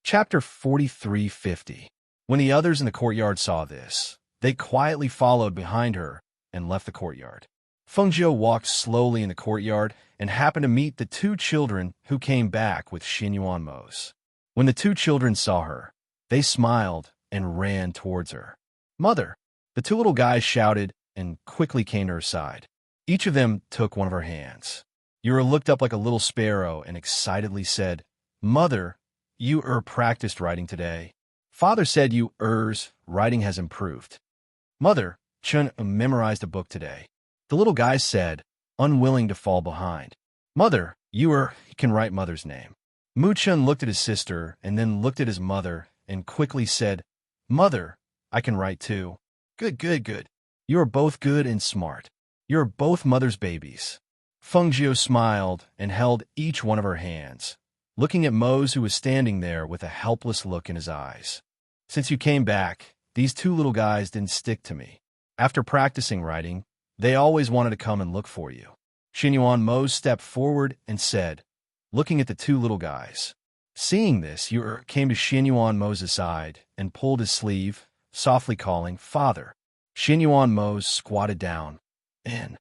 Chapter 4350. When the others in the courtyard saw this, they quietly followed behind her and left the courtyard. Fengjiu walked slowly in the courtyard and happened to meet the two children who came back with Xinyuan Mo's. When the two children saw her, they smiled and ran towards her. "Mother!" The two little guys shouted and quickly came to her side. Each of them took one of her hands. Yura looked up like a little sparrow and excitedly said, "Mother, you practiced writing today. Father said you's writing has improved." "Mother, Chun memorized a book today," the little guy said, unwilling to fall behind. "Mother, you can write Mother's name." Mu Chun looked at his sister and then looked at his mother and quickly said, "Mother, I can write too." Good, good, good. You are both good and smart. You are both Mother's babies." Fengjiu smiled and held each one of her hands, looking at Mose, who was standing there with a helpless look in his eyes. "Since you came back, these two little guys didn't stick to me. After practicing writing, they always wanted to come and look for you." Xinyuan Mose stepped forward and said, looking at the two little guys. Seeing this, Yura came to Xinyuan Mose's side and pulled his sleeve, softly calling, "Father." Xinyuan Mose squatted down, and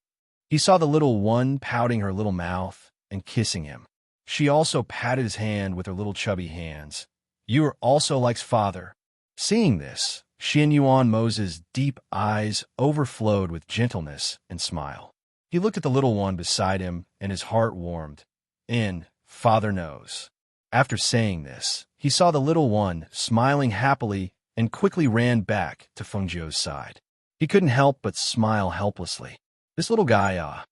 he saw the little one pouting her little mouth and kissing him. She also patted his hand with her little chubby hands. Yura also likes Father. Seeing this, Xinyuan Mose's deep eyes overflowed with gentleness and smile. He looked at the little one beside him, and his heart warmed. And Father knows. After saying this, he saw the little one smiling happily and quickly ran back to Fengjiu's side. He couldn't help but smile helplessly. This little guy,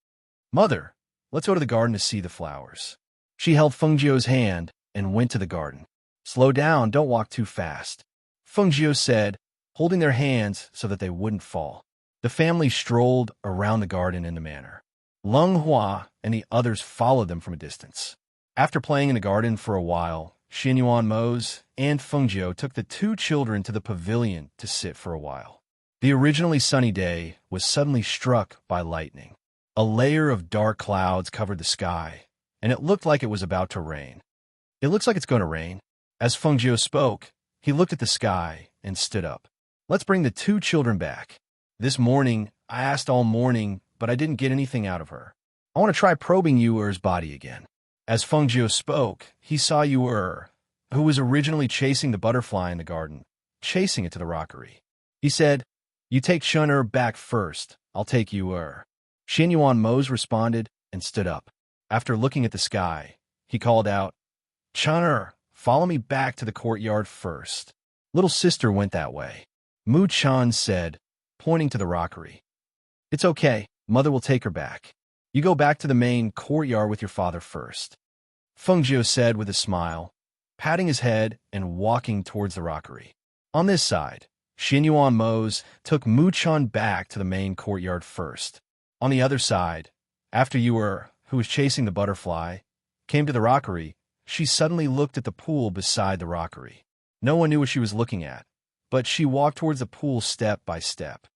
"Mother, let's go to the garden to see the flowers." She held Fengjiu's hand and went to the garden. "Slow down, don't walk too fast," Fengjiu said, holding their hands so that they wouldn't fall. The family strolled around the garden in the manner. Leng Hua and the others followed them from a distance. After playing in the garden for a while, Xinyuan Mose and Fengjiu took the two children to the pavilion to sit for a while. The originally sunny day was suddenly struck by lightning. A layer of dark clouds covered the sky, and it looked like it was about to rain. "It looks like it's going to rain." As Fengjiu spoke, he looked at the sky and stood up. "Let's bring the two children back. This morning, I asked all morning, but I didn't get anything out of her. I want to try probing Yuer's body again." As Fengjiu spoke, he saw Yuer, who was originally chasing the butterfly in the garden, chasing it to the rockery. He said, "You take Chun back first, I'll take Yuer." Xinyuan Mose responded and stood up. After looking at the sky, he called out, "Chun, follow me back to the courtyard first." Little sister went that way. Mu Chan said, pointing to the rockery. "It's okay, Mother will take her back. You go back to the main courtyard with your father first," Fengjiu said with a smile, patting his head and walking towards the rockery. On this side, Xinyuan Mose took Mu Chan back to the main courtyard first. On the other side, after Yuer, who was chasing the butterfly, came to the rockery, she suddenly looked at the pool beside the rockery. No one knew what she was looking at, but she walked towards the pool step by step.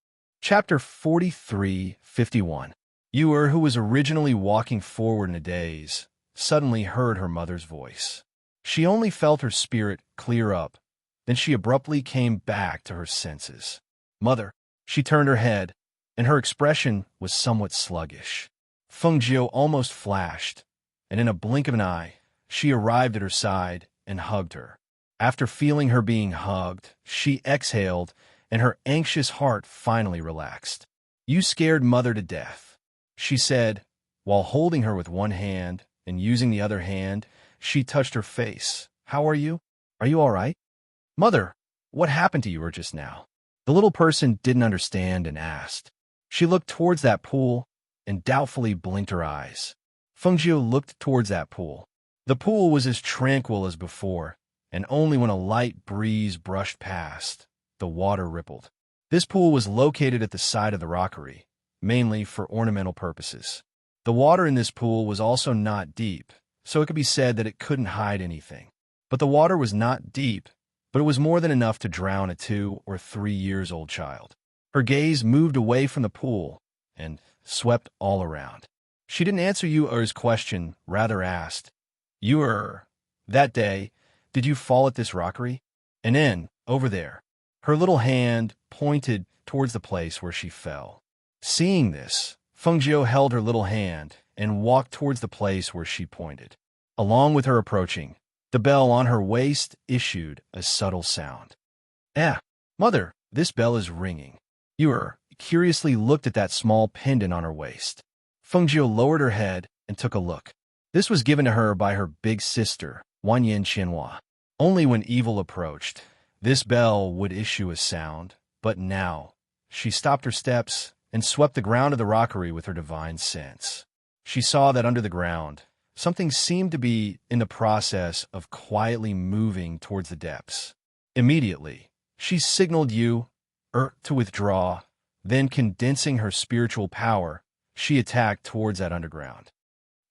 Chapter 4351. Yuer, who was originally walking forward in a daze, suddenly heard her mother's voice. She only felt her spirit clear up, then she abruptly came back to her senses. "Mother." She turned her head, and her expression was somewhat sluggish. Fengjiu almost flashed, and in a blink of an eye, she arrived at her side and hugged her. After feeling her being hugged, she exhaled, and her anxious heart finally relaxed. "You scared Mother to death," she said, while holding her with one hand and using the other hand, she touched her face. "How are you? Are you all right?" "Mother, what happened to you just now?" The little person didn't understand and asked. She looked towards that pool and doubtfully blinked her eyes. Fengjiu looked towards that pool. The pool was as tranquil as before, and only when a light breeze brushed past, the water rippled. This pool was located at the side of the rockery, mainly for ornamental purposes. The water in this pool was also not deep, so it could be said that it couldn't hide anything. But the water was not deep, but it was more than enough to drown a 2 or 3 years old child. Her gaze moved away from the pool and swept all around. She didn't answer Yuer's question, rather asked, "Yuer, that day, Did you fall at this rockery? And then, over there, her little hand pointed towards the place where she fell. Seeing this, Fengjiu held her little hand and walked towards the place where she pointed. Along with her approaching, the bell on her waist issued a subtle sound. Mother, this bell is ringing. Yu curiously looked at that small pendant on her waist. Fengjiu lowered her head and took a look. This was given to her by her big sister, Wanyan Qianhua. Only when evil approached, this bell would issue a sound, but now she stopped her steps and swept the ground of the rockery with her divine sense. She saw that under the ground, something seemed to be in the process of quietly moving towards the depths. Immediately, she signaled Yu to withdraw, then condensing her spiritual power, she attacked towards that underground.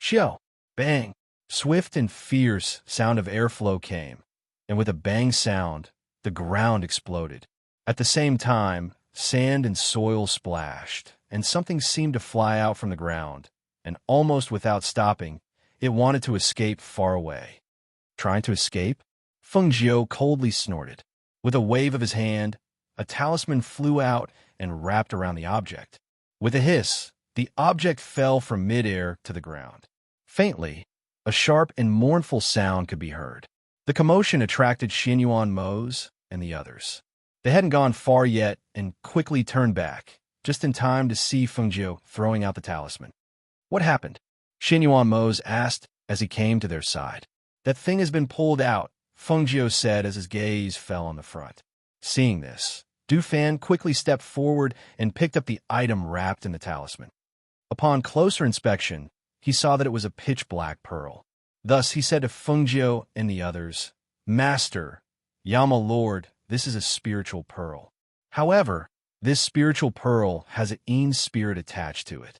Xiao! Bang! Swift and fierce sound of airflow came, and with a bang sound, the ground exploded. At the same time, sand and soil splashed, and something seemed to fly out from the ground, and almost without stopping, it wanted to escape far away. Trying to escape? Fengjiu coldly snorted. With a wave of his hand, a talisman flew out and wrapped around the object. With a hiss, the object fell from midair to the ground. Faintly, a sharp and mournful sound could be heard. The commotion attracted Xinyuan Mose and the others. They hadn't gone far yet and quickly turned back, just in time to see Fengjiu throwing out the talisman. What happened? Xinyuan Mose asked as he came to their side. That thing has been pulled out, Fengjiu said as his gaze fell on the front. Seeing this, Du Fan quickly stepped forward and picked up the item wrapped in the talisman. Upon closer inspection, he saw that it was a pitch-black pearl. Thus he said to Fengjiu and the others, Master, Yama Lord, this is a spiritual pearl. However, this spiritual pearl has an Yin spirit attached to it.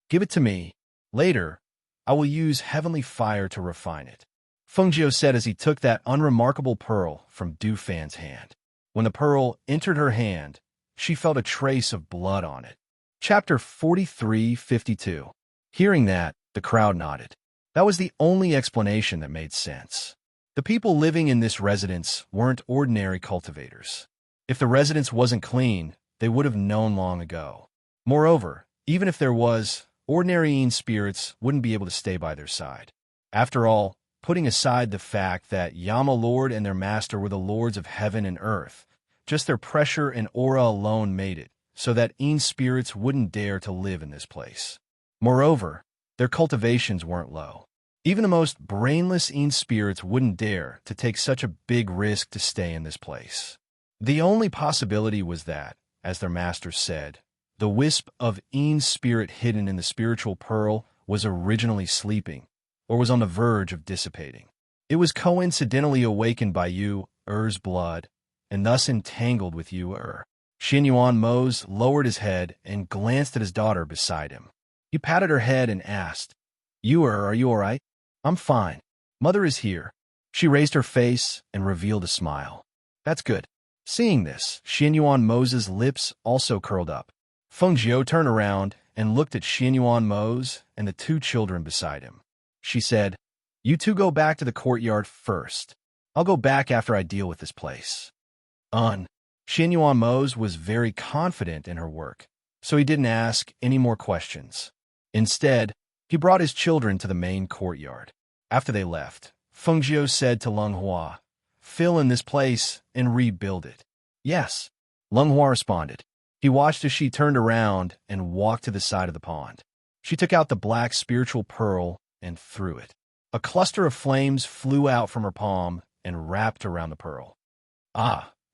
Give it to me. Later, I will use heavenly fire to refine it. Fengjiu said as he took that unremarkable pearl from Du Fan's hand. When the pearl entered her hand, she felt a trace of blood on it. Chapter 43:52. Hearing that, the crowd nodded. That was the only explanation that made sense. The people living in this residence weren't ordinary cultivators. If the residence wasn't clean, they would have known long ago. Moreover, even if there was, ordinary Yin spirits wouldn't be able to stay by their side. After all, putting aside the fact that Yama Lord and their master were the lords of heaven and earth, just their pressure and aura alone made it so that Yin spirits wouldn't dare to live in this place. Moreover, their cultivations weren't low. Even the most brainless Yin spirits wouldn't dare to take such a big risk to stay in this place. The only possibility was that, as their master said, the wisp of Yin spirit hidden in the spiritual pearl was originally sleeping, or was on the verge of dissipating. It was coincidentally awakened by Yu-Er's blood, and thus entangled with Yu-Er. Xinyuan Mose lowered his head and glanced at his daughter beside him. He patted her head and asked, Yu-Er, are you all right? I'm fine. Mother is here. She raised her face and revealed a smile. That's good. Seeing this, Xinyuan Mose's lips also curled up. Fengjiu turned around and looked at Xinyuan Mose and the two children beside him. She said, You two go back to the courtyard first. I'll go back after I deal with this place. Xinyuan Mose was very confident in her work, so he didn't ask any more questions. Instead, he brought his children to the main courtyard. After they left, Fengjiu said to Leng Hua, Fill in this place and rebuild it. Yes, Leng Hua responded. He watched as she turned around and walked to the side of the pond. She took out the black spiritual pearl and threw it. A cluster of flames flew out from her palm and wrapped around the pearl.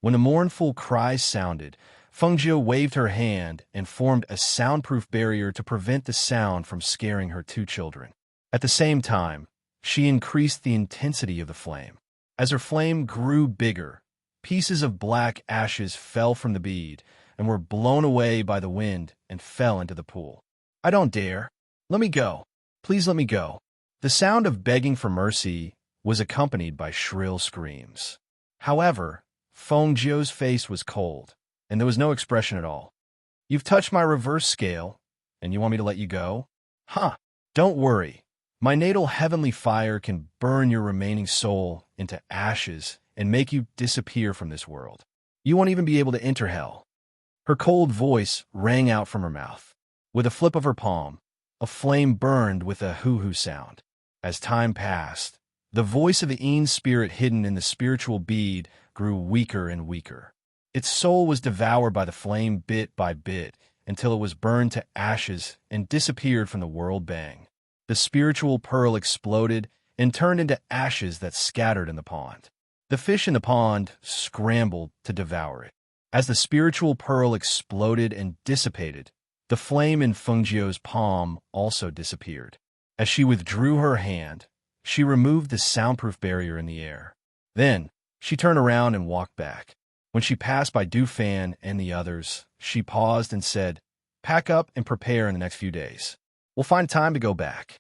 When the mournful cries sounded, Fengjiu waved her hand and formed a soundproof barrier to prevent the sound from scaring her two children. At the same time, she increased the intensity of the flame. As her flame grew bigger, pieces of black ashes fell from the bead and were blown away by the wind and fell into the pool. I don't dare. Let me go. Please let me go. The sound of begging for mercy was accompanied by shrill screams. However, Fengjiu's face was cold, and there was no expression at all. You've touched my reverse scale, and you want me to let you go? Don't worry. My natal heavenly fire can burn your remaining soul into ashes and make you disappear from this world. You won't even be able to enter hell." Her cold voice rang out from her mouth. With a flip of her palm, a flame burned with a hoo-hoo sound. As time passed, the voice of the Een spirit hidden in the spiritual bead grew weaker and weaker. Its soul was devoured by the flame bit by bit until it was burned to ashes and disappeared from the world bang. The spiritual pearl exploded and turned into ashes that scattered in the pond. The fish in the pond scrambled to devour it. As the spiritual pearl exploded and dissipated, the flame in Fengjiu's palm also disappeared. As she withdrew her hand, she removed the soundproof barrier in the air. Then, she turned around and walked back. When she passed by Du Fan and the others, she paused and said, "Pack up and prepare in the next few days. We'll find time to go back."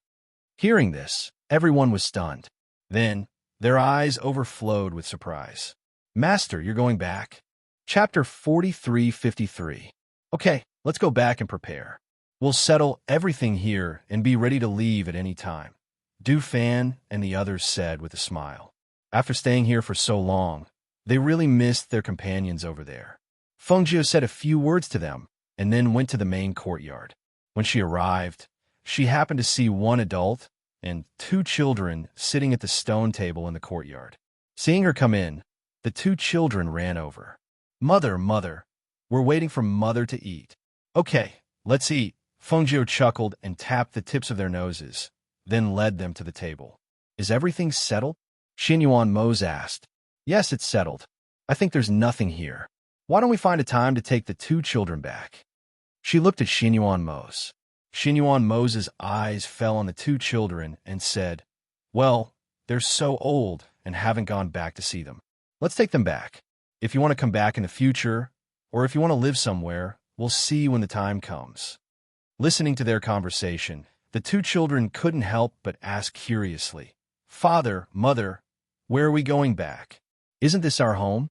Hearing this, everyone was stunned. Then, their eyes overflowed with surprise. "Master, you're going back?" Chapter 43:53. "Okay, let's go back and prepare. We'll settle everything here and be ready to leave at any time," Du Fan and the others said with a smile. After staying here for so long, they really missed their companions over there. Fengjiu said a few words to them and then went to the main courtyard. When she arrived, she happened to see one adult and 2 children sitting at the stone table in the courtyard. Seeing her come in, the 2 children ran over. "Mother, mother, we're waiting for mother to eat." "Okay, let's eat." Fengjiu chuckled and tapped the tips of their noses, then led them to the table. "Is everything settled?" Xinyuan Mose asked. "Yes, it's settled. I think there's nothing here. Why don't we find a time to take the 2 children back?" She looked at Xinyuan Mose. Xinyuan Mose's eyes fell on the 2 children and said, "Well, they're so old and haven't gone back to see them. Let's take them back. If you want to come back in the future, or if you want to live somewhere, we'll see when the time comes." Listening to their conversation, the 2 children couldn't help but ask curiously, "Father, mother, where are we going back? Isn't this our home?"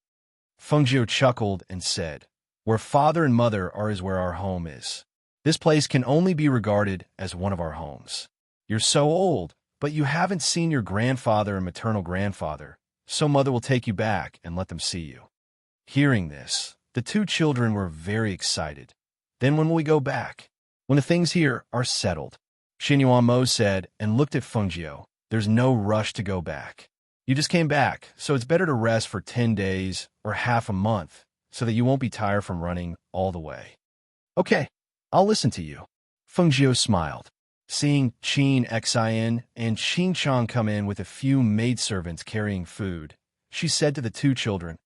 Fengjiu chuckled and said, "Where father and mother are is where our home is. This place can only be regarded as one of our homes. You're so old, but you haven't seen your grandfather and maternal grandfather, so mother will take you back and let them see you." Hearing this, the 2 children were very excited. "Then when will we go back?" "When the things here are settled," Xinyuan Mo said and looked at Fengjiu. "There's no rush to go back. You just came back, so it's better to rest for 10 days or half a month so that you won't be tired from running all the way." "Okay, I'll listen to you." Fengjiu smiled. Seeing Qin Xin and Qin Chang come in with a few maidservants carrying food, she said to the 2 children,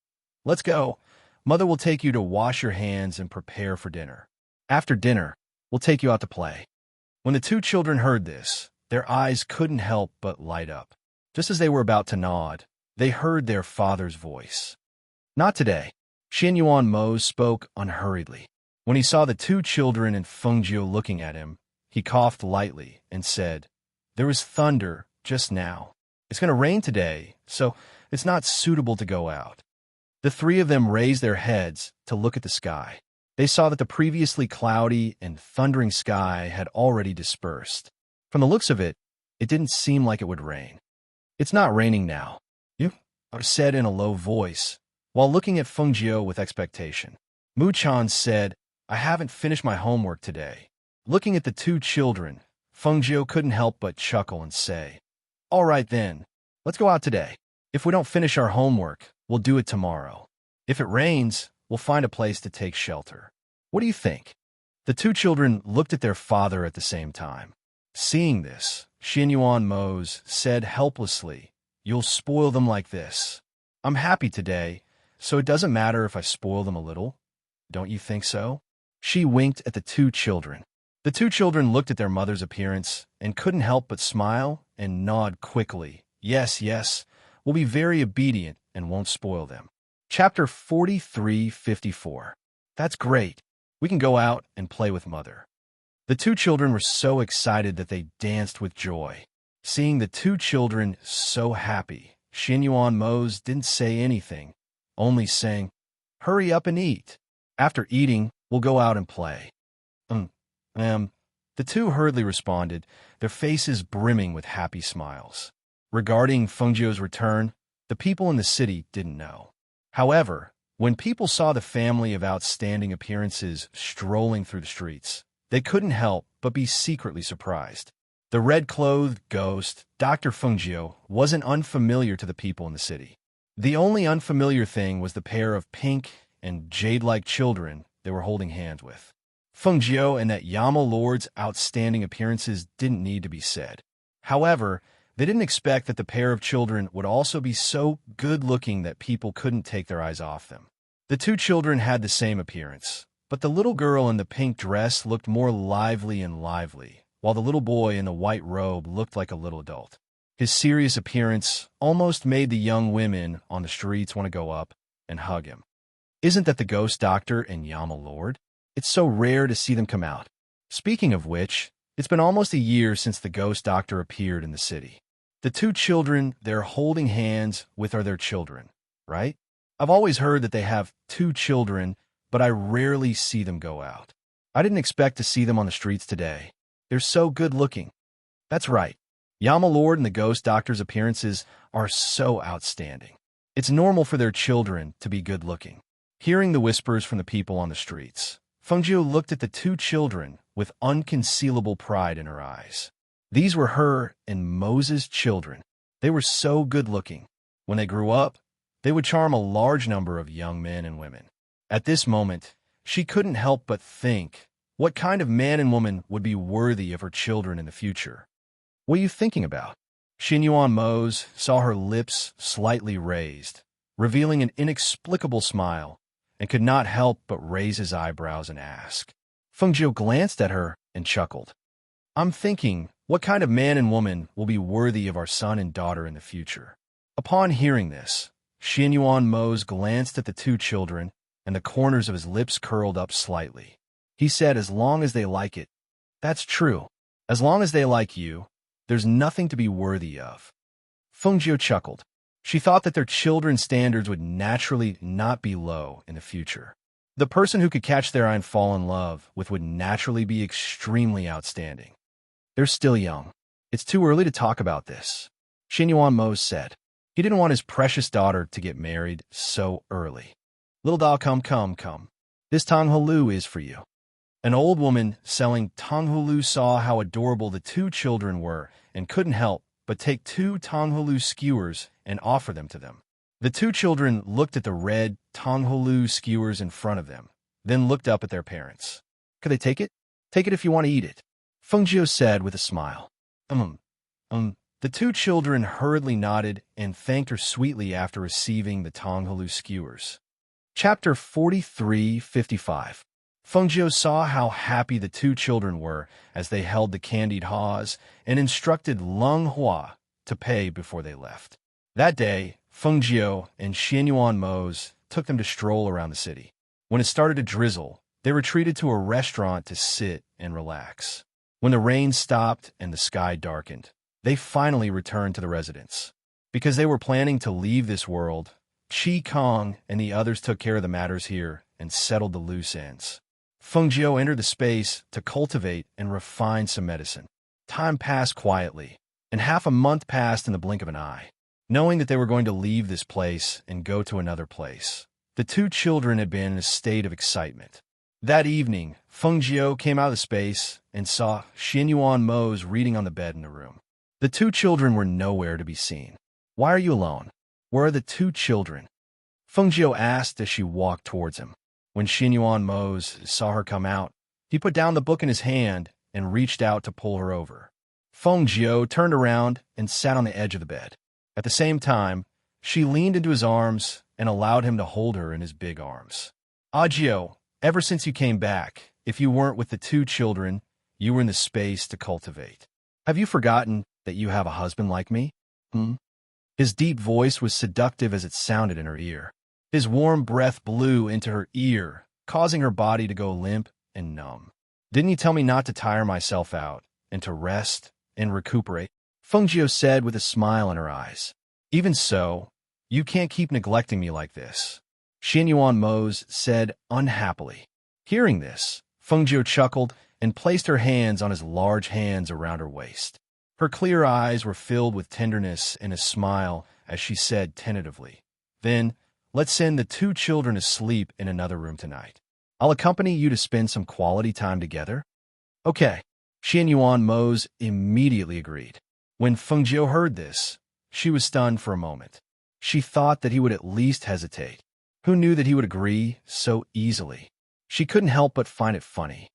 "Let's go. Mother will take you to wash your hands and prepare for dinner. After dinner, we'll take you out to play." When the 2 children heard this, their eyes couldn't help but light up. Just as they were about to nod, they heard their father's voice. "Not today." Xinyuan Mo spoke unhurriedly. When he saw the 2 children and Fengjiu looking at him, he coughed lightly and said, "There was thunder just now. It's going to rain today, so it's not suitable to go out." The 3 of them raised their heads to look at the sky. They saw that the previously cloudy and thundering sky had already dispersed. From the looks of it, it didn't seem like it would rain. "It's not raining now," you said in a low voice, while looking at Fengjiu with expectation. Mu Chan said, "I haven't finished my homework today." Looking at the 2 children, Fengjiu couldn't help but chuckle and say, "All right then, let's go out today. If we don't finish our homework, we'll do it tomorrow. If it rains, we'll find a place to take shelter. What do you think?" The 2 children looked at their father at the same time. Seeing this, Xinyuan Mose said helplessly, "You'll spoil them like this. I'm happy today, so it doesn't matter if I spoil them a little. Don't you think so?" She winked at the 2 children. The 2 children looked at their mother's appearance and couldn't help but smile and nod quickly. "Yes, yes, we'll be very obedient and won't spoil them." Chapter 43:54. "That's great. We can go out and play with mother." The 2 children were so excited that they danced with joy. Seeing the 2 children so happy, Xinyuan Mose didn't say anything, only saying, "Hurry up and eat. After eating, we'll go out and play." The two hurriedly responded, their faces brimming with happy smiles. Regarding Fengjiu's return, the people in the city didn't know. However, when people saw the family of outstanding appearances strolling through the streets, they couldn't help but be secretly surprised. The red-clothed ghost, Dr. Fengjiu, wasn't unfamiliar to the people in the city. The only unfamiliar thing was the pair of pink and jade-like children they were holding hands with. Fengjiu and that Yama Lord's outstanding appearances didn't need to be said. However, they didn't expect that the pair of children would also be so good-looking that people couldn't take their eyes off them. The two children had the same appearance, but the little girl in the pink dress looked more lively and lively, while the little boy in the white robe looked like a little adult. His serious appearance almost made the young women on the streets want to go up and hug him. Isn't that the ghost doctor and Yama Lord? It's so rare to see them come out. Speaking of which, it's been almost a year since the ghost doctor appeared in the city. The two children they're holding hands with are their children, right? I've always heard that they have two children, but I rarely see them go out. I didn't expect to see them on the streets today. They're so good-looking. That's right. Yama Lord and the ghost doctor's appearances are so outstanding. It's normal for their children to be good-looking. Hearing the whispers from the people on the streets, Fengjiu looked at the two children with unconcealable pride in her eyes. These were her and Moses' children. They were so good-looking. When they grew up, they would charm a large number of young men and women. At this moment, she couldn't help but think, what kind of man and woman would be worthy of her children in the future? What are you thinking about? Xinyuan Mose saw her lips slightly raised, revealing an inexplicable smile, and could not help but raise his eyebrows and ask. Fengjiu glanced at her and chuckled. I'm thinking, what kind of man and woman will be worthy of our son and daughter in the future? Upon hearing this, Xinyuan Mose glanced at the two children, and the corners of his lips curled up slightly. He said, as long as they like it. That's true. As long as they like you, there's nothing to be worthy of. Fengjiu chuckled. She thought that their children's standards would naturally not be low in the future. The person who could catch their eye and fall in love with would naturally be extremely outstanding. They're still young. It's too early to talk about this, Xinyuan Mose said. He didn't want his precious daughter to get married so early. Little doll, come. This Tonghulu is for you. An old woman selling Tonghulu saw how adorable the two children were and couldn't help but take two Tonghulu skewers and offer them to them. The two children looked at the red Tonghulu skewers in front of them, then looked up at their parents. Could they take it? Take it if you want to eat it, Fengjiu said with a smile. The two children hurriedly nodded and thanked her sweetly after receiving the Tonghulu skewers. Chapter 43:55. Fengjiu saw how happy the two children were as they held the candied haws and instructed Leng Hua to pay before they left. That day, Fengjiu and Xinyuan Mose took them to stroll around the city. When it started to drizzle, they retreated to a restaurant to sit and relax. When the rain stopped and the sky darkened, they finally returned to the residence. Because they were planning to leave this world, Qi Kong and the others took care of the matters here and settled the loose ends. Fengjiu entered the space to cultivate and refine some medicine. Time passed quietly, and half a month passed in the blink of an eye. Knowing that they were going to leave this place and go to another place, the two children had been in a state of excitement. That evening, Fengjiu came out of the space and saw Xinyuan Mose reading on the bed in the room. The two children were nowhere to be seen. Why are you alone? Where are the two children? Fengjiu asked as she walked towards him. When Xinyuan Mose saw her come out, he put down the book in his hand and reached out to pull her over. Fengjiu turned around and sat on the edge of the bed. At the same time, she leaned into his arms and allowed him to hold her in his big arms. Audiobook, ever since you came back, if you weren't with the two children, you were in the space to cultivate. Have you forgotten that you have a husband like me? His deep voice was seductive as it sounded in her ear. His warm breath blew into her ear, causing her body to go limp and numb. Didn't you tell me not to tire myself out and to rest and recuperate? Fengjiu said with a smile in her eyes. Even so, you can't keep neglecting me like this, Xinyuan Mose said unhappily. Hearing this, Fengjiu chuckled and placed her hands on his large hands around her waist. Her clear eyes were filled with tenderness and a smile as she said tentatively, "Then, let's send the two children to sleep in another room tonight. I'll accompany you to spend some quality time together." Okay. Xianyuan Mose immediately agreed. When Fengjiu heard this, she was stunned for a moment. She thought that he would at least hesitate. Who knew that he would agree so easily? She couldn't help but find it funny.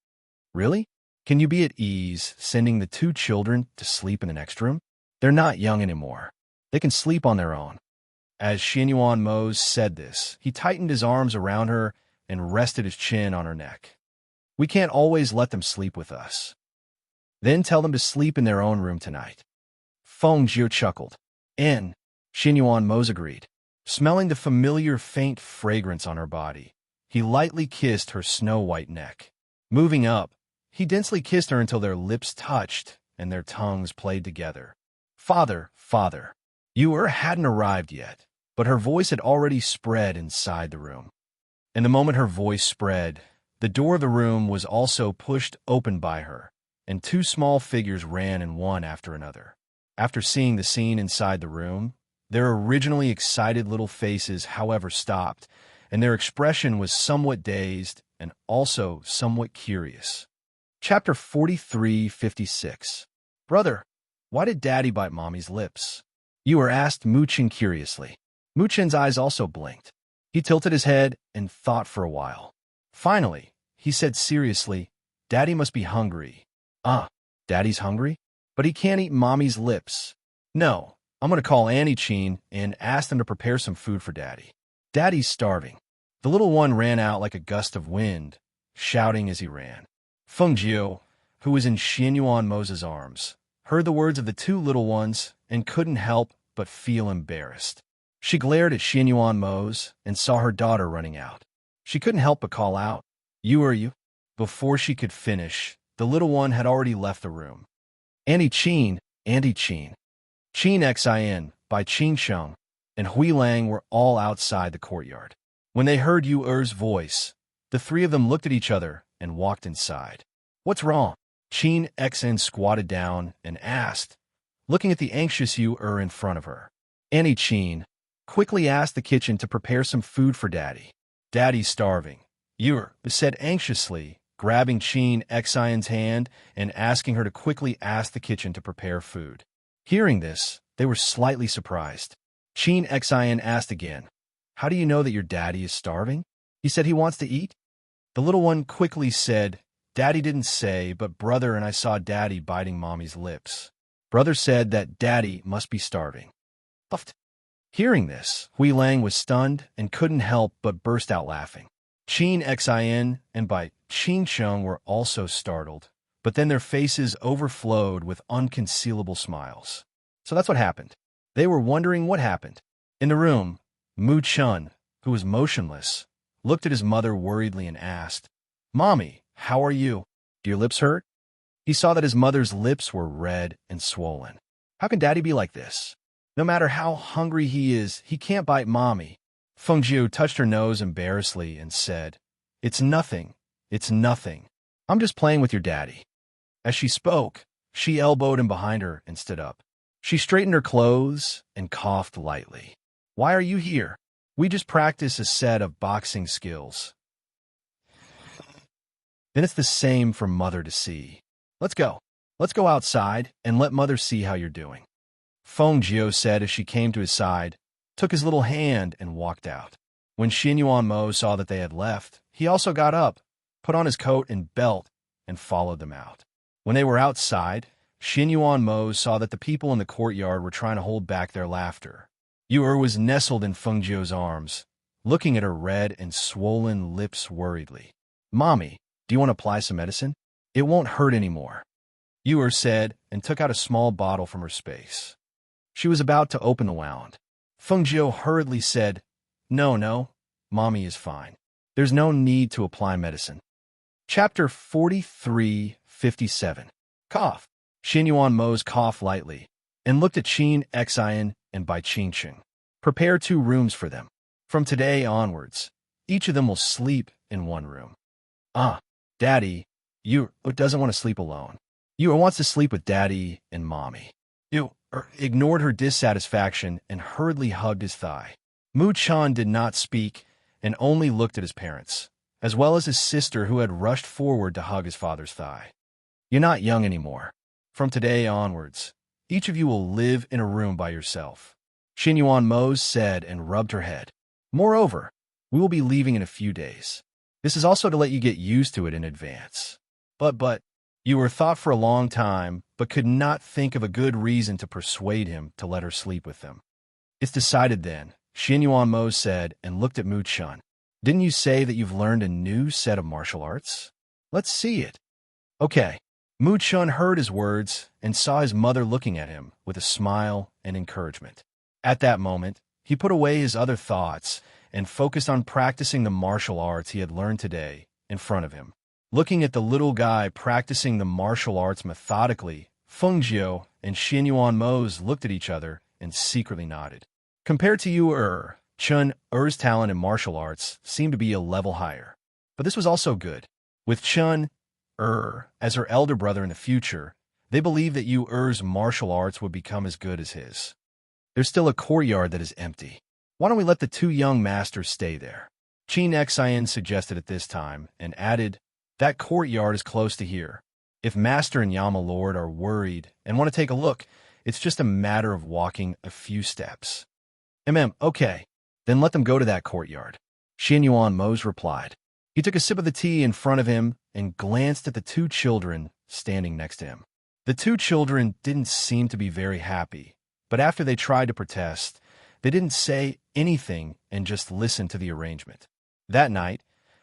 Really? Can you be at ease sending the two children to sleep in the next room? They're not young anymore. They can sleep on their own. As Xianyuan Mose said this, he tightened his arms around her and rested his chin on her neck. We can't always let them sleep with us. Then tell them to sleep in their own room tonight. Feng Jiu chuckled. And Xianyuan Mose agreed. Smelling the familiar faint fragrance on her body, he lightly kissed her snow-white neck. Moving up, he densely kissed her until their lips touched and their tongues played together. Father, father. Yu-er hadn't arrived yet, but her voice had already spread inside the room. And the moment her voice spread, the door of the room was also pushed open by her, and two small figures ran in one after another. After seeing the scene inside the room, their originally excited little faces, however, stopped, and their expression was somewhat dazed and also somewhat curious. Chapter 43:56. Brother, why did Daddy bite Mommy's lips? Yu-er asked Muchin curiously. Muchin's eyes also blinked. He tilted his head and thought for a while. Finally, he said seriously, Daddy must be hungry. Daddy's hungry? But he can't eat Mommy's lips. No, I'm going to call Annie Chin and ask them to prepare some food for Daddy. Daddy's starving. The little one ran out like a gust of wind, shouting as he ran. Feng Jiu, who was in Xianyuan Mose's arms, heard the words of the two little ones and couldn't help but feel embarrassed. She glared at Xianyuan Mose and saw her daughter running out. She couldn't help but call out, "You are you?" Before she could finish, the little one had already left the room. Annie Chin, Xin Xin by Qin Sheng, and Hui Lang were all outside the courtyard. When they heard Yu-er's voice, the three of them looked at each other and walked inside. What's wrong? Qin Xin squatted down and asked, looking at the anxious Yu-er in front of her. Annie Chin quickly asked the kitchen to prepare some food for Daddy. Daddy's starving, Yu-er said anxiously, grabbing Qin Xion's hand and asking her to quickly ask the kitchen to prepare food. Hearing this, they were slightly surprised. Qin Xion asked again, "How do you know that your daddy is starving? He said he wants to eat?" The little one quickly said, "Daddy didn't say, but Brother and I saw Daddy biting Mommy's lips. Brother said that Daddy must be starving." Puffed. Hearing this, Hui Lang was stunned and couldn't help but burst out laughing. Qin Xion and by Qin Sheng were also startled, but then their faces overflowed with unconcealable smiles. So that's what happened. They were wondering what happened. In the room, Mu Chun, who was motionless, looked at his mother worriedly and asked, "Mommy, how are you? Do your lips hurt?" He saw that his mother's lips were red and swollen. How can Daddy be like this? No matter how hungry he is, he can't bite Mommy. Feng Jiu touched her nose embarrassedly and said, "It's nothing. It's nothing. I'm just playing with your daddy." As she spoke, she elbowed him behind her and stood up. She straightened her clothes and coughed lightly. "Why are you here? We just practice a set of boxing skills." Then it's the same for Mother to see. Let's go. Let's go outside and let Mother see how you're doing." Feng Jiu said as she came to his side, took his little hand and walked out. When Xianyuan Mo saw that they had left, he also got up, put on his coat and belt, and followed them out. When they were outside, Xianyuan Mo saw that the people in the courtyard were trying to hold back their laughter. Yu-er was nestled in Feng Jiu's arms, looking at her red and swollen lips worriedly. "Mommy, do you want to apply some medicine? It won't hurt anymore," Yu-er said and took out a small bottle from her space. She was about to open the wound. Feng Jiu hurriedly said, No, Mommy is fine. There's no need to apply medicine." Chapter 43:57. Cough. Xianyuan Mo's coughed lightly and looked at Qin Xion and Bai Qingqing. "Prepare 2 rooms for them. From today onwards, each of them will sleep in 1 room." "Daddy, You doesn't want to sleep alone. You wants to sleep with Daddy and Mommy. You ignored her dissatisfaction and hurriedly hugged his thigh. Mu-chan did not speak and only looked at his parents, as well as his sister who had rushed forward to hug his father's thigh. You're not young anymore. From today onwards, each of you will live in a room by yourself, Shin Yuan-mo said and rubbed her head. Moreover, we will be leaving in a few days. This is also to let you get used to it in advance. But, you were thought for a long time, but could not think of a good reason to persuade him to let her sleep with them. It's decided then, Shin Yuan-mo said and looked at Mu-chan. Didn't you say that you've learned a new set of martial arts? Let's see it. Okay. Mu-chan heard his words and saw his mother looking at him with a smile and encouragement. At that moment, he put away his other thoughts and focused on practicing the martial arts he had learned today in front of him. Looking at the little guy practicing the martial arts methodically, Feng Jiu and Shin Yuan-mo looked at each other and secretly nodded. Compared to you, Chun-Er's talent in martial arts seemed to be a level higher. But this was also good. With Chun-Er as her elder brother in the future, they believed that you-Er's martial arts would become as good as his. There's still a courtyard that is empty. Why don't we let the two young masters stay there? Qin Xian suggested at this time and added, that courtyard is close to here. If Master and Yama Lord are worried and want to take a look, it's just a matter of walking a few steps. Okay. Then let them go to that courtyard. Shin Yuan-mo replied. He took a sip of the tea in front of him and glanced at the two children standing next to him. The two children didn't seem to be very happy, but after they tried to protest, they didn't say anything and just listened to the arrangement. That night,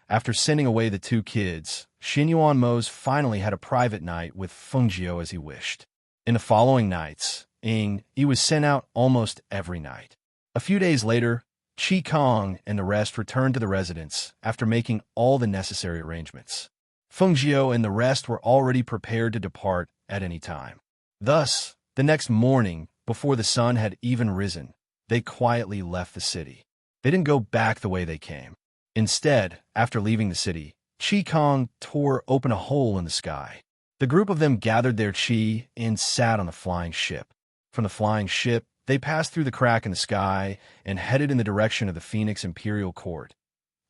after sending away the two kids, Shin Yuan-mo finally had a private night with Feng Jiu as he wished. In the following nights, he was sent out almost every night. A few days later, Chi Kong and the rest returned to the residence after making all the necessary arrangements. Feng Jiu and the rest were already prepared to depart at any time. Thus, the next morning, before the sun had even risen, they quietly left the city. They didn't go back the way they came. Instead, after leaving the city, Chi Kong tore open a hole in the sky. The group of them gathered their chi and sat on the flying ship. From the flying ship, they passed through the crack in the sky and headed in the direction of the Phoenix Imperial Court.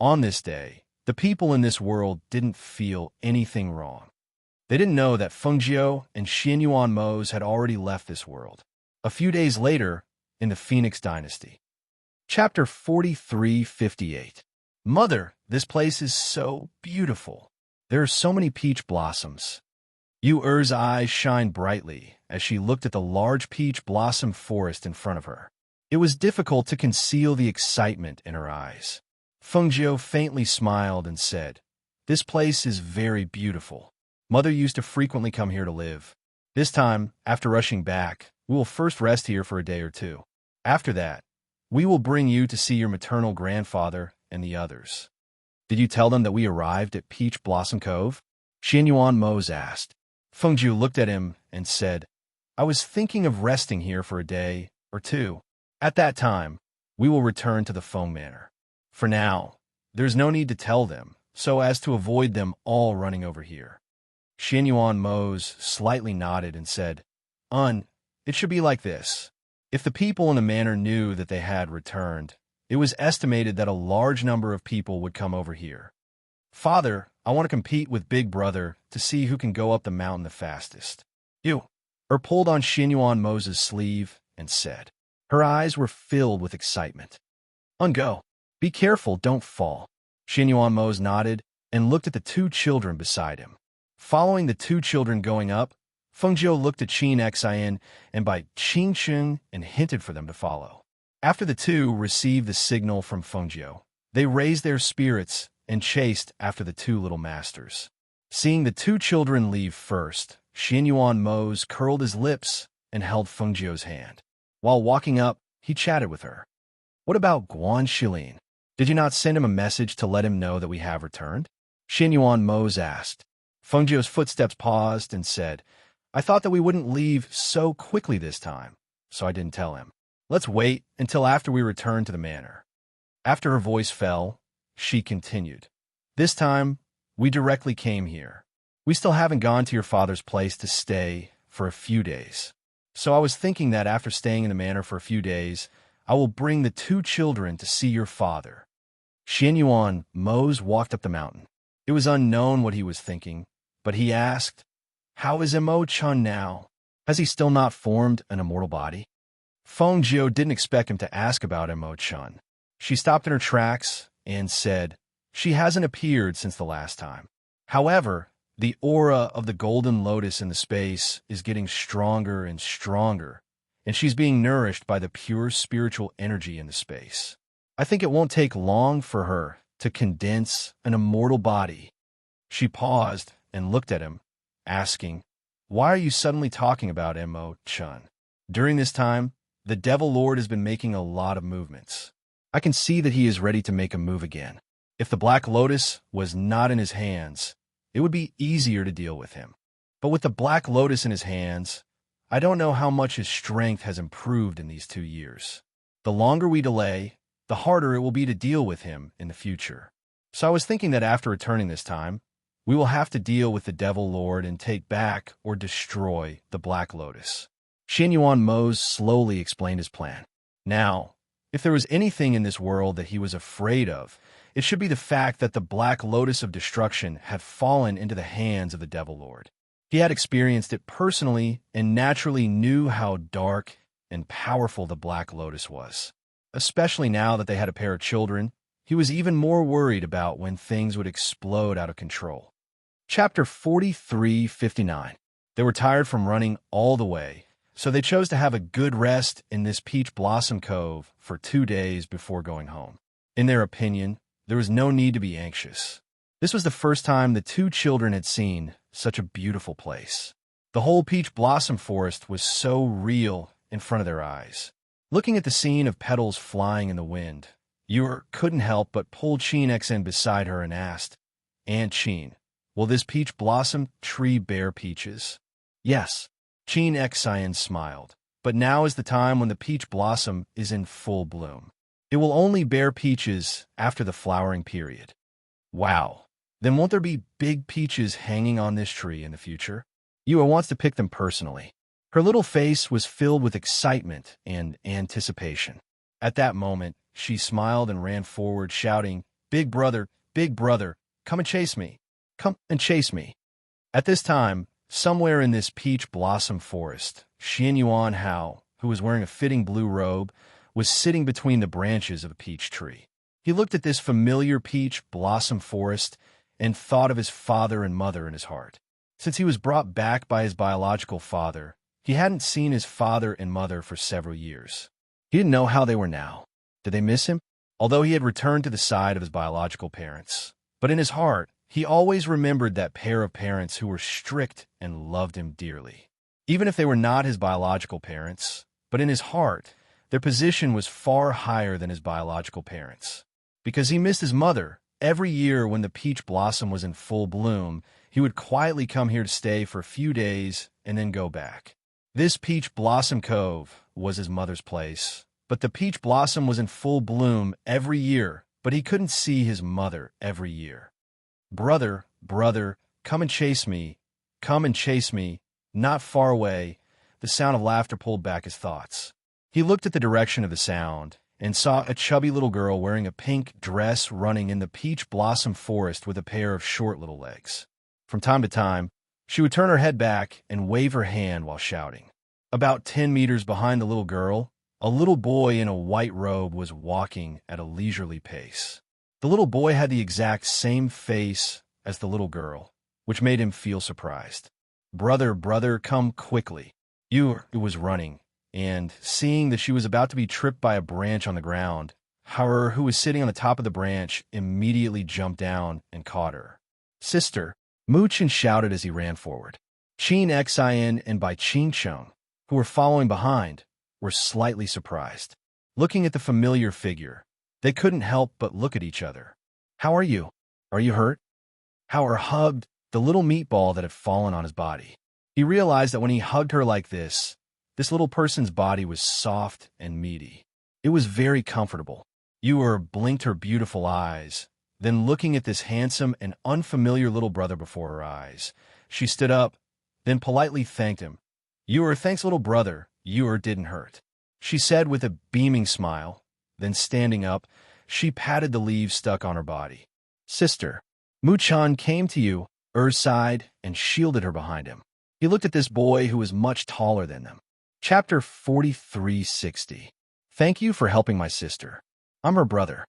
On this day, the people in this world didn't feel anything wrong. They didn't know that Feng Jiu and Shin Yuan-mo had already left this world. A few days later, in the Phoenix Dynasty. Chapter 4358. Mother, this place is so beautiful. There are so many peach blossoms. You-Er's eyes shined brightly as she looked at the large peach blossom forest in front of her. It was difficult to conceal the excitement in her eyes. Feng Jiu faintly smiled and said, this place is very beautiful. Mother used to frequently come here to live. This time, after rushing back, we will first rest here for a day or two. After that, we will bring you to see your maternal grandfather and the others. Did you tell them that we arrived at Peach Blossom Cove? Shin Yuan-mo asked. Feng Jiu looked at him and said, I was thinking of resting here for a day or two. At that time, we will return to the Feng Manor. For now, there's no need to tell them, so as to avoid them all running over here. Shin Yuan-mo slightly nodded and said, it should be like this. If the people in the manor knew that they had returned, it was estimated that a large number of people would come over here. Father, I want to compete with Big Brother to see who can go up the mountain the fastest. You-Er pulled on Shin Yuan-mo's sleeve and said. Her eyes were filled with excitement. Go. Be careful, don't fall. Shin Yuan-mo nodded and looked at the two children beside him. Following the two children going up, Feng Jiu looked at Qin Xian and by Qing Chun and hinted for them to follow. After the two received the signal from Feng Jiu, they raised their spirits and chased after the two little masters. Seeing the two children leave first, Shin Yuan-mo curled his lips and held Feng Jiu's hand. While walking up, he chatted with her. What about Guan Shilin? Did you not send him a message to let him know that we have returned? Shin Yuan-mo asked. Feng Jiu's footsteps paused and said, I thought that we wouldn't leave so quickly this time, so I didn't tell him. Let's wait until after we return to the manor. After her voice fell, she continued. This time, we directly came here. We still haven't gone to your father's place to stay for a few days. So I was thinking that after staying in the manor for a few days, I will bring the 2 children to see your father." Xianyuan Mose walked up the mountain. It was unknown what he was thinking, but he asked, "How is Mo-chun now? Has he still not formed an immortal body?" Feng Jiu didn't expect him to ask about Mo-chun. She stopped in her tracks and said, "She hasn't appeared since the last time. However, the aura of the golden lotus in the space is getting stronger and stronger, and she's being nourished by the pure spiritual energy in the space. I think it won't take long for her to condense an immortal body." She paused and looked at him, asking, "Why are you suddenly talking about Mo-chun?" During this time, the Devil Lord has been making a lot of movements. I can see that he is ready to make a move again. If the Black Lotus was not in his hands, it would be easier to deal with him. But with the Black Lotus in his hands, I don't know how much his strength has improved in these 2 years. The longer we delay, the harder it will be to deal with him in the future. So I was thinking that after returning this time, we will have to deal with the Devil Lord and take back or destroy the Black Lotus. Xianyuan Mose slowly explained his plan. Now, if there was anything in this world that he was afraid of, it should be the fact that the Black Lotus of Destruction had fallen into the hands of the Devil Lord. He had experienced it personally and naturally knew how dark and powerful the Black Lotus was. Especially now that they had a pair of children, he was even more worried about when things would explode out of control. Chapter 43:59. They were tired from running all the way, so they chose to have a good rest in this Peach Blossom Cove for 2 days before going home. In their opinion, there was no need to be anxious. This was the first time the 2 children had seen such a beautiful place. The whole Peach Blossom Forest was so real in front of their eyes. Looking at the scene of petals flying in the wind, Yor couldn't help but pull Chin Xin beside her and asked, "Aunt Chin, will this peach blossom tree bear peaches?" "Yes." Chin Xin smiled. "But now is the time when the peach blossom is in full bloom. It will only bear peaches after the flowering period." "Wow. Then won't there be big peaches hanging on this tree in the future?" Yor wants to pick them personally. Her little face was filled with excitement and anticipation. At that moment, she smiled and ran forward, shouting, big brother, come and chase me. Come and chase me." At this time, somewhere in this peach blossom forest, Xianyuan Hao, who was wearing a fitting blue robe, was sitting between the branches of a peach tree. He looked at this familiar peach blossom forest and thought of his father and mother in his heart. Since he was brought back by his biological father, he hadn't seen his father and mother for several years. He didn't know how they were now. Did they miss him? Although he had returned to the side of his biological parents. But in his heart, he always remembered that pair of parents who were strict and loved him dearly. Even if they were not his biological parents, but in his heart, their position was far higher than his biological parents. Because he missed his mother, every year when the peach blossom was in full bloom, he would quietly come here to stay for a few days and then go back. This Peach Blossom Cove was his mother's place, but the peach blossom was in full bloom every year, but he couldn't see his mother every year. Brother, come and chase me, not far away." The sound of laughter pulled back his thoughts. He looked at the direction of the sound and saw a chubby little girl wearing a pink dress running in the peach blossom forest with a pair of short little legs. From time to time, she would turn her head back and wave her hand while shouting. About 10 meters behind the little girl, a little boy in a white robe was walking at a leisurely pace. The little boy had the exact same face as the little girl, which made him feel surprised. Brother, come quickly." Yor was running, and seeing that she was about to be tripped by a branch on the ground, Hauer, who was sitting on the top of the branch, immediately jumped down and caught her. "Sister," Muchin shouted as he ran forward. Chin Xin and Bai Ching-chung, who were following behind, were slightly surprised. Looking at the familiar figure, they couldn't help but look at each other. "How are you? Are you hurt?" Hauer hugged the little meatball that had fallen on his body. He realized that when he hugged her like this little person's body was soft and meaty. It was very comfortable. Yor blinked her beautiful eyes, then looking at this handsome and unfamiliar little brother before her eyes, She stood up, then politely thanked him. Thanks, little brother. Didn't hurt," she said with a beaming smile. Then standing up, she patted the leaves stuck on her body. "Sister, Mu-chan came to you," sighed and shielded her behind him. He looked at this boy who was much taller than them. Chapter 4360. Thank you for helping my sister. I'm her brother.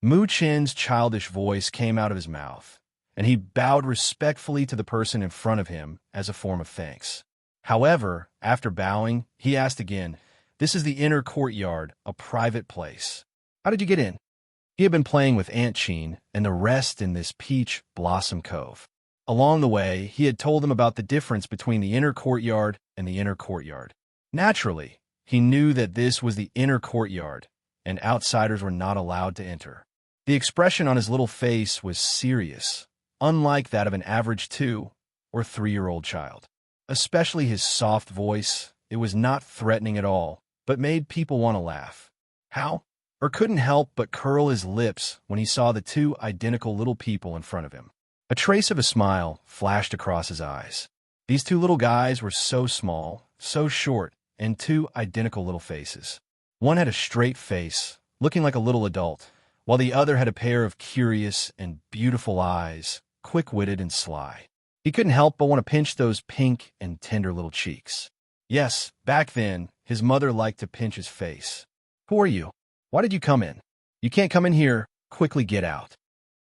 Mu-chan's childish voice came out of his mouth, and he bowed respectfully to the person in front of him as a form of thanks. However, after bowing, he asked again, "This is the inner courtyard, a private place. How did you get in?" He had been playing with Aunt Sheen and the rest in this peach blossom cove. Along the way, he had told them about the difference between the inner courtyard and the inner courtyard. Naturally, he knew that this was the inner courtyard, and outsiders were not allowed to enter. The expression on his little face was serious, unlike that of an average 2- or 3-year-old child. Especially his soft voice, it was not threatening at all, but made people want to laugh. How? Couldn't help but curl his lips when he saw the two identical little people in front of him. A trace of a smile flashed across his eyes. These two little guys were so small, so short, and two identical little faces. One had a straight face, looking like a little adult, while the other had a pair of curious and beautiful eyes, quick-witted and sly. He couldn't help but want to pinch those pink and tender little cheeks. Yes, back then, his mother liked to pinch his face. "Who are you? Why did you come in? You can't come in here. Quickly get out,"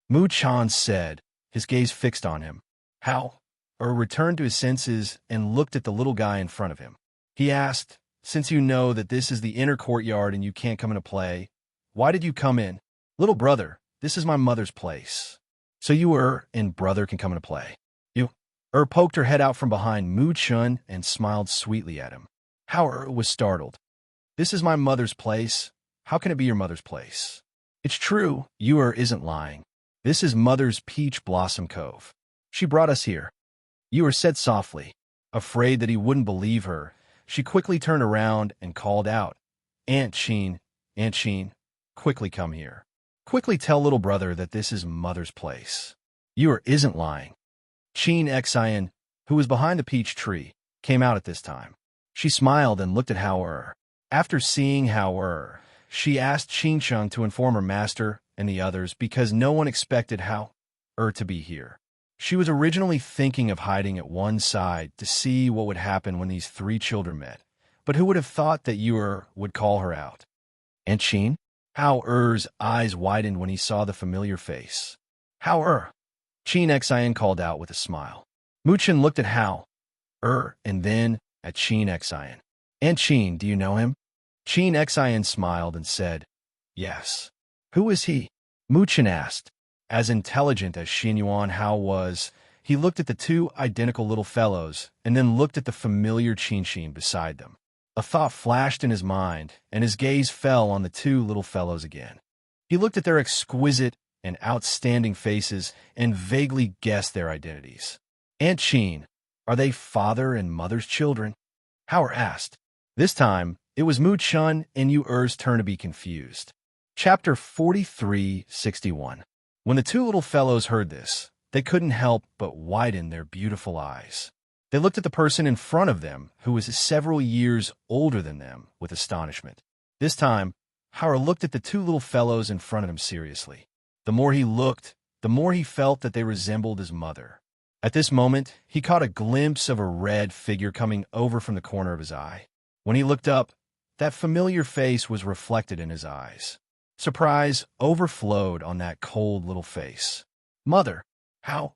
Mu-chan said, his gaze fixed on him. How? Returned to his senses and looked at the little guy in front of him. He asked, "Since you know that this is the inner courtyard and you can't come into play, why did you come in?" "Little brother, this is my mother's place. So you and brother can come into play." Poked her head out from behind Mu-chan and smiled sweetly at him. How was startled. "This is my mother's place. How can it be your mother's place?" "It's true, isn't lying. This is Mother's Peach Blossom Cove. She brought us here." Said softly. Afraid that he wouldn't believe her, she quickly turned around and called out, Aunt Sheen, quickly come here. Quickly tell little brother that this is Mother's place." Isn't lying." Sheen Xian, who was behind the peach tree, came out at this time. She smiled and looked at Hao. After seeing Hao, she asked Sheen-chung to inform her master and the others because no one expected Hao to be here. She was originally thinking of hiding at one side to see what would happen when these three children met, but who would have thought that would call her out? "Aunt Sheen?" Hao-er's eyes widened when he saw the familiar face. "Hao-er," Sheen Xian called out with a smile. Mu-chan looked at Hao and then at Sheen Xian. "Aunt Sheen, do you know him?" Sheen Xian smiled and said, "Yes." "Who is he?" Mu-chan asked. As intelligent as Xin Yuan Hao was, he looked at the two identical little fellows and then looked at the familiar Qin beside them. A thought flashed in his mind, and his gaze fell on the two little fellows again. He looked at their exquisite and outstanding faces and vaguely guessed their identities. "Aunt Sheen, are they father and mother's children?" Hao asked. This time, it was Mu-chan and Yu-er's turn to be confused. Chapter 4361. When the two little fellows heard this, they couldn't help but widen their beautiful eyes. They looked at the person in front of them, who was several years older than them, with astonishment. This time, Hao looked at the two little fellows in front of him seriously. The more he looked, the more he felt that they resembled his mother. At this moment, he caught a glimpse of a red figure coming over from the corner of his eye. When he looked up, that familiar face was reflected in his eyes. Surprise overflowed on that cold little face. "Mother!" Hao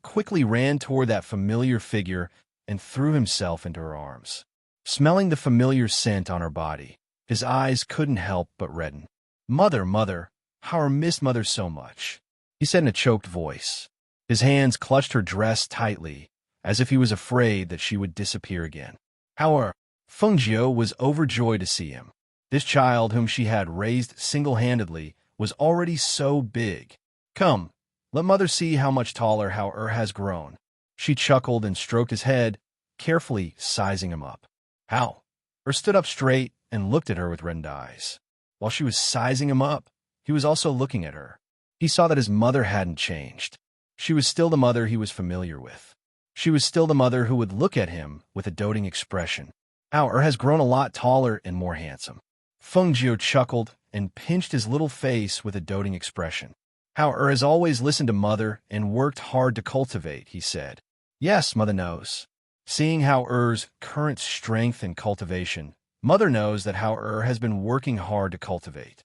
quickly ran toward that familiar figure and threw himself into her arms. Smelling the familiar scent on her body, his eyes couldn't help but redden. Mother, how missed Mother so much," he said in a choked voice. His hands clutched her dress tightly, as if he was afraid that she would disappear again. However, Fengjiu was overjoyed to see him. This child, whom she had raised single-handedly, was already so big. "Come, let Mother see how much taller Hao has grown." She chuckled and stroked his head, carefully sizing him up. Hao stood up straight and looked at her with reddened eyes. While she was sizing him up, he was also looking at her. He saw that his mother hadn't changed. She was still the mother he was familiar with. She was still the mother who would look at him with a doting expression. Hao has grown a lot taller and more handsome. Feng Jiu chuckled and pinched his little face with a doting expression. Hao has always listened to Mother and worked hard to cultivate, he said. Yes, Mother knows. Seeing Hao-er's current strength and cultivation, Mother knows that Hao-er has been working hard to cultivate.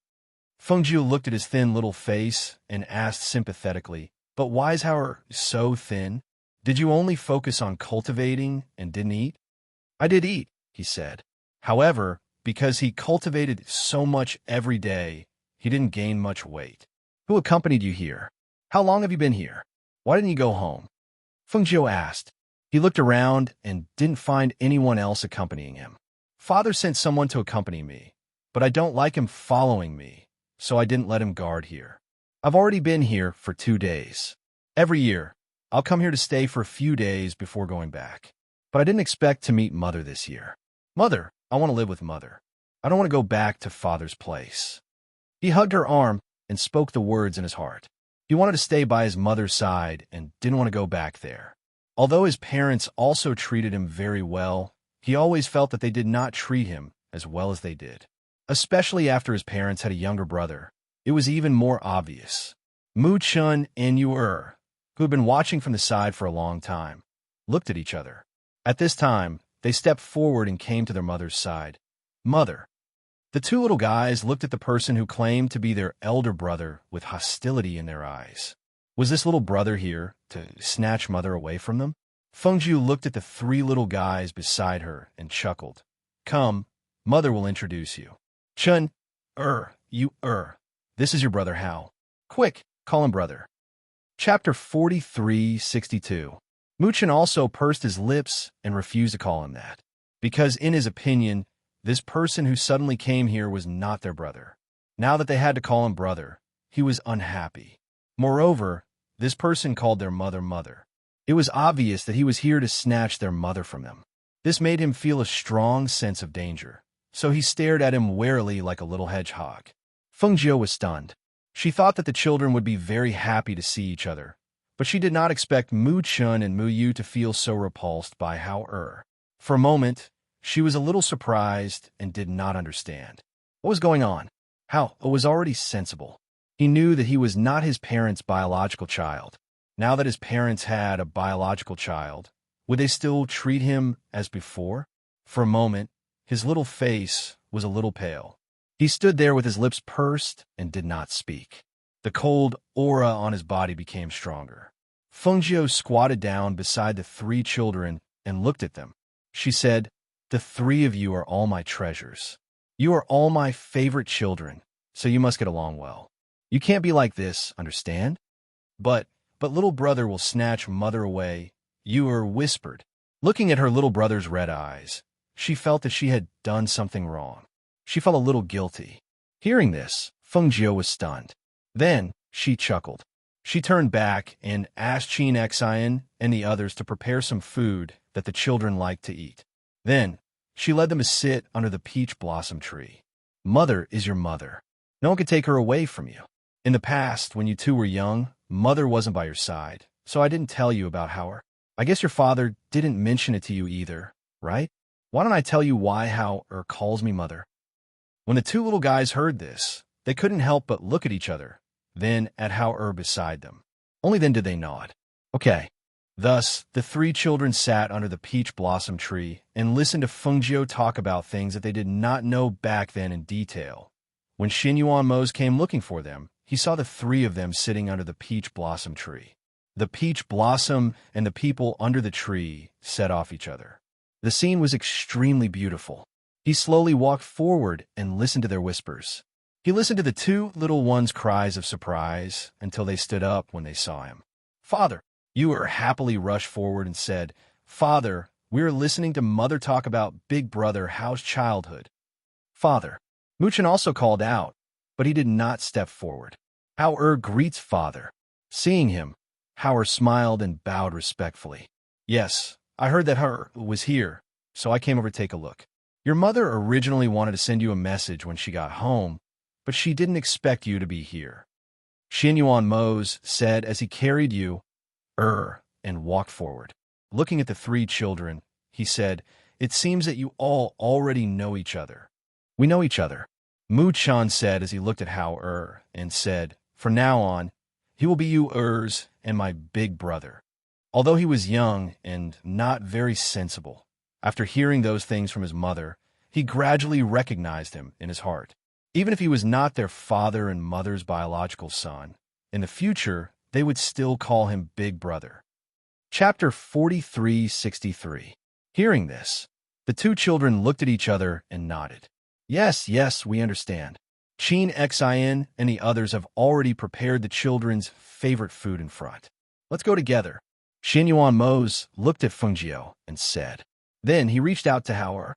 Feng Jiu looked at his thin little face and asked sympathetically, but why is Hao-er so thin? Did you only focus on cultivating and didn't eat? I did eat, he said. However, because he cultivated so much every day, he didn't gain much weight. Who accompanied you here? How long have you been here? Why didn't you go home? Feng Jiu asked. He looked around and didn't find anyone else accompanying him. Father sent someone to accompany me, but I don't like him following me, so I didn't let him guard here. I've already been here for 2 days. Every year, I'll come here to stay for a few days before going back. But I didn't expect to meet Mother this year. Mother, I want to live with Mother. I don't want to go back to Father's place. He hugged her arm and spoke the words in his heart. He wanted to stay by his mother's side and didn't want to go back there. Although his parents also treated him very well, he always felt that they did not treat him as well as they did. Especially after his parents had a younger brother, it was even more obvious. Mu Chun and Yu, who had been watching from the side for a long time, looked at each other. At this time, they stepped forward and came to their mother's side. Mother. The two little guys looked at the person who claimed to be their elder brother with hostility in their eyes. Was this little brother here to snatch Mother away from them? Feng Jiu looked at the 3 little guys beside her and chuckled. Come, Mother will introduce you. Chun, you, this is your brother Hao. Quick, call him brother. Chapter 43:62. Mu Chun also pursed his lips and refused to call him that, because in his opinion, this person who suddenly came here was not their brother. Now that they had to call him brother, he was unhappy. Moreover, this person called their mother mother. It was obvious that he was here to snatch their mother from them. This made him feel a strong sense of danger, so he stared at him warily like a little hedgehog. Feng Jiu was stunned. She thought that the children would be very happy to see each other, but she did not expect Mu Chun and Mu Yu to feel so repulsed by Hao-er. For a moment, she was a little surprised and did not understand. What was going on? Hao was already sensible. He knew that he was not his parents' biological child. Now that his parents had a biological child, would they still treat him as before? For a moment, his little face was a little pale. He stood there with his lips pursed and did not speak. The cold aura on his body became stronger. Feng Jiu squatted down beside the 3 children and looked at them. She said, The 3 of you are all my treasures. You are all my favorite children, so you must get along well. You can't be like this, understand? But little brother will snatch Mother away, Yu whispered. Looking at her little brother's red eyes, she felt that she had done something wrong. She felt a little guilty. Hearing this, Feng Jiu was stunned. Then, she chuckled. She turned back and asked Qin Xian and the others to prepare some food that the children liked to eat. Then, she led them to sit under the peach blossom tree. Mother is your mother. No one could take her away from you. In the past, when you 2 were young, Mother wasn't by your side, so I didn't tell you about Hao-er. I guess your father didn't mention it to you either, right? Why don't I tell you why Hao-er calls me Mother? When the 2 little guys heard this, they couldn't help but look at each other, then at Hao-er beside them. Only then did they nod. Okay. Thus, the 3 children sat under the peach blossom tree and listened to Feng Jiu talk about things that they did not know back then in detail. When Xin Yuan Mose came looking for them, he saw the 3 of them sitting under the peach blossom tree. The peach blossom and the people under the tree set off each other. The scene was extremely beautiful. He slowly walked forward and listened to their whispers. He listened to the 2 little ones' cries of surprise until they stood up when they saw him. Father, Yu happily rushed forward and said, Father, we are listening to Mother talk about Big Brother Hao's childhood. Father. Mu Chun also called out, but he did not step forward. Hao greets Father. Seeing him, Hao smiled and bowed respectfully. Yes, I heard that Hao was here, so I came over to take a look. Your mother originally wanted to send you a message when she got home, but she didn't expect you to be here. Xin Yuan Mose said as he carried you, and walked forward. Looking at the three children, he said, "It seems that you all already know each other." "We know each other," Mu Chan said as he looked at Hao and said, "From now on, he will be yours and my big brother." Although he was young and not very sensible, after hearing those things from his mother, he gradually recognized him in his heart. Even if he was not their father and mother's biological son, in the future, they would still call him Big Brother. Chapter 4363. Hearing this, the two children looked at each other and nodded. Yes, yes, we understand. Chin Xin and the others have already prepared the children's favorite food in front. Let's go together. Xinyuan Mose looked at Fengjiu and said. Then he reached out to Hao.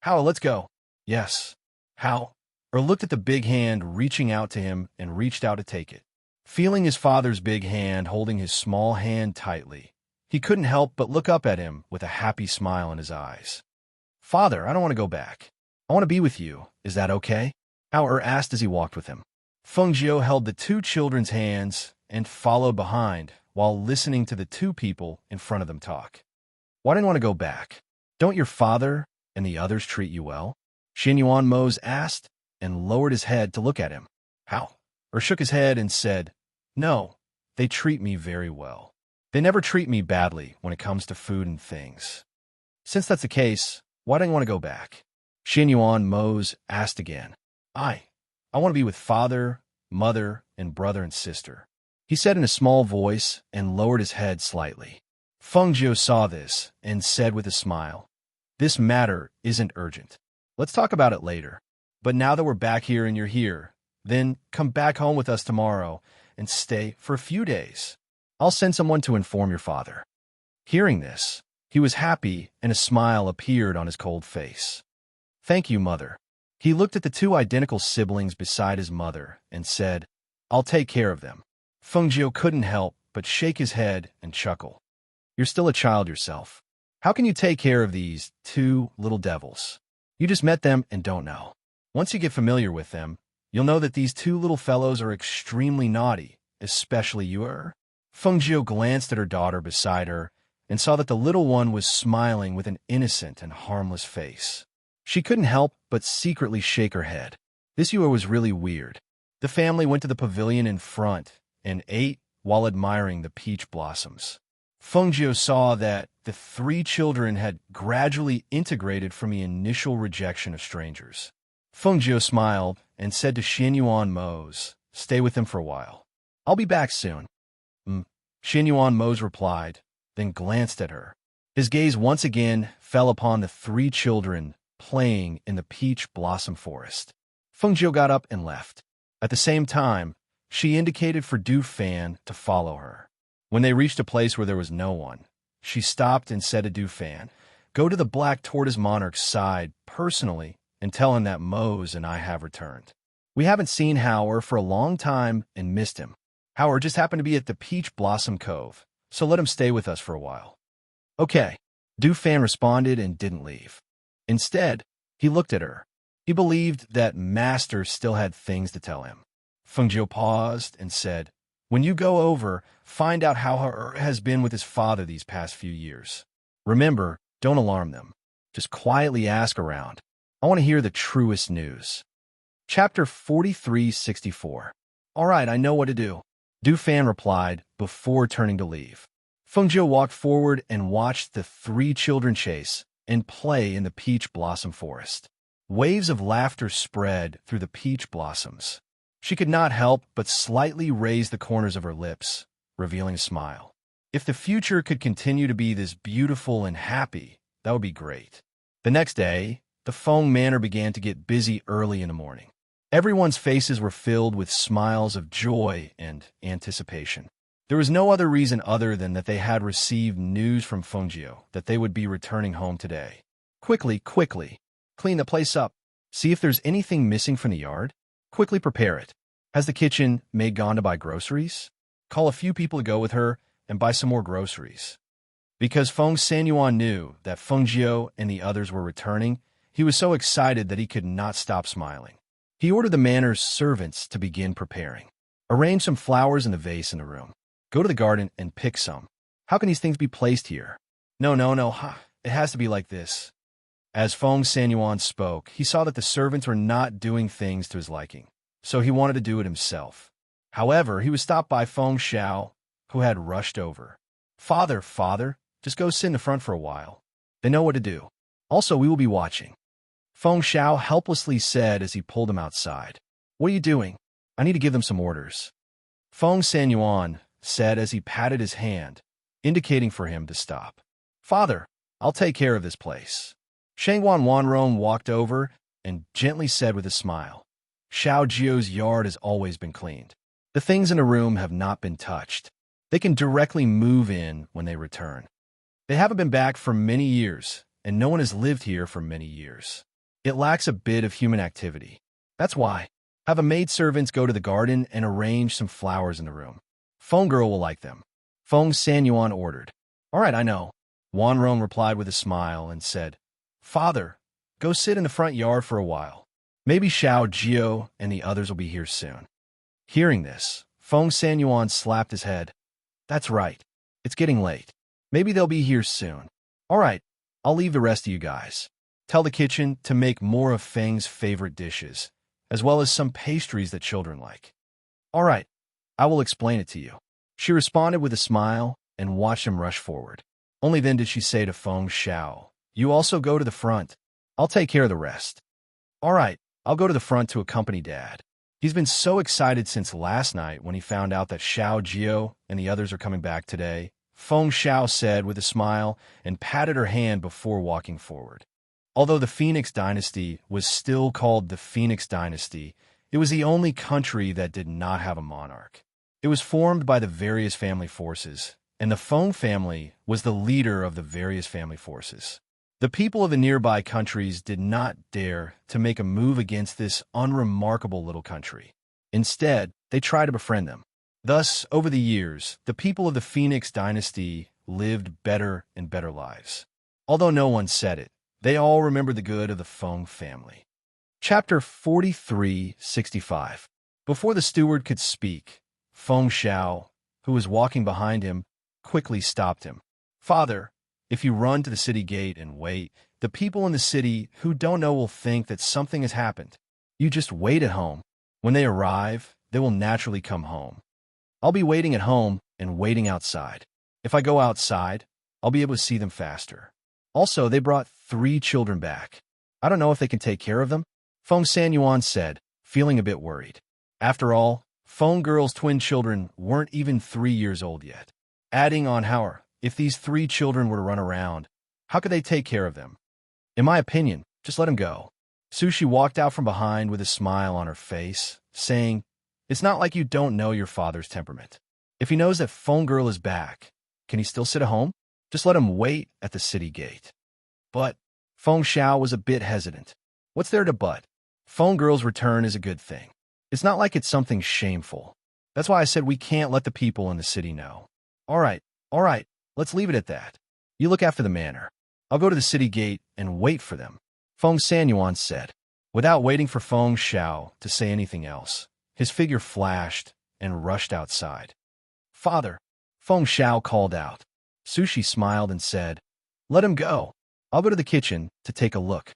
Hao, let's go. Yes. Hao looked at the big hand reaching out to him and reached out to take it. Feeling his father's big hand holding his small hand tightly, he couldn't help but look up at him with a happy smile in his eyes. Father, I don't want to go back. I want to be with you. Is that okay? Hao asked as he walked with him. Fengjiu held the two children's hands and followed behind while listening to the two people in front of them talk. Why didn't you want to go back? Don't your father and the others treat you well? Xinyuan Mose asked and lowered his head to look at him. Hao shook his head and said, No, they treat me very well. They never treat me badly when it comes to food and things. Since that's the case, why don't you want to go back? Xinyuan Mose asked again. I want to be with father, mother, and brother and sister, he said in a small voice and lowered his head slightly. Fengjiu saw this and said with a smile, This matter isn't urgent. Let's talk about it later. But now that we're back here and you're here, then come back home with us tomorrow and stay for a few days. I'll send someone to inform your father. Hearing this, he was happy and a smile appeared on his cold face. Thank you, mother. He looked at the two identical siblings beside his mother and said, I'll take care of them. Fengjiu couldn't help but shake his head and chuckle. You're still a child yourself. How can you take care of these two little devils? You just met them and don't know. Once you get familiar with them, you'll know that these two little fellows are extremely naughty, especially you. Fengjiu glanced at her daughter beside her and saw that the little one was smiling with an innocent and harmless face. She couldn't help but secretly shake her head. This Yue was really weird. The family went to the pavilion in front and ate while admiring the peach blossoms. Fengjiu saw that the three children had gradually integrated from the initial rejection of strangers. Fengjiu smiled and said to Xinyuan Mose, Stay with them for a while. I'll be back soon. Xinyuan Mose replied, then glanced at her. His gaze once again fell upon the three children playing in the peach blossom forest. Fengjiu got up and left. At the same time, she indicated for Du Fan to follow her. When they reached a place where there was no one, she stopped and said to Du Fan, Go to the Black Tortoise Monarch's side personally and tell him that Mose and I have returned. We haven't seen Hao for a long time and missed him. Hao just happened to be at the Peach Blossom Cove, so let him stay with us for a while. Okay, Du Fan responded and didn't leave. Instead, he looked at her. He believed that Master still had things to tell him. Fengjiu paused and said, When you go over, find out how Hao has been with his father these past few years. Remember, don't alarm them. Just quietly ask around. I want to hear the truest news. Chapter 4364. All right, I know what to do, Du Fan replied before turning to leave. Fengjiu walked forward and watched the three children chase and play in the peach blossom forest. Waves of laughter spread through the peach blossoms. She could not help but slightly raise the corners of her lips, revealing a smile. If the future could continue to be this beautiful and happy, that would be great. The next day, the Feng Manor began to get busy early in the morning. Everyone's faces were filled with smiles of joy and anticipation. There was no other reason other than that they had received news from Fengjiu that they would be returning home today. Quickly, clean the place up. See if there's anything missing from the yard. Quickly prepare it. Has the kitchen maid gone to buy groceries? Call a few people to go with her and buy some more groceries. Because Feng Sanyuan knew that Fengjiu and the others were returning, he was so excited that he could not stop smiling. He ordered the manor's servants to begin preparing. Arrange some flowers in a vase in the room. Go to the garden and pick some. How can these things be placed here? No, no, no, it has to be like this. As Feng Sanyuan spoke, he saw that the servants were not doing things to his liking, so he wanted to do it himself. However, he was stopped by Feng Xiao, who had rushed over. Father, father, just go sit in the front for a while. They know what to do. Also, we will be watching. Feng Xiao helplessly said as he pulled him outside. What are you doing? I need to give them some orders. Feng Sanyuan said as he patted his hand, indicating for him to stop. Father, I'll take care of this place. Shangwan Wanrong walked over and gently said with a smile, Xiao Jio's yard has always been cleaned. The things in the room have not been touched. They can directly move in when they return. They haven't been back for many years, and no one has lived here for many years. It lacks a bit of human activity. That's why. Have a maidservant go to the garden and arrange some flowers in the room. Feng girl will like them. Feng Sanyuan ordered. All right, I know. Wanrong replied with a smile and said, Father, go sit in the front yard for a while. Maybe Xiao Jio and the others will be here soon. Hearing this, Feng Sanyuan slapped his head. That's right. It's getting late. Maybe they'll be here soon. All right, I'll leave the rest of you guys. Tell the kitchen to make more of Feng's favorite dishes, as well as some pastries that children like. All right, I will explain it to you. She responded with a smile and watched him rush forward. Only then did she say to Feng Xiao, You also go to the front. I'll take care of the rest. All right, I'll go to the front to accompany Dad. He's been so excited since last night when he found out that Xiao Jio and the others are coming back today, Feng Xiao said with a smile and patted her hand before walking forward. Although the Phoenix Dynasty was still called the Phoenix Dynasty, it was the only country that did not have a monarch. It was formed by the various family forces, and the Feng family was the leader of the various family forces. The people of the nearby countries did not dare to make a move against this unremarkable little country. Instead, they tried to befriend them. Thus, over the years, the people of the Phoenix Dynasty lived better and better lives. Although no one said it, they all remembered the good of the Feng family. Chapter 43:65. Before the steward could speak, Feng Xiao, who was walking behind him, quickly stopped him. Father, if you run to the city gate and wait, the people in the city who don't know will think that something has happened. You just wait at home. When they arrive, they will naturally come home. I'll be waiting at home and waiting outside. If I go outside, I'll be able to see them faster. Also, they brought 3 children back. I don't know if they can take care of them, Feng Sanyuan said, feeling a bit worried. After all, Feng girl's twin children weren't even 3 years old yet. Adding on, however, if these 3 children were to run around, how could they take care of them? In my opinion, just let them go. Sushi walked out from behind with a smile on her face, saying, It's not like you don't know your father's temperament. If he knows that Feng girl is back, can he still sit at home? Just let him wait at the city gate. But Feng Xiao was a bit hesitant. What's there to but? Feng girl's return is a good thing. It's not like it's something shameful. That's why I said we can't let the people in the city know. All right, let's leave it at that. You look after the manor. I'll go to the city gate and wait for them, Feng Sanyuan said. Without waiting for Feng Xiao to say anything else, his figure flashed and rushed outside. Father, Feng Xiao called out. Sushi smiled and said, Let him go. I'll go to the kitchen to take a look.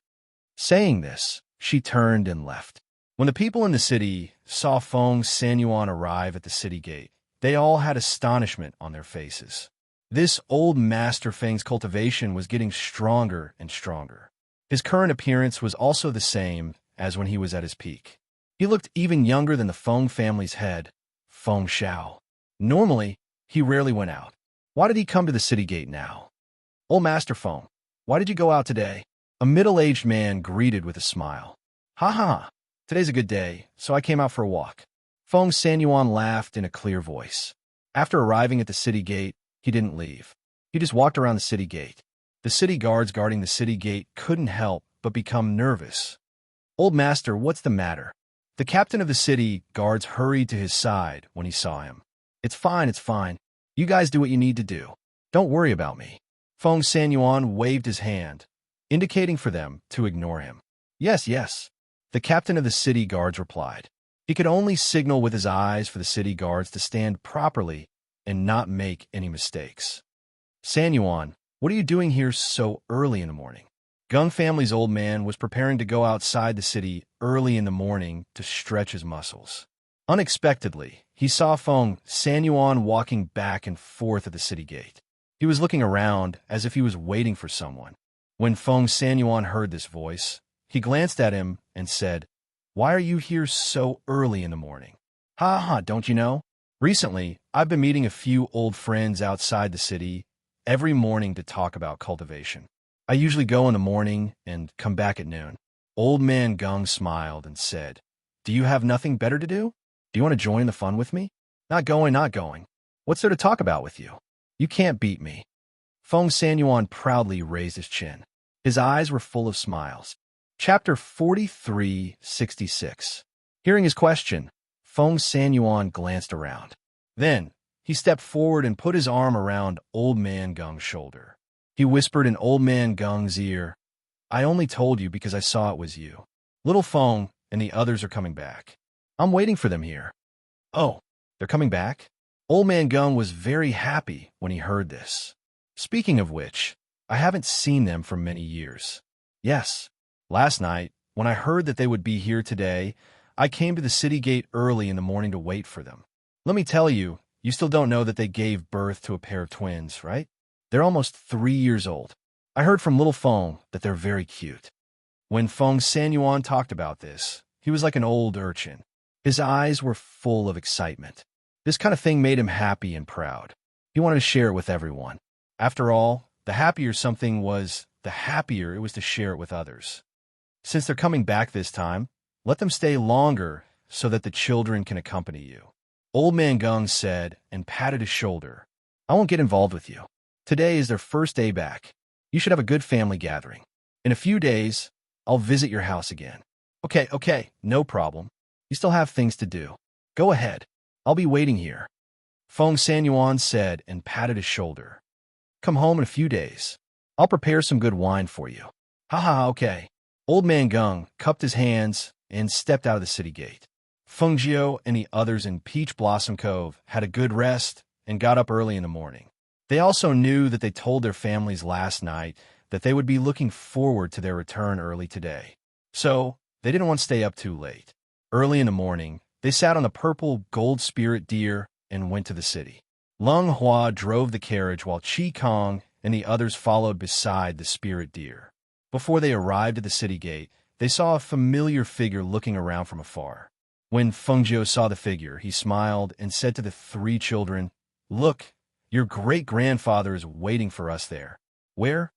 Saying this, she turned and left. When the people in the city saw Feng Sanyuan arrive at the city gate, they all had astonishment on their faces. This old master Feng's cultivation was getting stronger and stronger. His current appearance was also the same as when he was at his peak. He looked even younger than the Feng family's head, Feng Xiao. Normally, he rarely went out. Why did he come to the city gate now? Old Master Feng, why did you go out today? A middle-aged man greeted with a smile. Ha ha, today's a good day, so I came out for a walk. Feng Sanyuan laughed in a clear voice. After arriving at the city gate, he didn't leave. He just walked around the city gate. The city guards guarding the city gate couldn't help but become nervous. Old Master, what's the matter? The captain of the city guards hurried to his side when he saw him. It's fine. You guys do what you need to do. Don't worry about me. Feng Sanyuan waved his hand, indicating for them to ignore him. Yes. The captain of the city guards replied. He could only signal with his eyes for the city guards to stand properly and not make any mistakes. Sanyuan, What are you doing here so early in the morning? Gung family's old man was preparing to go outside the city early in the morning to stretch his muscles. Unexpectedly, he saw Feng Sanyuan walking back and forth at the city gate. He was looking around as if he was waiting for someone. When Feng Sanyuan heard this voice, he glanced at him and said, "Why are you here so early in the morning?" "Ha ha, don't you know? Recently, I've been meeting a few old friends outside the city every morning to talk about cultivation. I usually go in the morning and come back at noon." Old man Gung smiled and said, "Do you have nothing better to do? Do you want to join the fun with me?" Not going, not going. What's there to talk about with you? You can't beat me." Feng Sanyuan proudly raised his chin. His eyes were full of smiles. Chapter 43:66. Hearing his question, Feng Sanyuan glanced around. Then, he stepped forward and put his arm around Old Man Gung's shoulder. He whispered in Old Man Gung's ear, "I only told you because I saw it was you. Little Feng and the others are coming back. I'm waiting for them here." "Oh, they're coming back?" Old Man Gung was very happy when he heard this. "Speaking of which, I haven't seen them for many years." "Yes. Last night, when I heard that they would be here today, I came to the city gate early in the morning to wait for them. Let me tell you, you still don't know that they gave birth to a pair of twins, right? They're almost 3 years old. I heard from little Feng that they're very cute." When Feng Sanyuan talked about this, he was like an old urchin. His eyes were full of excitement. This kind of thing made him happy and proud. He wanted to share it with everyone. After all, the happier something was, the happier it was to share it with others. Since they're coming back this time, let them stay longer so that the children can accompany you. Old Man Gung said and patted his shoulder. "I won't get involved with you. Today is their first day back. You should have a good family gathering. In a few days, I'll visit your house again." Okay, no problem. You still have things to do. Go ahead. I'll be waiting here." Feng Sanyuan said and patted his shoulder. "Come home in a few days. I'll prepare some good wine for you." "Ha, okay." Old Man Gung cupped his hands and stepped out of the city gate. Feng Jiao and the others in Peach Blossom Cove had a good rest and got up early in the morning. They also knew that they told their families last night that they would be looking forward to their return early today. So, they didn't want to stay up too late. Early in the morning, they sat on the purple gold spirit deer and went to the city. Lung Hua drove the carriage while Chi Kong and the others followed beside the spirit deer. Before they arrived at the city gate, they saw a familiar figure looking around from afar. When Feng Jiao saw the figure, he smiled and said to the 3 children, "Look, your great-grandfather is waiting for us there." Where?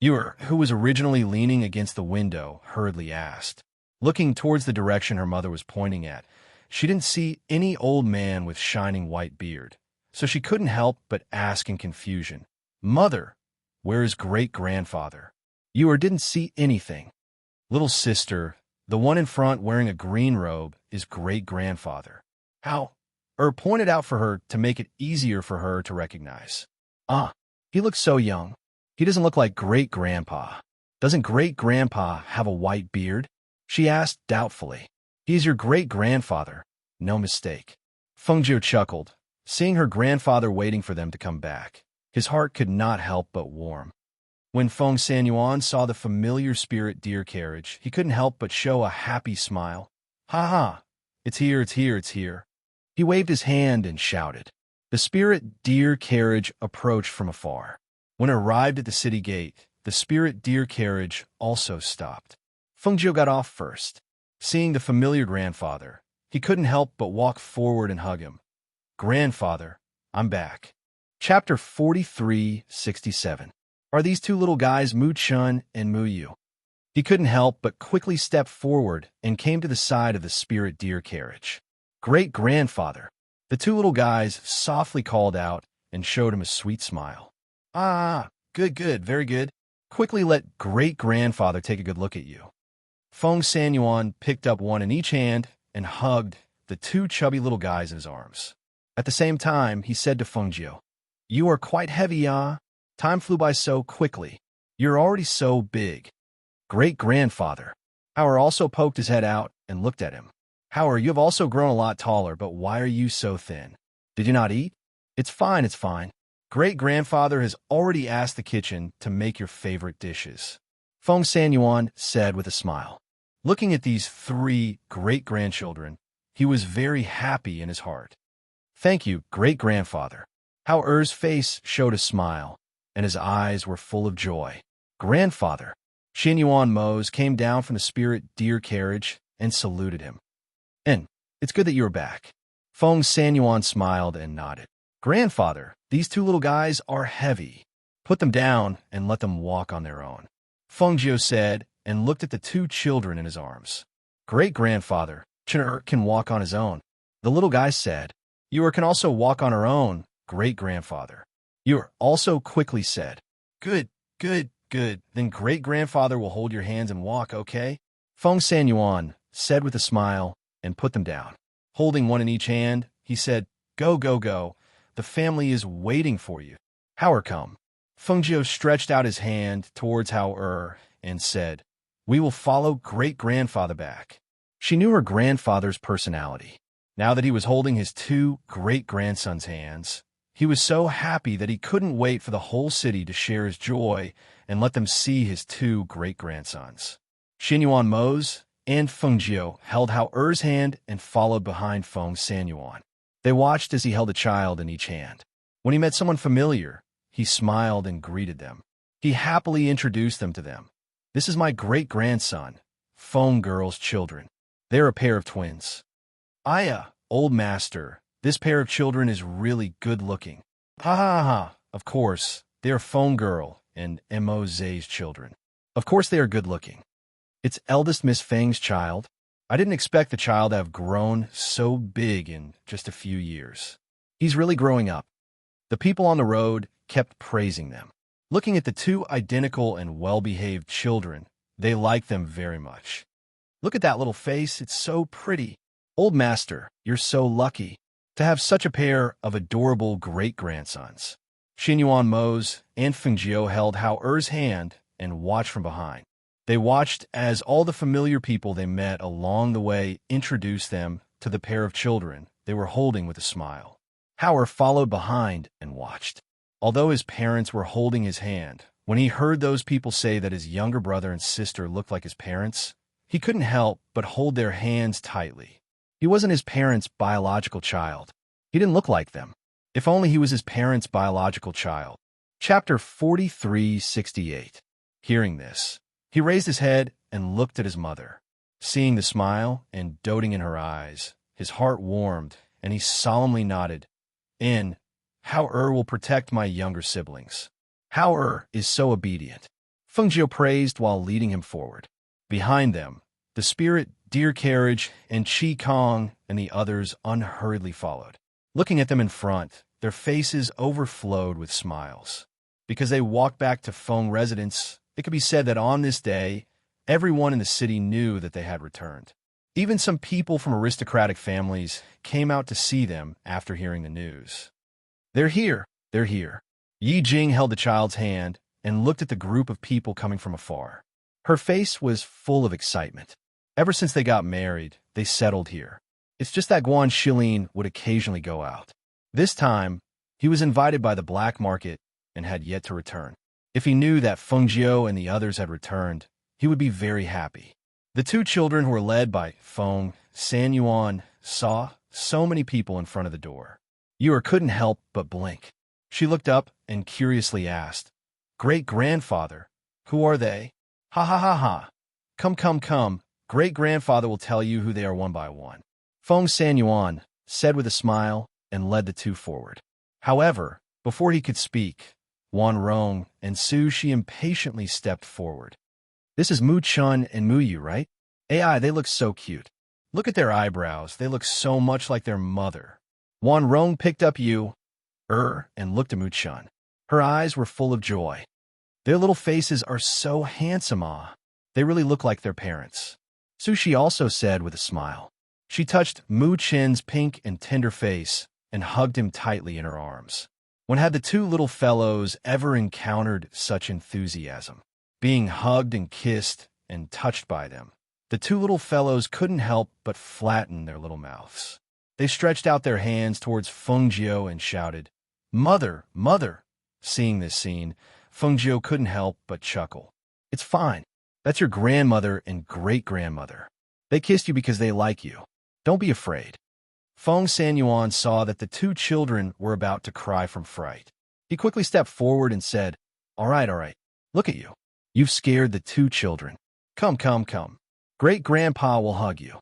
Yor, who was originally leaning against the window, hurriedly asked. Looking towards the direction her mother was pointing at, she didn't see any old man with shining white beard, so she couldn't help but ask in confusion, "Mother, where is great-grandfather?" Yor didn't see anything. "Little sister, the one in front wearing a green robe is great-grandfather." How? Pointed out for her to make it easier for her to recognize. "Ah, he looks so young. He doesn't look like great-grandpa. Doesn't great-grandpa have a white beard?" she asked doubtfully. "He is your great-grandfather. No mistake." Feng Jiao chuckled, seeing her grandfather waiting for them to come back. His heart could not help but warm. When Feng Sanyuan saw the familiar spirit deer carriage, he couldn't help but show a happy smile. "Ha, it's here. He waved his hand and shouted. The spirit deer carriage approached from afar. When it arrived at the city gate, the spirit deer carriage also stopped. Feng Jiao got off first. Seeing the familiar grandfather, he couldn't help but walk forward and hug him. "Grandfather, I'm back." Chapter 43:67. Are these 2 little guys Mu Chun and Mu Yu? He couldn't help but quickly step forward and came to the side of the spirit deer carriage. "Great-grandfather." The 2 little guys softly called out and showed him a sweet smile. Good, very good. Quickly let great-grandfather take a good look at you." Feng Sanyuan picked up one in each hand and hugged the 2 chubby little guys in his arms. At the same time, he said to Feng Jiao, "You are quite heavy, ah? Time flew by so quickly. You're already so big." Great-grandfather. Howard also poked his head out and looked at him. "Howard, you have also grown a lot taller, but why are you so thin? Did you not eat?" It's fine. Great-grandfather has already asked the kitchen to make your favorite dishes, Feng Sanyuan said with a smile. Looking at these 3 great-grandchildren, he was very happy in his heart. Thank you, great-grandfather. Hao Er's face showed a smile, and his eyes were full of joy. Grandfather. Xinyuan Mose came down from the spirit deer carriage and saluted him. And it's good that you are back. Feng Sanyuan smiled and nodded. Grandfather, these 2 little guys are heavy. Put them down and let them walk on their own, Feng Jiu said and looked at the 2 children in his arms. Great-grandfather, Chen can walk on his own. The little guy said. You can also walk on her own, great-grandfather. You also quickly said. Good, good, good. Then great-grandfather will hold your hands and walk, okay? Feng Sanyuan said with a smile and put them down. Holding one in each hand, he said, Go, go, go. The family is waiting for you. Hao come. Feng Jiu stretched out his hand towards Hao and said, We will follow great-grandfather back. She knew her grandfather's personality. Now that he was holding his 2 great-grandsons' hands, he was so happy that he couldn't wait for the whole city to share his joy and let them see his 2 great-grandsons. Xinyuan Mose and Feng Jiu held Hao Er's hand and followed behind Feng Sanyuan. They watched as he held a child in each hand. When he met someone familiar, he smiled and greeted them. He happily introduced them to them. This is my great-grandson, Feng Girl's children. They're a pair of twins. Old master, this pair of children is really good-looking. Ha ha ha, of course, they are Feng Girl and Mo's children. Of course they are good-looking. It's eldest Miss Feng's child. I didn't expect the child to have grown so big in just a few years. He's really growing up. The people on the road kept praising them. Looking at the 2 identical and well-behaved children, they liked them very much. Look at that little face, it's so pretty. Old master, you're so lucky to have such a pair of adorable great-grandsons. Xinyuan Mose and Feng Jiu held Hao Er's hand and watched from behind. They watched as all the familiar people they met along the way introduced them to the pair of children they were holding with a smile. Hao Er followed behind and watched. Although his parents were holding his hand, when he heard those people say that his younger brother and sister looked like his parents, he couldn't help but hold their hands tightly. He wasn't his parents' biological child. He didn't look like them. If only he was his parents' biological child. Chapter 4368. Hearing this, he raised his head and looked at his mother. Seeing the smile and doting in her eyes, his heart warmed, and he solemnly nodded. Hao will protect my younger siblings. Hao is so obedient. Feng Jiu praised while leading him forward. Behind them, the spirit deer carriage and Qi Kong and the others unhurriedly followed. Looking at them in front, their faces overflowed with smiles. Because they walked back to Feng residence, it could be said that on this day, everyone in the city knew that they had returned. Even some people from aristocratic families came out to see them after hearing the news. They're here, they're here. Yi Jing held the child's hand and looked at the group of people coming from afar. Her face was full of excitement. Ever since they got married, they settled here. It's just that Guan Shilin would occasionally go out. This time, he was invited by the black market and had yet to return. If he knew that Feng Jiu and the others had returned, he would be very happy. The 2 children who were led by Feng Sanyuan saw so many people in front of the door. Yura couldn't help but blink. She looked up and curiously asked, Great-grandfather, who are they? Ha ha ha ha. Come, come, come. Great-grandfather will tell you who they are one by one. Feng Sanyuan said with a smile and led the 2 forward. However, before he could speak, Wan Rong and Su Shi impatiently stepped forward. This is Mu Chun and Mu Yu, right? AI, they look so cute. Look at their eyebrows. They look so much like their mother. Wan Rong picked up Yu, and looked at Mu Chun. Her eyes were full of joy. Their little faces are so handsome, ah. They really look like their parents. Su Shi also said with a smile. She touched Mu Chin's pink and tender face and hugged him tightly in her arms. When had the 2 little fellows ever encountered such enthusiasm? Being hugged and kissed and touched by them, the 2 little fellows couldn't help but flatten their little mouths. They stretched out their hands towards Feng Jiu and shouted, Mother, mother! Seeing this scene, Fengjiu couldn't help but chuckle. It's fine. That's your grandmother and great-grandmother. They kissed you because they like you. Don't be afraid. Feng Sanyuan saw that the two children were about to cry from fright. He quickly stepped forward and said, all right. Look at you. You've scared the two children. Come. Great-grandpa will hug you.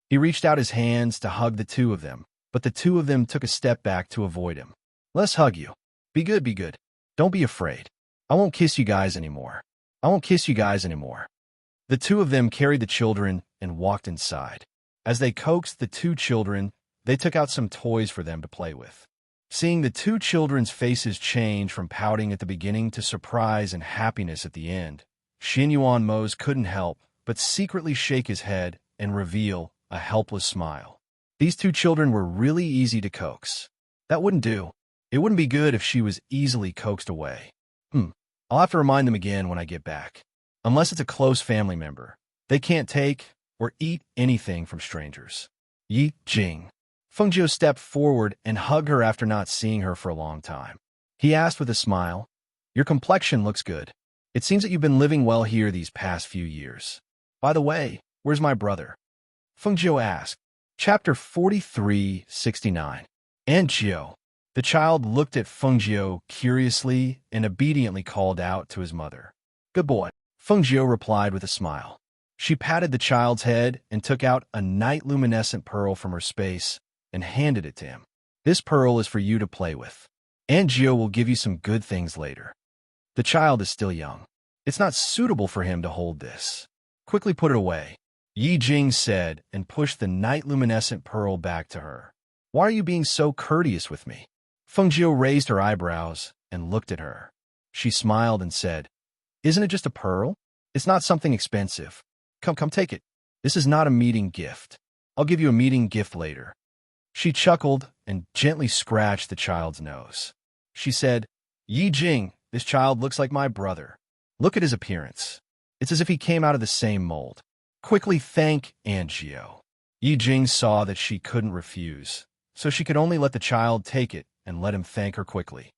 He reached out his hands to hug the two of them, but the two of them took a step back to avoid him. Let's hug you. Be good. Don't be afraid. I won't kiss you guys anymore. The two of them carried the children and walked inside. As they coaxed the two children, they took out some toys for them to play with. Seeing the two children's faces change from pouting at the beginning to surprise and happiness at the end, Xinyuan Mose couldn't help but secretly shake his head and reveal a helpless smile. These two children were really easy to coax. That wouldn't do. It wouldn't be good if she was easily coaxed away. I'll have to remind them again when I get back. Unless it's a close family member, they can't take or eat anything from strangers. Yi Jing. Fengjiu stepped forward and hugged her after not seeing her for a long time. He asked with a smile, your complexion looks good. It seems that you've been living well here these past few years. By the way, where's my brother? Fengjiu asked. Chapter 43:69. Anjiu. The child looked at Fengjiu curiously and obediently called out to his mother. Good boy. Fengjiu replied with a smile. She patted the child's head and took out a night-luminescent pearl from her space and handed it to him. This pearl is for you to play with. Anjiu will give you some good things later. The child is still young. It's not suitable for him to hold this. Quickly put it away, Yi Jing said and pushed the night-luminescent pearl back to her. Why are you being so courteous with me? Fengjiu raised her eyebrows and looked at her. She smiled and said, isn't it just a pearl? It's not something expensive. Come, take it. This is not a meeting gift. I'll give you a meeting gift later. She chuckled and gently scratched the child's nose. She said, Yi Jing, this child looks like my brother. Look at his appearance. It's as if he came out of the same mold. Quickly thank Anjiu. Yi Jing saw that she couldn't refuse, so she could only let the child take it and let him thank her quickly.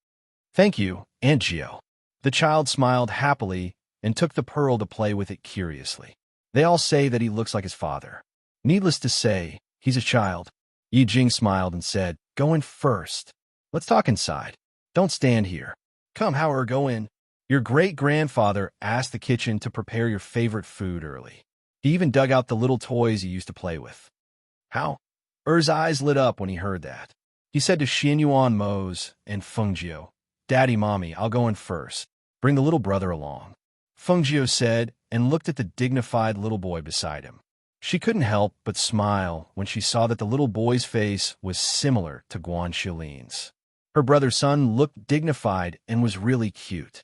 Thank you, Anjiu. The child smiled happily and took the pearl to play with it curiously. They all say that he looks like his father. Needless to say, he's a child. Yi Jing smiled and said, go in first. Let's talk inside. Don't stand here. Come, however, go in. Your great-grandfather asked the kitchen to prepare your favorite food early. He even dug out the little toys you used to play with. How? Er's eyes lit up when he heard that. He said to Xinyuan Mose and Fengjiu, Daddy, Mommy, I'll go in first. Bring the little brother along. Fengjiu said and looked at the dignified little boy beside him. She couldn't help but smile when she saw that the little boy's face was similar to Guan Shilin's. Her brother's son looked dignified and was really cute.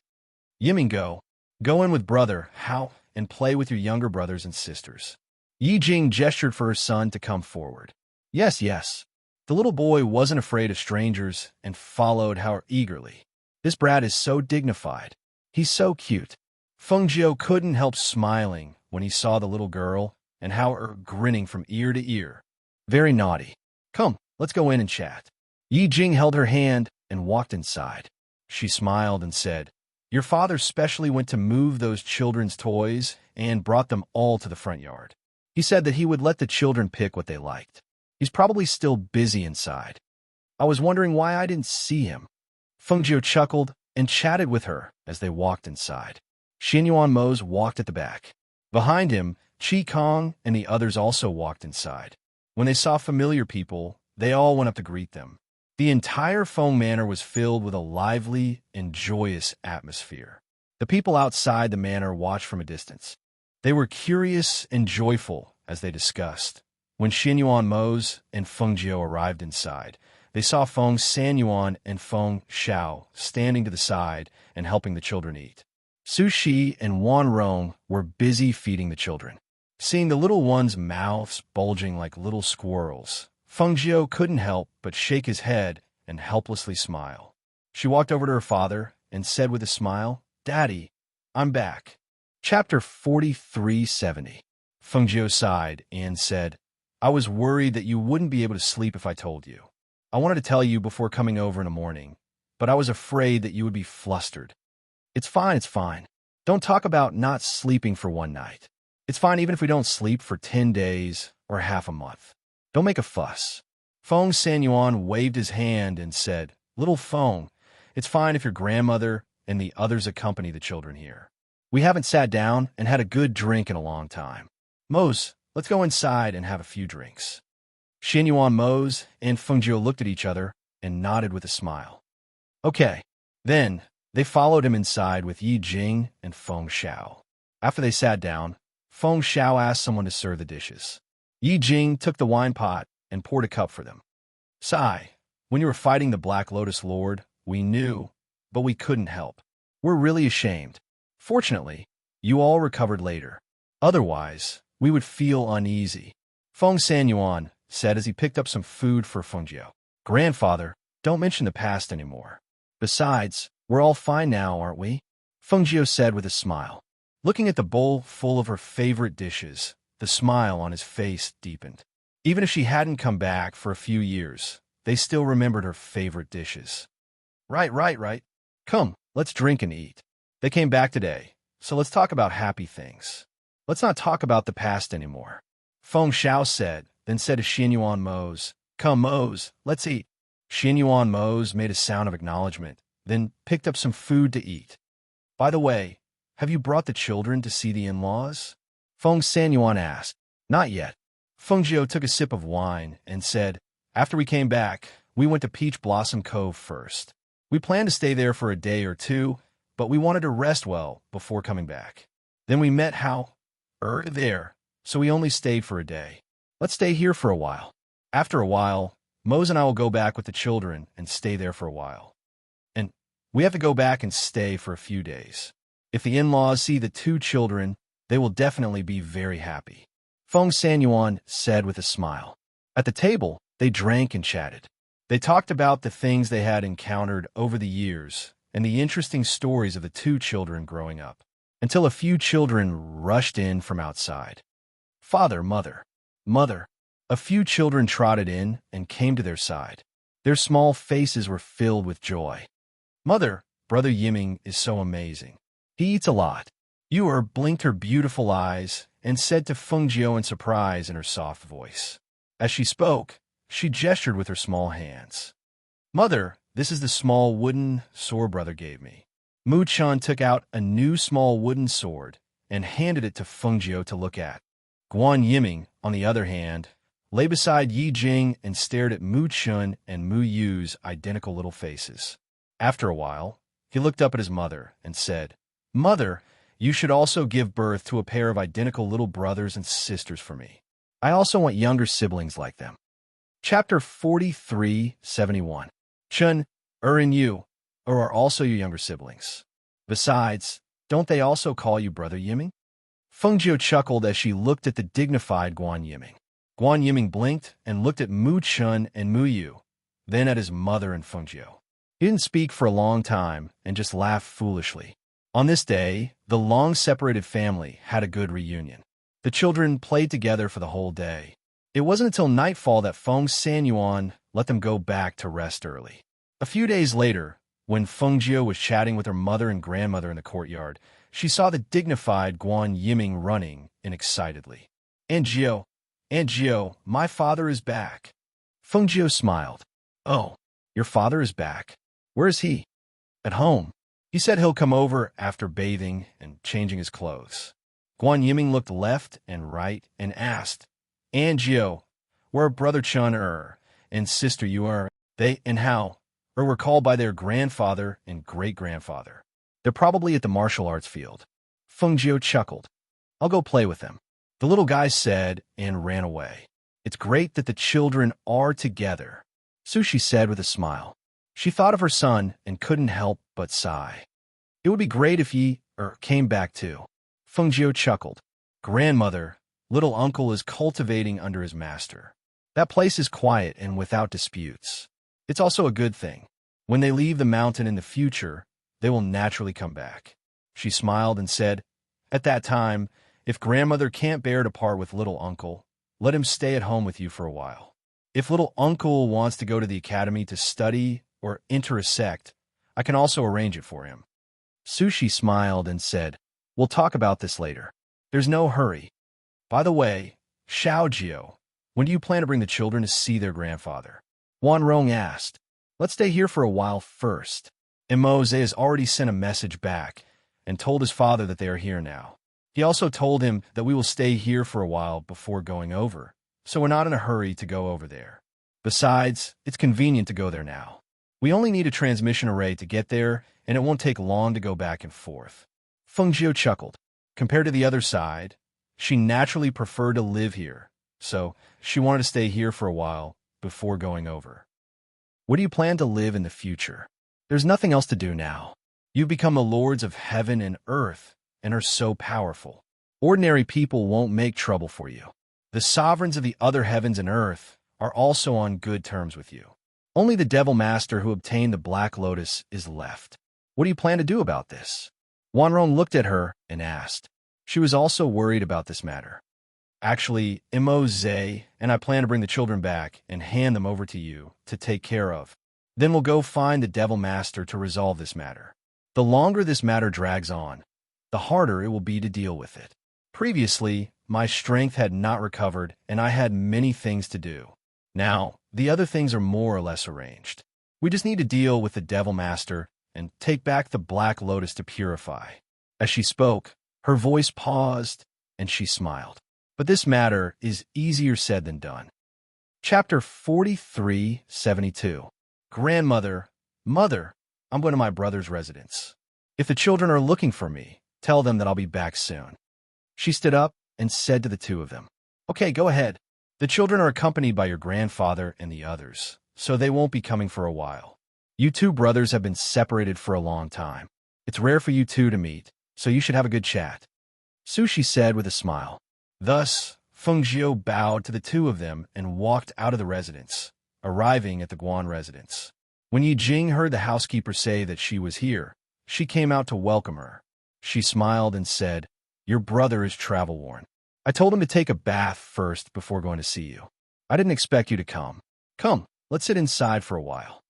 Yimingo, go in with brother, Hao, and play with your younger brothers and sisters. Yi Jing gestured for her son to come forward. Yes. The little boy wasn't afraid of strangers and followed Hao eagerly. This brat is so dignified. He's so cute. Fengjiu couldn't help smiling when he saw the little girl and Hao grinning from ear to ear. Very naughty. Come, let's go in and chat. Yi Jing held her hand and walked inside. She smiled and said, your father specially went to move those children's toys and brought them all to the front yard. He said that he would let the children pick what they liked. He's probably still busy inside. I was wondering why I didn't see him. Fengjiu chuckled and chatted with her as they walked inside. Xinyuan Mose walked at the back. Behind him, Qi Kong and the others also walked inside. When they saw familiar people, they all went up to greet them. The entire Feng Manor was filled with a lively and joyous atmosphere. The people outside the manor watched from a distance. They were curious and joyful as they discussed. When Xinyuan Mose and Fengjiu arrived inside, they saw Feng Sanyuan and Feng Xiao standing to the side and helping the children eat. Su Shi and Wan Rong were busy feeding the children. Seeing the little ones' mouths bulging like little squirrels, Fengjiu couldn't help but shake his head and helplessly smile. She walked over to her father and said with a smile, Daddy, I'm back. Chapter 43:70. Fengjiu sighed and said, I was worried that you wouldn't be able to sleep if I told you. I wanted to tell you before coming over in the morning. but I was afraid that you would be flustered. It's fine, it's fine. Don't talk about not sleeping for one night. It's fine even if we don't sleep for 10 days or half a month. Don't make a fuss. Feng Sanyuan waved his hand and said, Little Feng, it's fine if your grandmother and the others accompany the children here. We haven't sat down and had a good drink in a long time. Mose, let's go inside and have a few drinks. Xianyuan Mose and Fengjiu looked at each other and nodded with a smile. Okay. Then, they followed him inside with Yi Jing and Feng Xiao. After they sat down, Feng Xiao asked someone to serve the dishes. Yi Jing took the wine pot and poured a cup for them. Sai, when you were fighting the Black Lotus Lord, we knew, but we couldn't help. We're really ashamed. Fortunately, you all recovered later. Otherwise, we would feel uneasy. Feng Sanyuan said as he picked up some food for Fengjiu. Grandfather, don't mention the past anymore. Besides, we're all fine now, aren't we? Fengjiu said with a smile. Looking at the bowl full of her favorite dishes, the smile on his face deepened. Even if she hadn't come back for a few years, they still remembered her favorite dishes. Right. Come, let's drink and eat. They came back today, so let's talk about happy things. Let's not talk about the past anymore. Feng Xiao said, then said to Xianyuan Mose, Come, Mose, let's eat. Xianyuan Mose made a sound of acknowledgement, then picked up some food to eat. By the way, have you brought the children to see the in-laws? Feng Sanyuan asked. Not yet. Fengjiu took a sip of wine and said, After we came back, we went to Peach Blossom Cove first. We planned to stay there for a day or two, but we wanted to rest well before coming back. Then we met there, so we only stayed for a day. Let's stay here for a while. After a while, Mose and I will go back with the children and stay there for a while. And we have to go back and stay for a few days. If the in-laws see the two children, they will definitely be very happy. Feng Sanyuan said with a smile. At the table, they drank and chatted. They talked about the things they had encountered over the years and the interesting stories of the two children growing up, until a few children rushed in from outside. Father, mother. A few children trotted in and came to their side. Their small faces were filled with joy. Mother, Brother Yiming is so amazing. He eats a lot. Yuer blinked her beautiful eyes and said to Fengjiu in surprise in her soft voice. As she spoke, she gestured with her small hands. Mother, this is the small wooden sword brother gave me. Mu Chun took out a new small wooden sword and handed it to Fengjiu to look at. Guan Yiming, on the other hand, lay beside Yi Jing and stared at Mu Chun and Mu Yu's identical little faces. After a while, he looked up at his mother and said, Mother, you should also give birth to a pair of identical little brothers and sisters for me. I also want younger siblings like them. Chapter 43:71. Chun, and you, or are also your younger siblings? Besides, don't they also call you Brother Yiming? Fengjiu chuckled as she looked at the dignified Guan Yiming. Guan Yiming blinked and looked at Mu Chun and Mu Yu, then at his mother and Fengjiu. He didn't speak for a long time and just laughed foolishly. On this day, the long-separated family had a good reunion. The children played together for the whole day. It wasn't until nightfall that Feng Sanyuan let them go back to rest early. A few days later, when Fengjiu was chatting with her mother and grandmother in the courtyard, she saw the dignified Guan Yiming running in excitedly. Aunt Gio, my father is back. Fengjiu smiled. Oh, your father is back. Where is he? At home. He said he'll come over after bathing and changing his clothes. Guan Yiming looked left and right and asked, Aunt Gio, where are Brother Chun and Sister Yu are? They and how? Were called by their grandfather and great-grandfather. They're probably at the martial arts field. Fengjiu chuckled. I'll go play with them. The little guy said and ran away. It's great that the children are together, Sushi said with a smile. She thought of her son and couldn't help but sigh. It would be great if he came back too. Fengjiu chuckled. Grandmother, little uncle is cultivating under his master. That place is quiet and without disputes. It's also a good thing. When they leave the mountain in the future, they will naturally come back. She smiled and said, At that time, if grandmother can't bear to part with little uncle, let him stay at home with you for a while. If little uncle wants to go to the academy to study or enter a sect, I can also arrange it for him. Sushi smiled and said, we'll talk about this later. There's no hurry. By the way, Xiaojio, when do you plan to bring the children to see their grandfather? Wanrong asked. Let's stay here for a while first. Mose has already sent a message back and told his father that they are here now. He also told him that we will stay here for a while before going over, so we're not in a hurry to go over there. Besides, it's convenient to go there now. We only need a transmission array to get there, and it won't take long to go back and forth. Fengjiu chuckled. Compared to the other side, she naturally preferred to live here, so she wanted to stay here for a while before going over. Where do you plan to live in the future? There's nothing else to do now. You've become the lords of heaven and earth and are so powerful. Ordinary people won't make trouble for you. The sovereigns of the other heavens and earth are also on good terms with you. Only the Devil Master who obtained the Black Lotus is left. What do you plan to do about this? Wanrong looked at her and asked. She was also worried about this matter. Actually, Mose and I plan to bring the children back and hand them over to you to take care of. Then we'll go find the Devil Master to resolve this matter. The longer this matter drags on, the harder it will be to deal with it. Previously, my strength had not recovered and I had many things to do. Now, the other things are more or less arranged. We just need to deal with the Devil Master and take back the Black Lotus to purify. As she spoke, her voice paused and she smiled. But this matter is easier said than done. Chapter 43:72. Grandmother, Mother, I'm going to my brother's residence. If the children are looking for me, tell them that I'll be back soon. She stood up and said to the two of them, Okay, go ahead. The children are accompanied by your grandfather and the others, so they won't be coming for a while. You two brothers have been separated for a long time. It's rare for you two to meet, so you should have a good chat. Sushi said with a smile. Thus, Fengjiu bowed to the two of them and walked out of the residence, arriving at the Guan residence. When Yi Jing heard the housekeeper say that she was here, she came out to welcome her. She smiled and said, Your brother is travel-worn. I told him to take a bath first before going to see you. I didn't expect you to come. Come, let's sit inside for a while.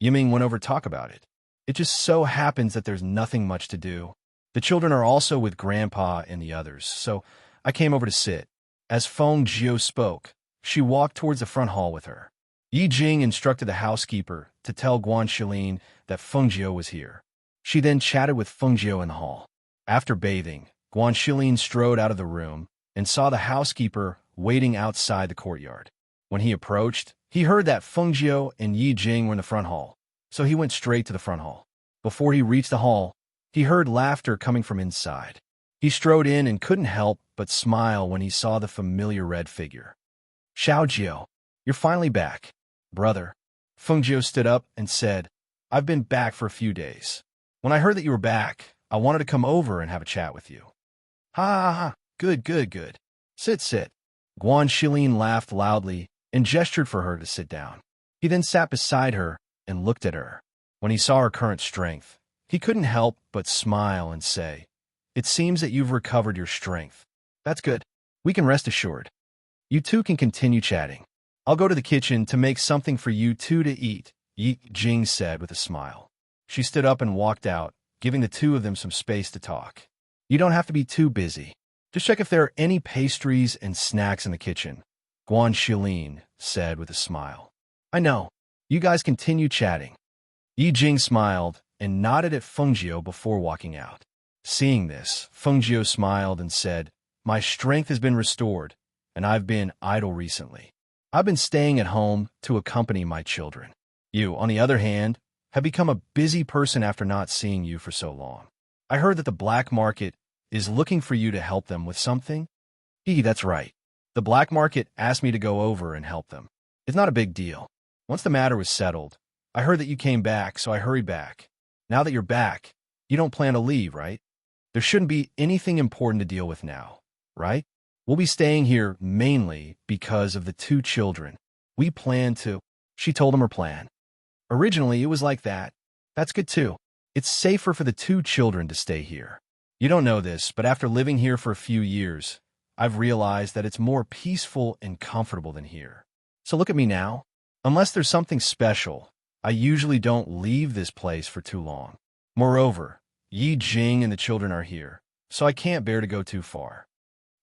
Yiming went over to talk about it. It just so happens that there's nothing much to do. The children are also with Grandpa and the others, so I came over to sit. As Fengjiu spoke, she walked towards the front hall with her. Yi Jing instructed the housekeeper to tell Guan Shilin that Fengjiu was here. She then chatted with Fengjiu in the hall. After bathing, Guan Shilin strode out of the room and saw the housekeeper waiting outside the courtyard. When he approached, he heard that Fengjiu and Yi Jing were in the front hall, so he went straight to the front hall. Before he reached the hall, he heard laughter coming from inside. He strode in and couldn't help but smile when he saw the familiar red figure. Xiaojio, you're finally back. Brother. Fengjiu stood up and said, I've been back for a few days. When I heard that you were back, I wanted to come over and have a chat with you. Ha ha ha, good. Sit. Guan Shilin laughed loudly and gestured for her to sit down. He then sat beside her and looked at her. When he saw her current strength, he couldn't help but smile and say, It seems that you've recovered your strength. That's good. We can rest assured. You two can continue chatting. I'll go to the kitchen to make something for you two to eat, Yi Jing said with a smile. She stood up and walked out, giving the two of them some space to talk. You don't have to be too busy. Just check if there are any pastries and snacks in the kitchen, Guan Shilin said with a smile. I know. You guys continue chatting. Yi Jing smiled and nodded at Fengjiu before walking out. Seeing this, Fengjiu smiled and said, My strength has been restored, and I've been idle recently. I've been staying at home to accompany my children. You, on the other hand, have become a busy person after not seeing you for so long. I heard that the black market is looking for you to help them with something? That's right. The black market asked me to go over and help them. It's not a big deal. Once the matter was settled, I heard that you came back, so I hurried back. Now that you're back, you don't plan to leave, right? There shouldn't be anything important to deal with now, right? We'll be staying here mainly because of the two children. We plan to... She told him her plan. Originally, it was like that. That's good too. It's safer for the two children to stay here. You don't know this, but after living here for a few years, I've realized that it's more peaceful and comfortable than here. So look at me now. Unless there's something special, I usually don't leave this place for too long. Moreover, Yi Jing and the children are here, so I can't bear to go too far."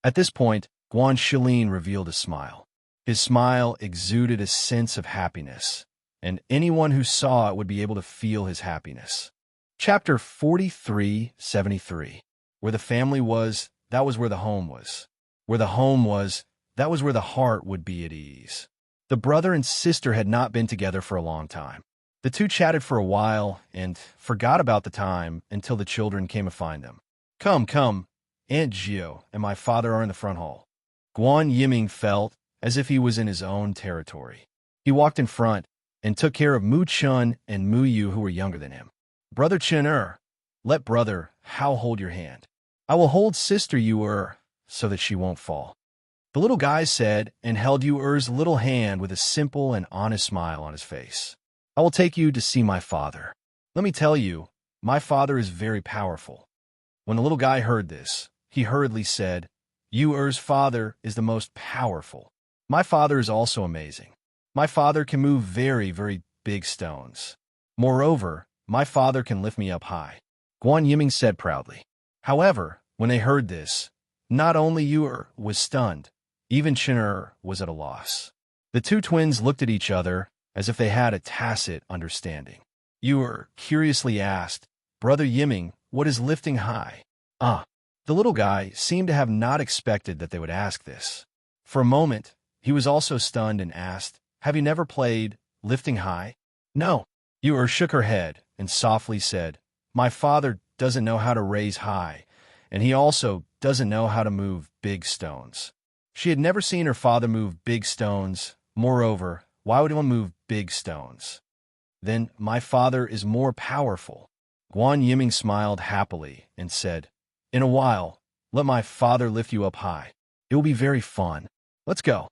At this point, Guan Shilin revealed a smile. His smile exuded a sense of happiness, and anyone who saw it would be able to feel his happiness. Chapter 4373. Where the family was, that was where the home was. Where the home was, that was where the heart would be at ease. The brother and sister had not been together for a long time. The two chatted for a while and forgot about the time until the children came to find them. "Come, come, Aunt Gio and my father are in the front hall." Guan Yiming felt as if he was in his own territory. He walked in front and took care of Mu Chun and Mu Yu, who were younger than him. "Brother Chen let brother Hao hold your hand. I will hold sister Yu so that she won't fall." The little guy said and held Yu-er's little hand with a simple and honest smile on his face. "I will take you to see my father. Let me tell you, my father is very powerful." When the little guy heard this, he hurriedly said, "Yu-er's father is the most powerful. My father is also amazing. My father can move very, very big stones. Moreover, my father can lift me up high," Guan Yiming said proudly. However, when they heard this, not only Yu-er was stunned, even Chen was at a loss. The two twins looked at each other as if they had a tacit understanding. Yu-er curiously asked, "Brother Yiming, what is lifting high?" The little guy seemed to have not expected that they would ask this. For a moment, he was also stunned and asked, "Have you never played lifting high?" "No." Yu-er shook her head and softly said, "My father doesn't know how to raise high, and he also doesn't know how to move big stones." She had never seen her father move big stones. Moreover, why would one move big stones? "Then my father is more powerful." Guan Yiming smiled happily and said, "In a while, let my father lift you up high. It will be very fun. Let's go,"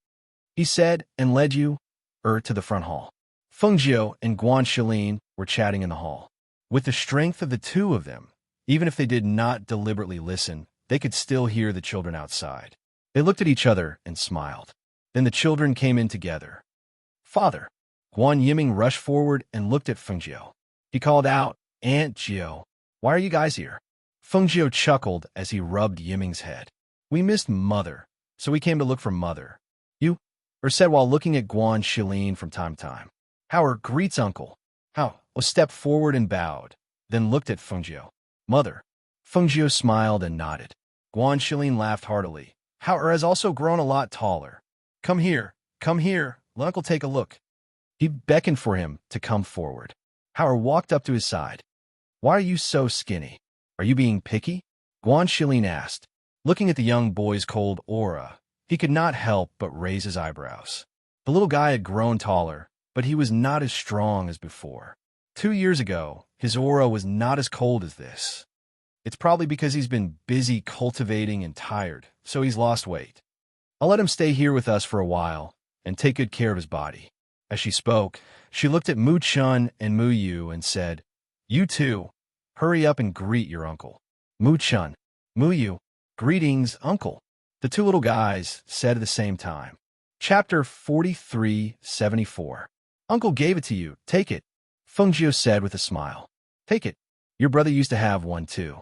he said, and led Yu-er to the front hall. Feng Jiu and Guan Shilin were chatting in the hall. With the strength of the two of them, even if they did not deliberately listen, they could still hear the children outside. They looked at each other and smiled. Then the children came in together. "Father." Guan Yiming rushed forward and looked at Feng Jiu. He called out, "Aunt Jiu, why are you guys here?" Feng Jiu chuckled as he rubbed Yiming's head. "We missed Mother, so we came to look for Mother," Yu-er said while looking at Guan Shilin from time to time. "Hao greets uncle." Hao stepped forward and bowed, then looked at Feng Jiu. "Mother." Feng Jiu smiled and nodded. Guan Shilin laughed heartily. "Hao has also grown a lot taller. Come here, let uncle take a look." He beckoned for him to come forward. Hao walked up to his side. "Why are you so skinny? Are you being picky?" Guan Shilin asked. Looking at the young boy's cold aura, he could not help but raise his eyebrows. The little guy had grown taller, but he was not as strong as before. 2 years ago, his aura was not as cold as this. It's probably because he's been busy cultivating and tired, so he's lost weight. I'll let him stay here with us for a while and take good care of his body. As she spoke, she looked at Mu Chun and Mu Yu and said, "You two, hurry up and greet your uncle." Mu Chun, Mu Yu, "Greetings, uncle," the two little guys said at the same time. Chapter 4374. Uncle gave it to you. Take it, Feng Jiu said with a smile. "Take it. Your brother used to have one too."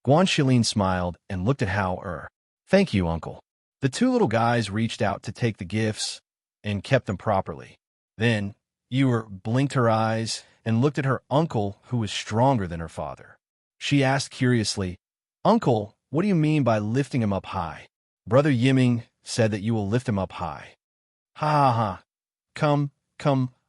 Guan Shilin smiled and looked at Hao. "Thank you, uncle." The two little guys reached out to take the gifts and kept them properly. Then Yu blinked her eyes and looked at her uncle, who was stronger than her father. She asked curiously, "Uncle, what do you mean by lifting him up high?" "Brother Yiming said that you will lift him up high." "Ha ha ha. Come,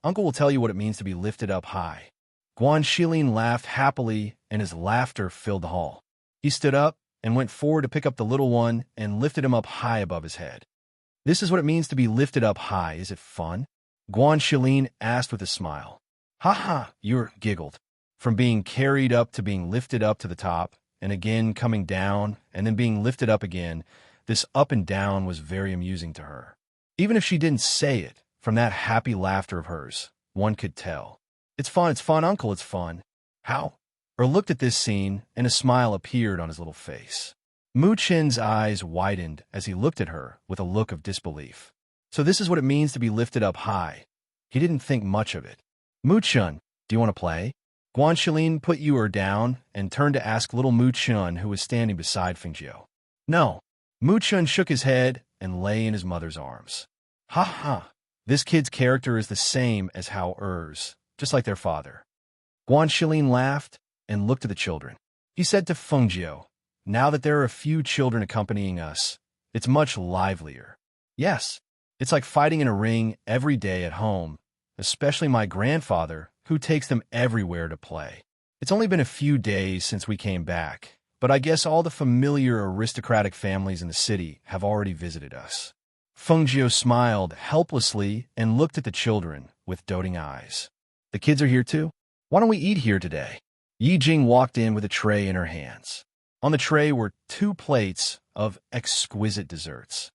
uncle will tell you what it means to be lifted up high." Guan Shilin laughed happily, and his laughter filled the hall. He stood up and went forward to pick up the little one and lifted him up high above his head. "This is what it means to be lifted up high. Is it fun?" Guan Shilin asked with a smile. "Ha ha," Yu giggled. From being carried up to being lifted up to the top, and again coming down, and then being lifted up again, this up and down was very amusing to her. Even if she didn't say it, from that happy laughter of hers, one could tell. It's fun, uncle, it's fun." "How?" Looked at this scene, and a smile appeared on his little face. Mu Chin's eyes widened as he looked at her with a look of disbelief. So this is what it means to be lifted up high. He didn't think much of it. Mu-chun, do you want to play? Guanxilin put Yu down and turned to ask little Mu-chun, who was standing beside Fengjiu. No. Mu-chun shook his head and lay in his mother's arms. Ha ha. This kid's character is the same as Hao Er's, just like their father. Guanxilin laughed and looked at the children. He said to Fengjiu, now that there are a few children accompanying us, it's much livelier. Yes, it's like fighting in a ring every day at home, especially my grandfather, who takes them everywhere to play. It's only been a few days since we came back, but I guess all the familiar aristocratic families in the city have already visited us. Fengjiu smiled helplessly and looked at the children with doting eyes. The kids are here too? Why don't we eat here today? Yi Jing walked in with a tray in her hands. On the tray were 2 plates of exquisite desserts.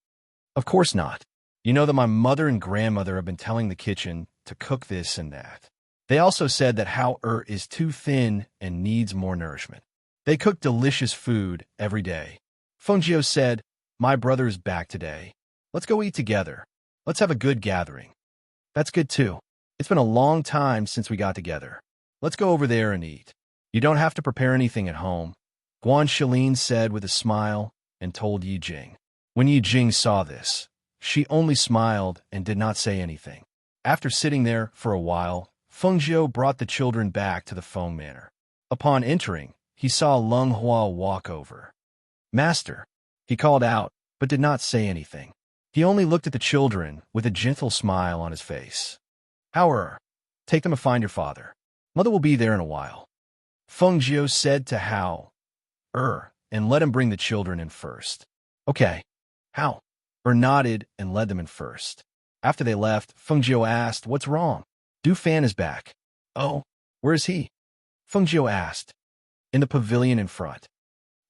Of course not. You know that my mother and grandmother have been telling the kitchen to cook this and that. They also said that Hao is too thin and needs more nourishment. They cook delicious food every day. Fengjiu said, my brother is back today. Let's go eat together. Let's have a good gathering. That's good too. It's been a long time since we got together. Let's go over there and eat. You don't have to prepare anything at home, Guanxilin said with a smile and told Yi Jing. When Yi Jing saw this, she only smiled and did not say anything. After sitting there for a while, Fengjiu brought the children back to the Feng Manor. Upon entering, he saw Leng Hua walk over. Master, he called out, but did not say anything. He only looked at the children with a gentle smile on his face. Hao, take them to find your father. Mother will be there in a while. Fengjiu said to Hao, and let him bring the children in first. Okay. Hao nodded and led them in first. After they left, Fengjiu asked, what's wrong? Du Fan is back. Oh, where is he? Fengjiu asked. In the pavilion in front.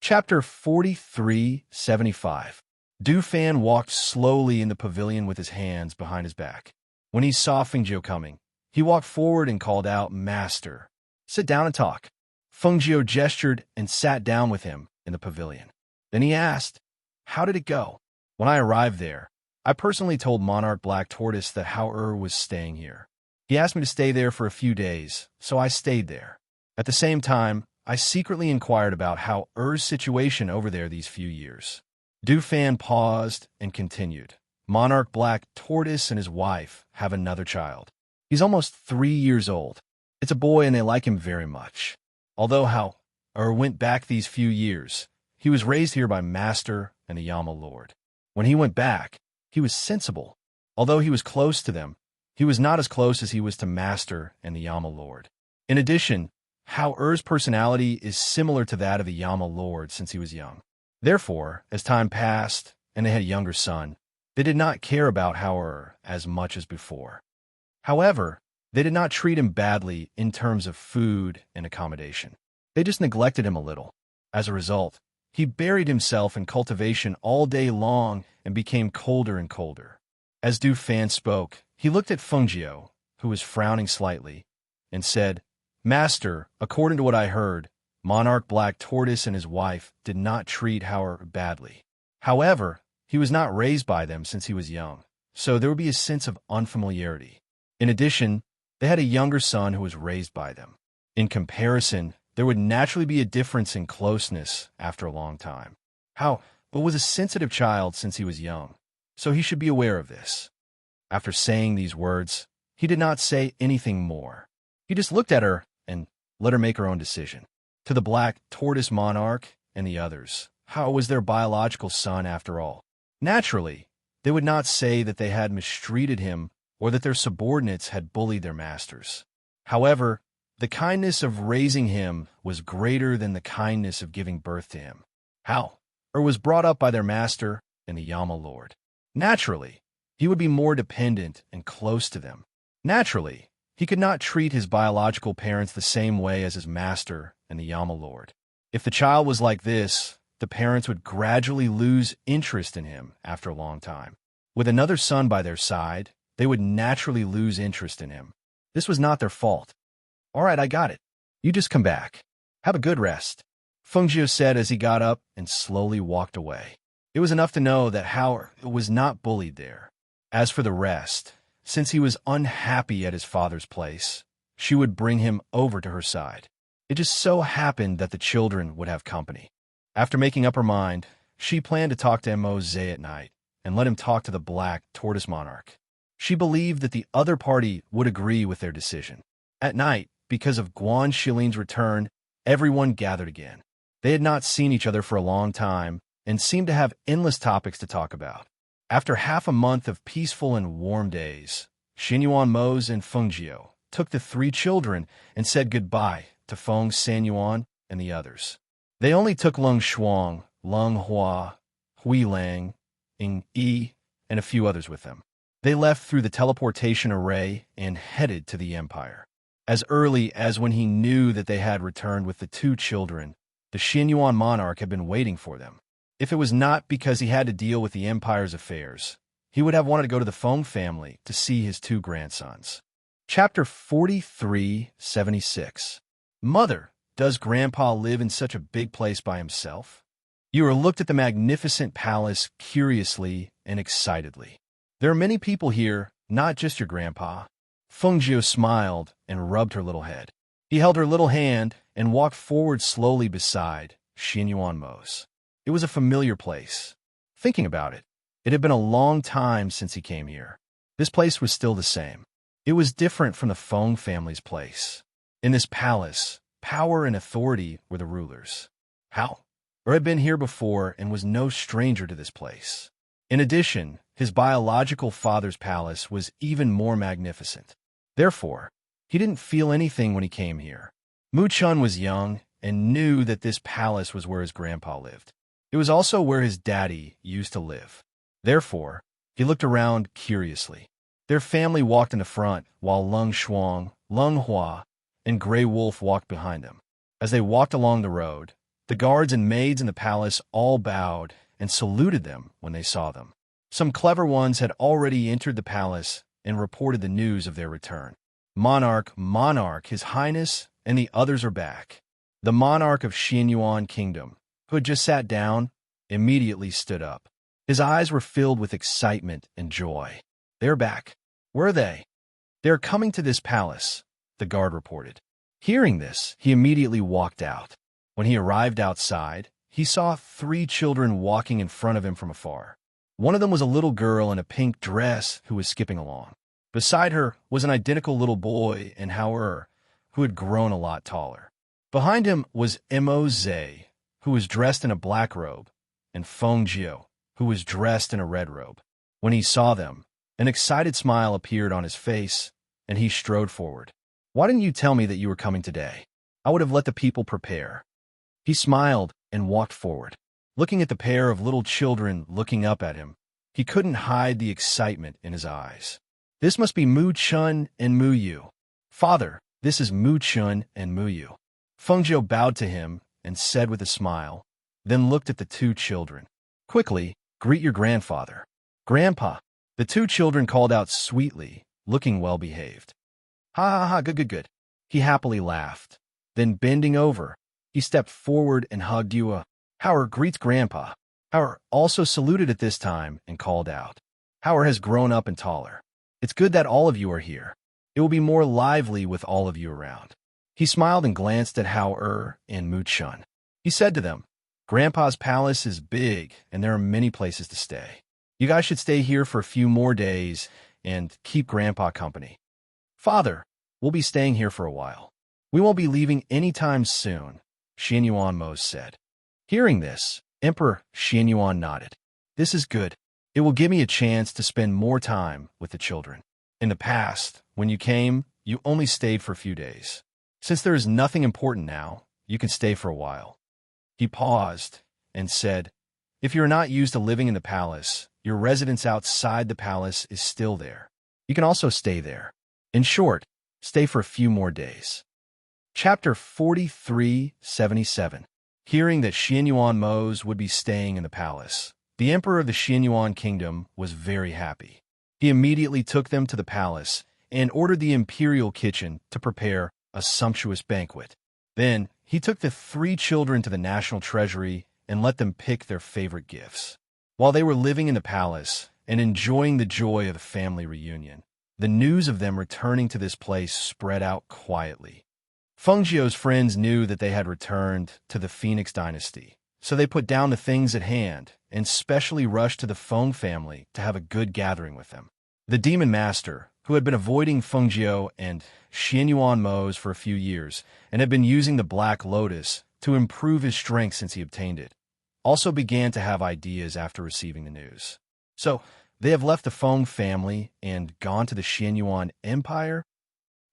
Chapter 4375. Du Fan walked slowly in the pavilion with his hands behind his back. When he saw Fengjiu coming, he walked forward and called out, Master, sit down and talk. Fengjiu gestured and sat down with him in the pavilion. Then he asked, how did it go? When I arrived there, I personally told Monarch Black Tortoise that Hao was staying here. He asked me to stay there for a few days, so I stayed there. At the same time, I secretly inquired about Hao situation over there these few years. Du Fan paused and continued. Monarch Black Tortoise and his wife have another child. He's almost 3 years old. It's a boy and they like him very much. Although Hao went back these few years, he was raised here by Master and the Yama Lord. When he went back, he was sensible. Although he was close to them, he was not as close as he was to Master and the Yama Lord. In addition, Hao personality is similar to that of the Yama Lord since he was young. Therefore, as time passed and they had a younger son, they did not care about Hao as much as before. However, they did not treat him badly in terms of food and accommodation. They just neglected him a little. As a result, he buried himself in cultivation all day long and became colder and colder. As Du Fan spoke, he looked at Fengjiu, who was frowning slightly, and said, Master, according to what I heard, Monarch Black Tortoise and his wife did not treat Hao badly. However, he was not raised by them since he was young, so there would be a sense of unfamiliarity. In addition, they had a younger son who was raised by them. In comparison, there would naturally be a difference in closeness after a long time. Hao was a sensitive child since he was young, so he should be aware of this. After saying these words, he did not say anything more. He just looked at her and let her make her own decision. To the Black Tortoise Monarch and the others, Hao was their biological son after all. Naturally, they would not say that they had mistreated him or that their subordinates had bullied their masters. However, the kindness of raising him was greater than the kindness of giving birth to him. Hao was brought up by their master and the Yama Lord. Naturally, he would be more dependent and close to them. Naturally, he could not treat his biological parents the same way as his master and the Yama Lord. If the child was like this, the parents would gradually lose interest in him after a long time. With another son by their side, they would naturally lose interest in him. This was not their fault. All right, I got it. You just come back. Have a good rest, Fengjiu said as he got up and slowly walked away. It was enough to know that Hao was not bullied there. As for the rest, since he was unhappy at his father's place, she would bring him over to her side. It just so happened that the children would have company. After making up her mind, she planned to talk to Mose at night and let him talk to the black tortoise monarch. She believed that the other party would agree with their decision. At night, because of Guan Shilin's return, everyone gathered again. They had not seen each other for a long time and seemed to have endless topics to talk about. After half a month of peaceful and warm days, Xinyuan Mose and Fengjiu took the 3 children and said goodbye to Feng Sanyuan and the others. They only took Leng Shuang, Leng Hua, Hui Lang, Ing Yi, and a few others with them. They left through the teleportation array and headed to the Empire. As early as when he knew that they had returned with the 2 children, the Xinyuan monarch had been waiting for them. If it was not because he had to deal with the Empire's affairs, he would have wanted to go to the Feng family to see his 2 grandsons. Chapter 4376. Mother, does Grandpa live in such a big place by himself? Yura looked at the magnificent palace curiously and excitedly. There are many people here, not just your grandpa. Fengjiu smiled and rubbed her little head. He held her little hand and walked forward slowly beside Xinyuan Mose. It was a familiar place. Thinking about it, it had been a long time since he came here. This place was still the same. It was different from the Feng family's place. In this palace, power and authority were the rulers. How? Or had been here before and was no stranger to this place. In addition, his biological father's palace was even more magnificent. Therefore, he didn't feel anything when he came here. Mu Chun was young and knew that this palace was where his grandpa lived. It was also where his daddy used to live. Therefore, he looked around curiously. Their family walked in the front, while Leng Shuang, Leng Hua, and Grey Wolf walked behind them. As they walked along the road, the guards and maids in the palace all bowed and saluted them when they saw them. Some clever ones had already entered the palace and reported the news of their return. Monarch, His Highness, and the others are back. The monarch of Xinyuan Kingdom, who had just sat down, immediately stood up. His eyes were filled with excitement and joy. They're back. Where are they? They're coming to this palace, the guard reported. Hearing this, he immediately walked out. When he arrived outside, he saw 3 children walking in front of him from afar. One of them was a little girl in a pink dress who was skipping along. Beside her was an identical little boy in Hao, who had grown a lot taller. Behind him was Mose, who was dressed in a black robe, and Fengjiu, who was dressed in a red robe. When he saw them, an excited smile appeared on his face, and he strode forward. Why didn't you tell me that you were coming today? I would have let the people prepare. He smiled and walked forward. Looking at the pair of little children looking up at him, he couldn't hide the excitement in his eyes. This must be Mu Chun and Mu Yu. Father, this is Mu Chun and Mu Yu. Fengjiu bowed to him and said with a smile, then looked at the 2 children. Quickly, greet your grandfather. Grandpa. The 2 children called out sweetly, looking well-behaved. Ha ha ha, good. He happily laughed. Then bending over, he stepped forward and hugged Yua. Howard greets Grandpa. Howard also saluted at this time and called out. Howard has grown up and taller. It's good that all of you are here. It will be more lively with all of you around. He smiled and glanced at Hao and Mu Chun. He said to them, Grandpa's palace is big and there are many places to stay. You guys should stay here for a few more days and keep Grandpa company. Father, we'll be staying here for a while. We won't be leaving anytime soon, Xinyuan Mose said. Hearing this, Emperor Xinyuan nodded. This is good. It will give me a chance to spend more time with the children. In the past, when you came, you only stayed for a few days. Since there is nothing important now, you can stay for a while. He paused and said, If you're not used to living in the palace, your residence outside the palace is still there. You can also stay there. In short, stay for a few more days. Chapter 4377. Hearing that Xinyuan Mose would be staying in the palace, the emperor of the Xinyuan kingdom was very happy. He immediately took them to the palace and ordered the imperial kitchen to prepare a sumptuous banquet. Then he took the 3 children to the national treasury and let them pick their favorite gifts. While they were living in the palace and enjoying the joy of the family reunion, the news of them returning to this place spread out quietly. Fengjiu's friends knew that they had returned to the Phoenix dynasty, so they put down the things at hand and specially rushed to the Feng family to have a good gathering with them. The demon master, who had been avoiding Fengjiu and Xianyuan Mo's for a few years and had been using the Black Lotus to improve his strength since he obtained it, also began to have ideas after receiving the news. So, they have left the Feng family and gone to the Xianyuan Empire?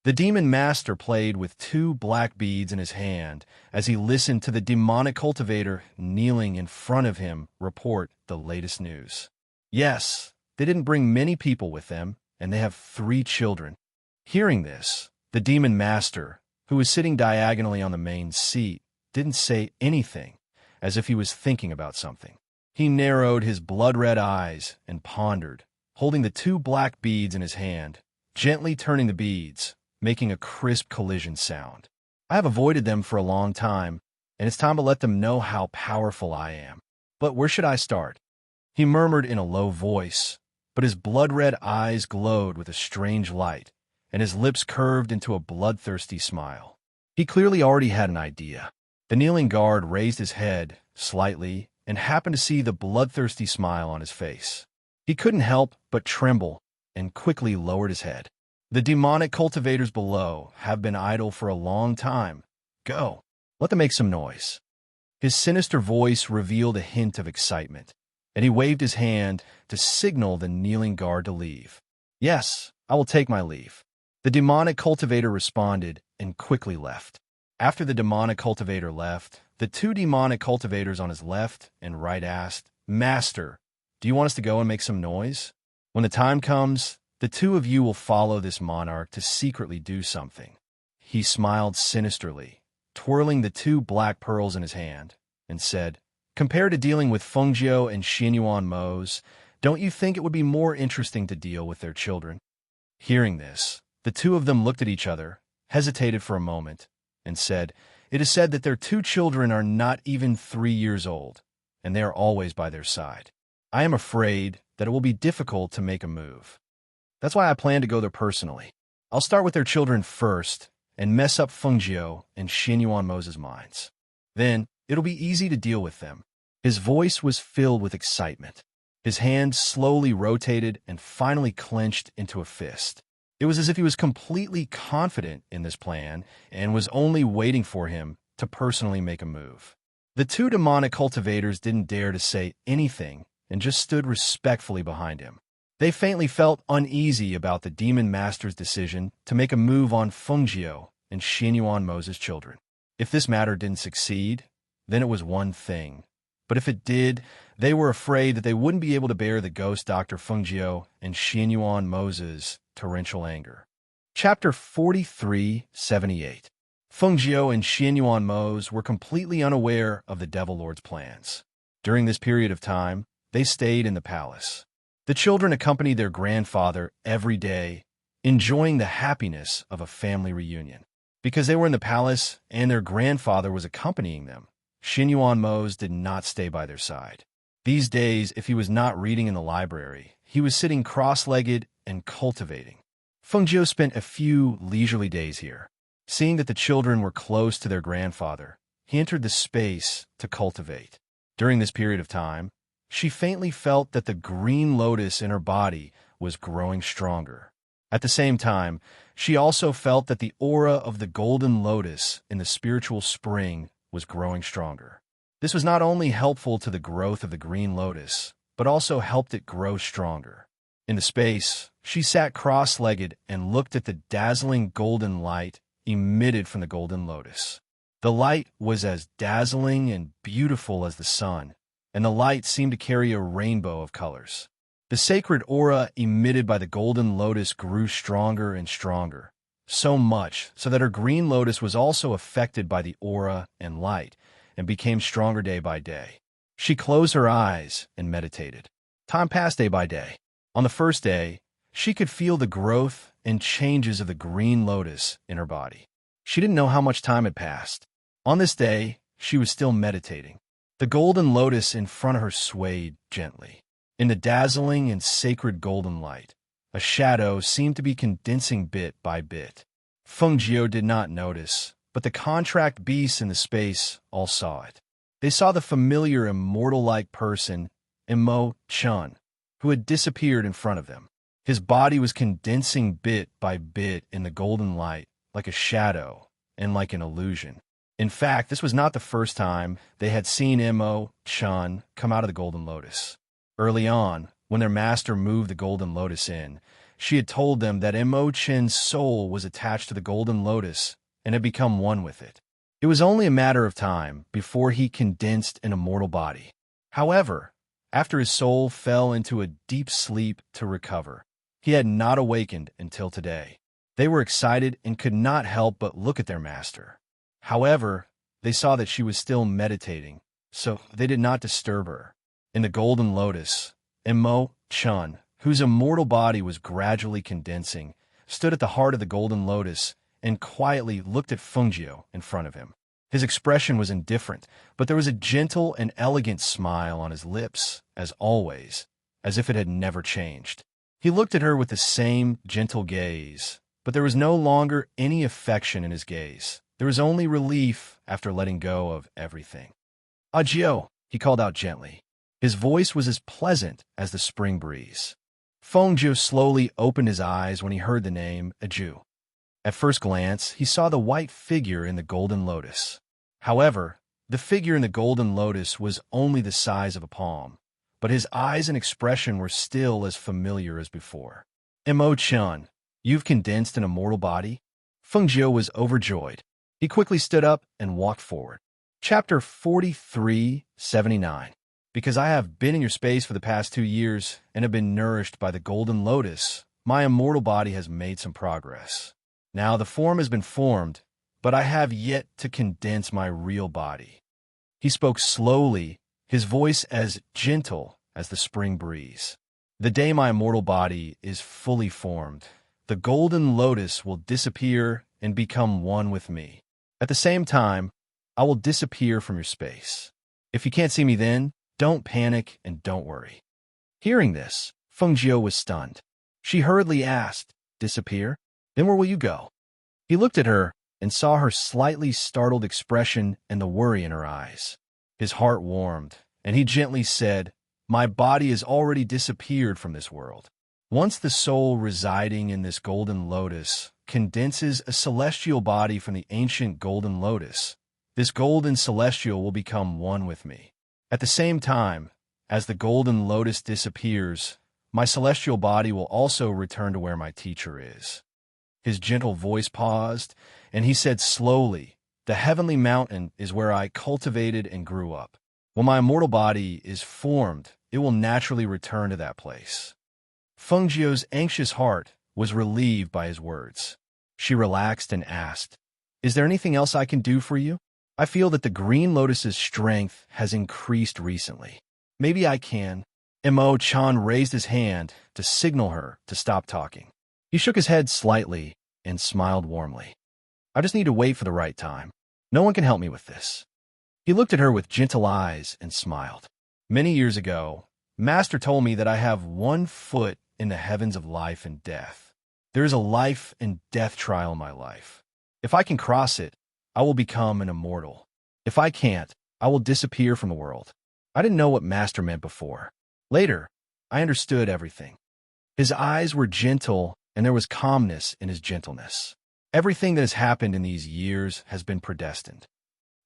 The demon master played with 2 black beads in his hand as he listened to the demonic cultivator kneeling in front of him report the latest news. Yes, they didn't bring many people with them, and they have 3 children. Hearing this, the demon master, who was sitting diagonally on the main seat, didn't say anything, as if he was thinking about something. He narrowed his blood-red eyes and pondered, holding the 2 black beads in his hand, gently turning the beads, making a crisp collision sound. I have avoided them for a long time, and it's time to let them know how powerful I am. But where should I start? He murmured in a low voice, but his blood-red eyes glowed with a strange light, and his lips curved into a bloodthirsty smile. He clearly already had an idea. The kneeling guard raised his head slightly and happened to see the bloodthirsty smile on his face. He couldn't help but tremble and quickly lowered his head. The demonic cultivators below have been idle for a long time. Go. Let them make some noise. His sinister voice revealed a hint of excitement, and he waved his hand to signal the kneeling guard to leave. Yes, I will take my leave. The demonic cultivator responded and quickly left. After the demonic cultivator left, the 2 demonic cultivators on his left and right asked, "Master, do you want us to go and make some noise? When the time comes, the 2 of you will follow this monarch to secretly do something." He smiled sinisterly, twirling the 2 black pearls in his hand, and said, "Compared to dealing with Fengjiu and Xianyuan Mo's, don't you think it would be more interesting to deal with their children?" Hearing this, the 2 of them looked at each other, hesitated for a moment, and said, "It is said that their 2 children are not even 3 years old, and they are always by their side. I am afraid that it will be difficult to make a move. That's why I plan to go there personally. I'll start with their children first and mess up Fengjiu and Xianyuan Mo's minds. Then, it'll be easy to deal with them." His voice was filled with excitement. His hand slowly rotated and finally clenched into a fist. It was as if he was completely confident in this plan and was only waiting for him to personally make a move. The 2 demonic cultivators didn't dare to say anything and just stood respectfully behind him. They faintly felt uneasy about the demon master's decision to make a move on Fengjiu and Xianyuan Mo's children. If this matter didn't succeed, then it was one thing. But if it did, they were afraid that they wouldn't be able to bear the ghost Dr. Fengjiu and Xianyuan Mo's torrential anger. Chapter 4378. Fengjiu and Xianyuan Mo's were completely unaware of the Devil Lord's plans. During this period of time, they stayed in the palace. The children accompanied their grandfather every day, enjoying the happiness of a family reunion. Because they were in the palace and their grandfather was accompanying them, Xianyuan Mo's did not stay by their side. These days, if he was not reading in the library, he was sitting cross-legged and cultivating. Fengjiu spent a few leisurely days here. Seeing that the children were close to their grandfather, he entered the space to cultivate. During this period of time, she faintly felt that the green lotus in her body was growing stronger. At the same time, she also felt that the aura of the golden lotus in the spiritual spring was growing stronger. This was not only helpful to the growth of the green lotus, but also helped it grow stronger. In the space, she sat cross-legged and looked at the dazzling golden light emitted from the golden lotus. The light was as dazzling and beautiful as the sun, and the light seemed to carry a rainbow of colors. The sacred aura emitted by the golden lotus grew stronger and stronger, so much so that her green lotus was also affected by the aura and light, and became stronger day by day. She closed her eyes and meditated. Time passed day by day. On the first day, she could feel the growth and changes of the green lotus in her body. She didn't know how much time had passed. On this day, she was still meditating. The golden lotus in front of her swayed gently. In the dazzling and sacred golden light, a A shadow seemed to be condensing bit by bit. Feng Jiu did not notice, but the contract beasts in the space all saw it. They saw the familiar immortal-like person, Imo Chun, who had disappeared in front of them. His body was condensing bit by bit in the golden light, like a shadow and like an illusion. In fact, this was not the first time they had seen Imo Chun come out of the Golden Lotus. Early on, when their master moved the Golden Lotus in, she had told them that Imo Chun's soul was attached to the Golden Lotus and had become one with it. It was only a matter of time before he condensed an immortal body. However, after his soul fell into a deep sleep to recover, he had not awakened until today. They were excited and could not help but look at their master. However, they saw that she was still meditating, so they did not disturb her. In the Golden Lotus, Imo Chun, whose immortal body was gradually condensing, stood at the heart of the Golden Lotus and quietly looked at Feng Jiu in front of him. His expression was indifferent, but there was a gentle and elegant smile on his lips, as always, as if it had never changed. He looked at her with the same gentle gaze, but there was no longer any affection in his gaze. There was only relief after letting go of everything. "Adieu," he called out gently. His voice was as pleasant as the spring breeze. Feng Jiu slowly opened his eyes when he heard the name Adieu. At first glance, he saw the white figure in the Golden Lotus. However, the figure in the Golden Lotus was only the size of a palm, but his eyes and expression were still as familiar as before. "Imo Chun, you've condensed an immortal body?" Feng Jiu was overjoyed. He quickly stood up and walked forward. Chapter 4379. Because I have been in your space for the past 2 years and have been nourished by the Golden Lotus, my immortal body has made some progress. Now the form has been formed, but I have yet to condense my real body. He spoke slowly, his voice as gentle as the spring breeze. The day my immortal body is fully formed, the Golden Lotus will disappear and become one with me. At the same time, I will disappear from your space. If you can't see me then, don't panic and don't worry. Hearing this, Feng Jiu was stunned. She hurriedly asked, "Disappear? Then where will you go?" He looked at her and saw her slightly startled expression and the worry in her eyes. His heart warmed, and he gently said, "My body has already disappeared from this world. Once the soul residing in this Golden Lotus condenses a celestial body from the ancient Golden Lotus, this golden celestial will become one with me. At the same time, as the Golden Lotus disappears, my celestial body will also return to where my teacher is." His gentle voice paused, and he said slowly, "The heavenly mountain is where I cultivated and grew up. When my immortal body is formed, it will naturally return to that place." Feng Jiu's anxious heart was relieved by his words. She relaxed and asked, "Is there anything else I can do for you? I feel that the Green Lotus's strength has increased recently. Maybe I can." Imo Chun raised his hand to signal her to stop talking. He shook his head slightly and smiled warmly. "I just need to wait for the right time. No one can help me with this." He looked at her with gentle eyes and smiled. "Many years ago, Master told me that I have one foot in the heavens of life and death. There is a life and death trial in my life. If I can cross it, I will become an immortal. If I can't, I will disappear from the world." I didn't know what Master meant before. Later, I understood everything. His eyes were gentle, and there was calmness in his gentleness. Everything that has happened in these years has been predestined.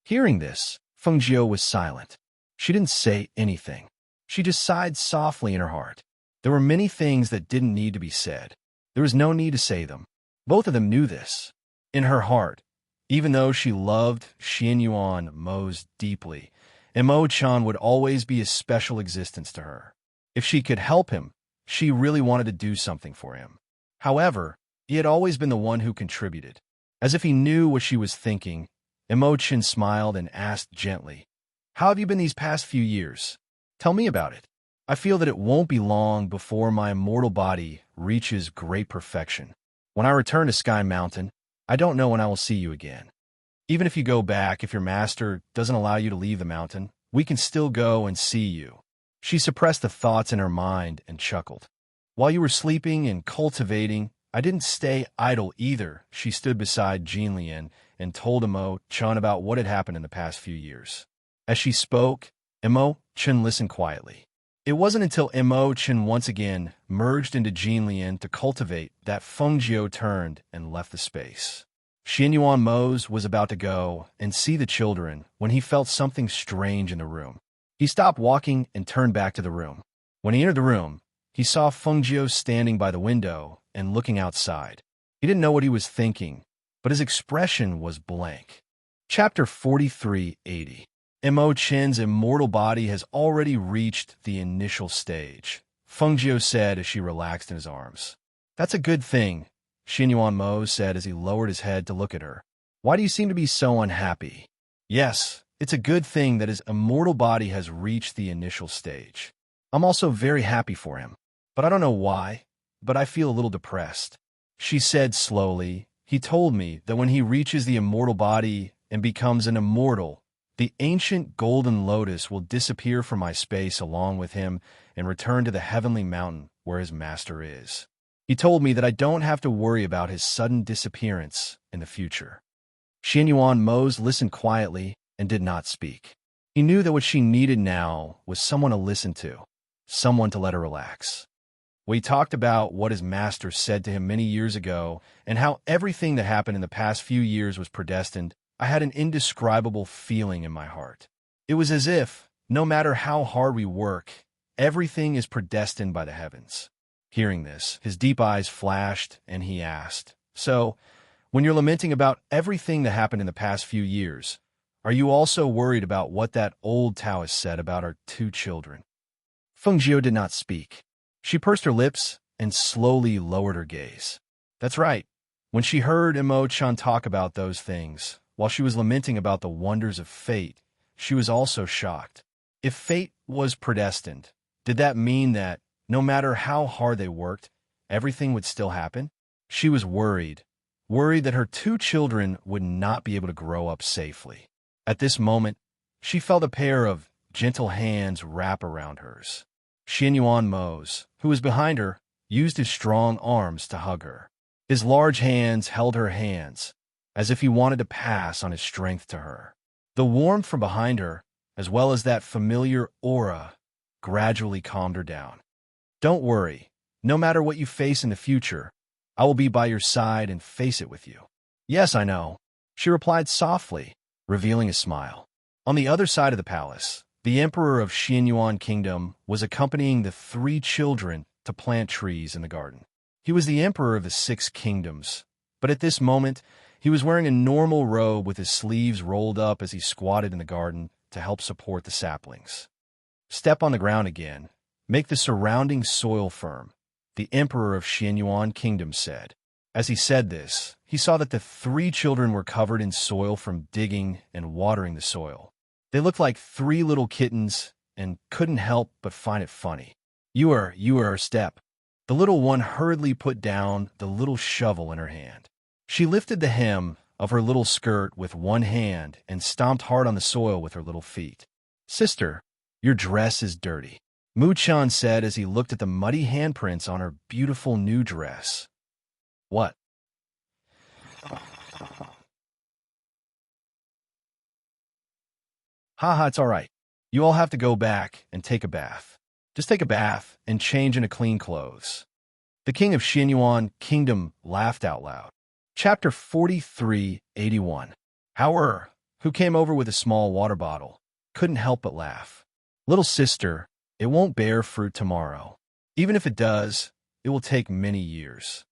Hearing this, Feng Jiu was silent. She didn't say anything. She just sighed softly in her heart. There were many things that didn't need to be said. There was no need to say them. Both of them knew this. In her heart, even though she loved Xian Yuan most deeply, Imo Chun would always be a special existence to her. If she could help him, she really wanted to do something for him. However, he had always been the one who contributed. As if he knew what she was thinking, Imo Chun smiled and asked gently, "How have you been these past few years? Tell me about it. I feel that it won't be long before my immortal body reaches great perfection. When I return to Sky Mountain, I don't know when I will see you again. Even if you go back, if your master doesn't allow you to leave the mountain, we can still go and see you." She suppressed the thoughts in her mind and chuckled. While you were sleeping and cultivating, I didn't stay idle either. She stood beside Jinlian and told Imo Chun about what had happened in the past few years. As she spoke, Imo Chun listened quietly. It wasn't until Imo Chun once again merged into Jinlian to cultivate that Feng Jiu turned and left the space. Xianyuan Mose was about to go and see the children when he felt something strange in the room. He stopped walking and turned back to the room. When he entered the room, he saw Feng Jiu standing by the window and looking outside. He didn't know what he was thinking, but his expression was blank. Chapter 4380. Imo Chin's immortal body has already reached the initial stage, Feng Jiu said as she relaxed in his arms. That's a good thing, Xianyuan Mo said as he lowered his head to look at her. Why do you seem to be so unhappy? Yes, it's a good thing that his immortal body has reached the initial stage. I'm also very happy for him, but I don't know why, but I feel a little depressed. She said slowly, he told me that when he reaches the immortal body and becomes an immortal, the ancient golden lotus will disappear from my space along with him and return to the heavenly mountain where his master is. He told me that I don't have to worry about his sudden disappearance in the future. Xianyuan Mose listened quietly and did not speak. He knew that what she needed now was someone to listen to, someone to let her relax. We talked about what his master said to him many years ago and how everything that happened in the past few years was predestined. I had an indescribable feeling in my heart. It was as if, no matter how hard we work, everything is predestined by the heavens. Hearing this, his deep eyes flashed, and he asked, So, when you're lamenting about everything that happened in the past few years, are you also worried about what that old Taoist said about our two children? Feng Jiu did not speak. She pursed her lips and slowly lowered her gaze. That's right. When she heard Imo Chan talk about those things, while she was lamenting about the wonders of fate, she was also shocked. If fate was predestined, did that mean that, no matter how hard they worked, everything would still happen? She was worried that her two children would not be able to grow up safely. At this moment, she felt a pair of gentle hands wrap around hers. Xianyuan Mose, who was behind her, used his strong arms to hug her. His large hands held her hands, as if he wanted to pass on his strength to her. The warmth from behind her, as well as that familiar aura, gradually calmed her down. Don't worry. No matter what you face in the future, I will be by your side and face it with you. Yes, I know, she replied softly, revealing a smile. On the other side of the palace, the emperor of Xianyuan Kingdom was accompanying the three children to plant trees in the garden. He was the emperor of the 6 kingdoms, but at this moment, he was wearing a normal robe with his sleeves rolled up as he squatted in the garden to help support the saplings. Step on the ground again. Make the surrounding soil firm, the emperor of Xianyuan Kingdom said. As he said this, he saw that the 3 children were covered in soil from digging and watering the soil. They looked like 3 little kittens and couldn't help but find it funny. You are, step. The little one hurriedly put down the little shovel in her hand. She lifted the hem of her little skirt with one hand and stomped hard on the soil with her little feet. Sister, your dress is dirty, Mu Chan said as he looked at the muddy handprints on her beautiful new dress. What? Haha, it's all right. You all have to go back and take a bath. Just take a bath and change into clean clothes. The king of Xianyuan Kingdom laughed out loud. Chapter 4381. Howard, who came over with a small water bottle, couldn't help but laugh. Little sister, it won't bear fruit tomorrow. Even if it does, it will take many years.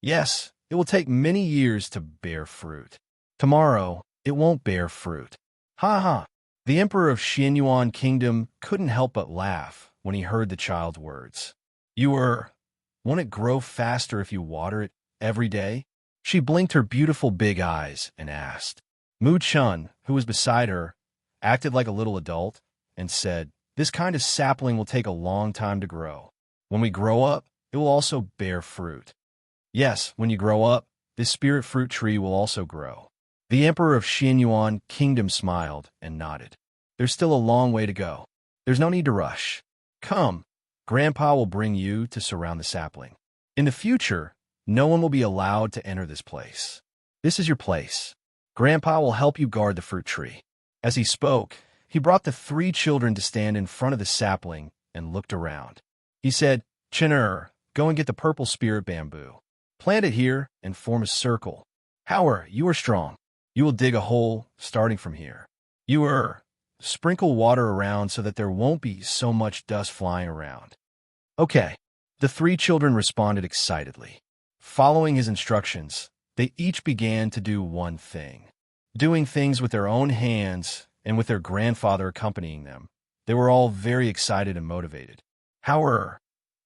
Yes, it will take many years to bear fruit. Tomorrow, it won't bear fruit. Ha ha. The emperor of Xianyuan Kingdom couldn't help but laugh when he heard the child's words. Won't it grow faster if you water it every day? She blinked her beautiful big eyes and asked. Mu Chun, who was beside her, acted like a little adult and said, This kind of sapling will take a long time to grow. When we grow up, it will also bear fruit. Yes, when you grow up, this spirit fruit tree will also grow. The emperor of Xianyuan Kingdom smiled and nodded. There's still a long way to go. There's no need to rush. Come, Grandpa will bring you to surround the sapling. In the future, no one will be allowed to enter this place. This is your place. Grandpa will help you guard the fruit tree." As he spoke, he brought the 3 children to stand in front of the sapling and looked around. He said, "Chinur, go and get the purple spirit bamboo. Plant it here and form a circle. Howard, you are strong. You will dig a hole starting from here. You sprinkle water around so that there won't be so much dust flying around." "Okay." The 3 children responded excitedly. Following his instructions, they each began to do one thing. Doing things with their own hands and with their grandfather accompanying them, they were all very excited and motivated. Howard,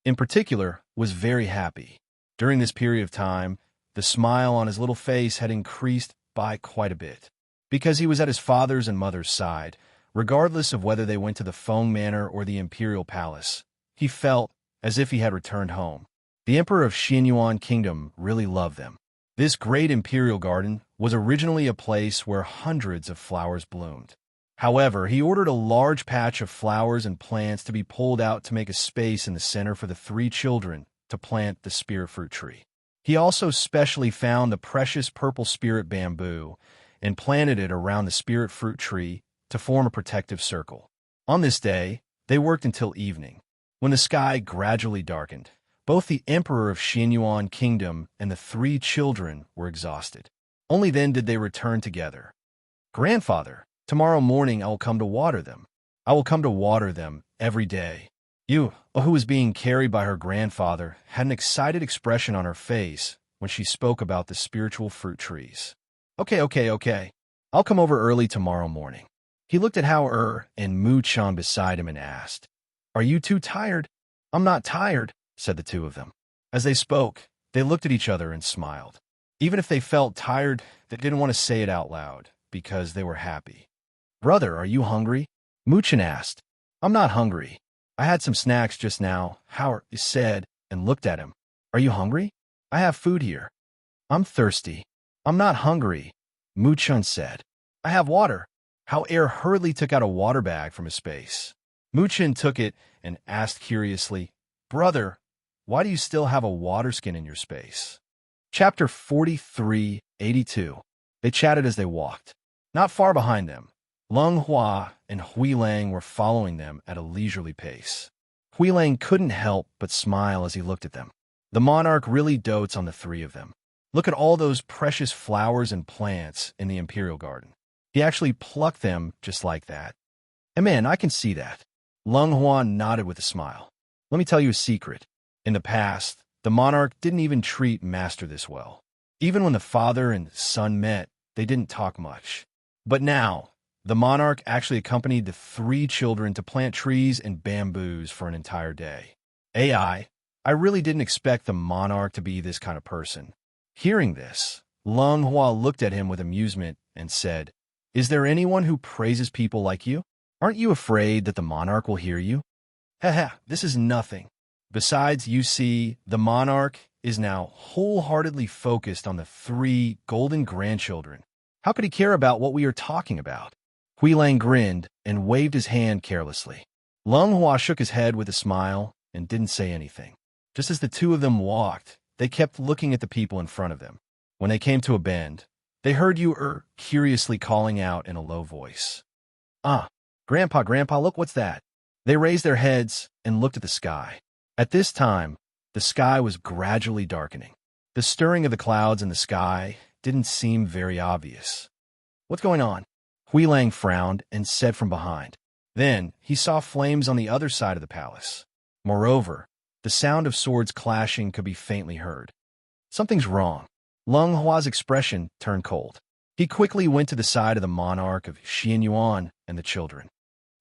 in particular, was very happy. During this period of time, the smile on his little face had increased by quite a bit. Because he was at his father's and mother's side, regardless of whether they went to the Feng Manor or the Imperial Palace, he felt as if he had returned home. The Emperor of Xianyuan Kingdom really loved them. This great imperial garden was originally a place where hundreds of flowers bloomed. However, he ordered a large patch of flowers and plants to be pulled out to make a space in the center for the 3 children to plant the spirit fruit tree. He also specially found the precious purple spirit bamboo and planted it around the spirit fruit tree to form a protective circle. On this day, they worked until evening. When the sky gradually darkened, both the Emperor of Xianyuan Kingdom and the 3 children were exhausted. Only then did they return together. "Grandfather, tomorrow morning I will come to water them. I will come to water them every day." Yu, who was being carried by her grandfather, had an excited expression on her face when she spoke about the spiritual fruit trees. Okay. I'll come over early tomorrow morning." He looked at Hao and Mu-chan beside him and asked, "Are you too tired?" "I'm not tired," said the 2 of them. As they spoke, they looked at each other and smiled. Even if they felt tired, they didn't want to say it out loud because they were happy. "Brother, are you hungry?" Mu-chan asked. "I'm not hungry. I had some snacks just now," Howard said and looked at him. "Are you hungry?" "I have food here." "I'm thirsty." "I'm not hungry," Mu-chan said. "I have water." Hao hurriedly took out a water bag from his space. Mu-chan took it and asked curiously, "Brother, why do you still have a water skin in your space?" Chapter 43:82. They chatted as they walked. Not far behind them, Lung Hua and Hui Lang were following them at a leisurely pace. Hui Lang couldn't help but smile as he looked at them. The monarch really dotes on the 3 of them. Look at all those precious flowers and plants in the Imperial Garden. He actually plucked them just like that. And man, I can see that. Lung Hua nodded with a smile. Let me tell you a secret. In the past, the monarch didn't even treat Master this well. Even when the father and son met, they didn't talk much. But now, the monarch actually accompanied the 3 children to plant trees and bamboos for an entire day. I really didn't expect the monarch to be this kind of person. Hearing this, Lung Hua looked at him with amusement and said, "Is there anyone who praises people like you? Aren't you afraid that the monarch will hear you?" This is nothing. Besides, you see, the monarch is now wholeheartedly focused on the 3 golden grandchildren. How could he care about what we are talking about? Hui Lang grinned and waved his hand carelessly. Lung Hua shook his head with a smile and didn't say anything. Just as the 2 of them walked, they kept looking at the people in front of them. When they came to a bend, they heard Yu curiously calling out in a low voice. Grandpa, look, what's that?" They raised their heads and looked at the sky. At this time, the sky was gradually darkening. The stirring of the clouds in the sky didn't seem very obvious. "What's going on?" Hui Lang frowned and said from behind. Then he saw flames on the other side of the palace. Moreover, the sound of swords clashing could be faintly heard. Something's wrong. Lung Hua's expression turned cold. He quickly went to the side of the monarch of Xianyuan and the children.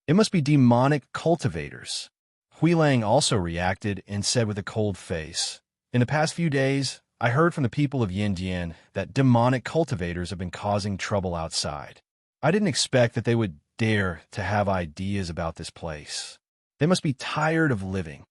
"It must be demonic cultivators." Hui Lang also reacted and said with a cold face, "In the past few days, I heard from the people of Yindian that demonic cultivators have been causing trouble outside. I didn't expect that they would dare to have ideas about this place. They must be tired of living."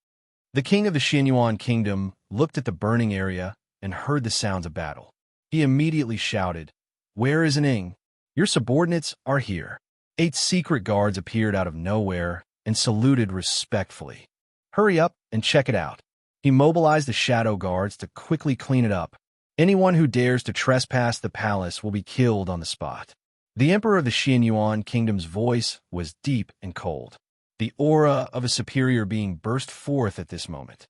The king of the Xianyuan Kingdom looked at the burning area and heard the sounds of battle. He immediately shouted, "Where is Ning? Your subordinates are here." 8 secret guards appeared out of nowhere and saluted respectfully. Hurry up and check it out. He mobilized the shadow guards to quickly clean it up. Anyone who dares to trespass the palace will be killed on the spot. The emperor of the Xianyuan kingdom's voice was deep and cold. The aura of a superior being burst forth at this moment.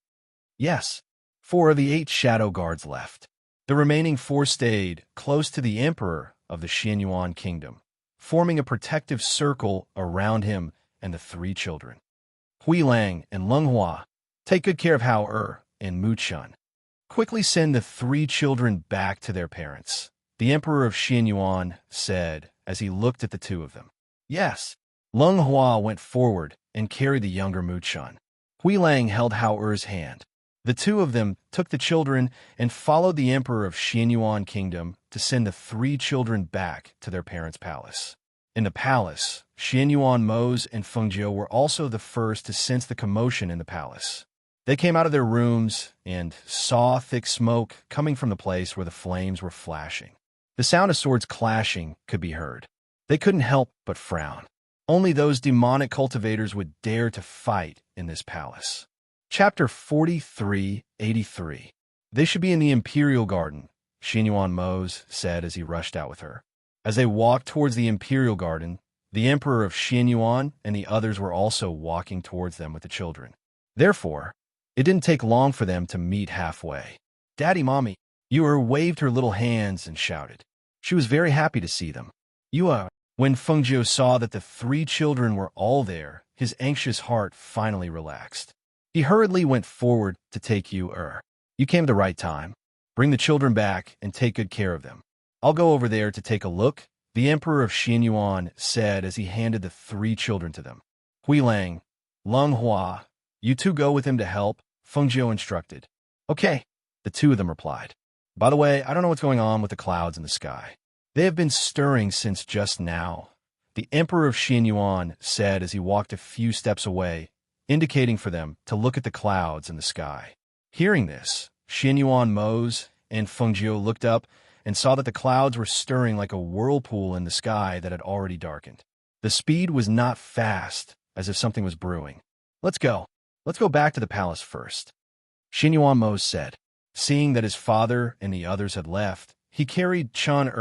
Yes, 4 of the 8 shadow guards left. The remaining 4 stayed close to the emperor of the Xianyuan kingdom, forming a protective circle around him and the 3 children. Huilang and Lunghua, take good care of Hao and Muchun. Quickly send the 3 children back to their parents, the emperor of Xianyuan said as he looked at the 2 of them. Yes. Lunghua went forward and carried the younger Muchun. Huilang held Hao hand. The 2 of them took the children and followed the emperor of Xianyuan kingdom to send the 3 children back to their parents' palace. In the palace, Xianyuan Mose and Fengjiu were also the first to sense the commotion in the palace. They came out of their rooms and saw thick smoke coming from the place where the flames were flashing. The sound of swords clashing could be heard. They couldn't help but frown. Only those demonic cultivators would dare to fight in this palace. Chapter 4383. They should be in the Imperial Garden, Xianyuan Mose said as he rushed out with her. As they walked towards the Imperial Garden, the Emperor of Xianyuan and the others were also walking towards them with the children. Therefore, it didn't take long for them to meet halfway. Daddy, Mommy, Yu waved her little hands and shouted. She was very happy to see them. When Fengjiu saw that the 3 children were all there, his anxious heart finally relaxed. He hurriedly went forward to take Yu. You came at the right time. Bring the children back and take good care of them. I'll go over there to take a look, the Emperor of Xianyuan said as he handed the 3 children to them. Huilang, Lunghua, you 2 go with him to help, Fengjiu instructed. Okay, the 2 of them replied. By the way, I don't know what's going on with the clouds in the sky. They have been stirring since just now, the Emperor of Xianyuan said as he walked a few steps away, indicating for them to look at the clouds in the sky. Hearing this, Xianyuan Mose and Fengjiu looked up and saw that the clouds were stirring like a whirlpool in the sky that had already darkened. The speed was not fast, as if something was brewing. Let's go. Let's go back to the palace first, Xianyuan Mose said. Seeing that his father and the others had left, he carried Chun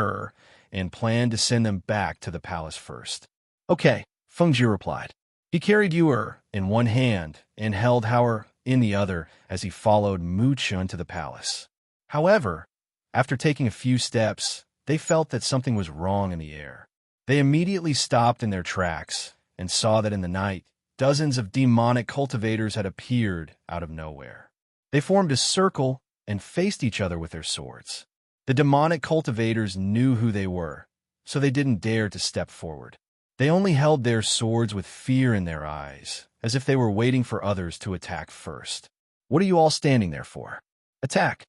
and planned to send them back to the palace first. Okay, Fengjiu replied. He carried Yu in one hand and held Hao in the other as he followed Muchun to the palace. However, after taking a few steps, they felt that something was wrong in the air. They immediately stopped in their tracks and saw that in the night, dozens of demonic cultivators had appeared out of nowhere. They formed a circle and faced each other with their swords. The demonic cultivators knew who they were, so they didn't dare to step forward. They only held their swords with fear in their eyes, as if they were waiting for others to attack first. What are you all standing there for? Attack!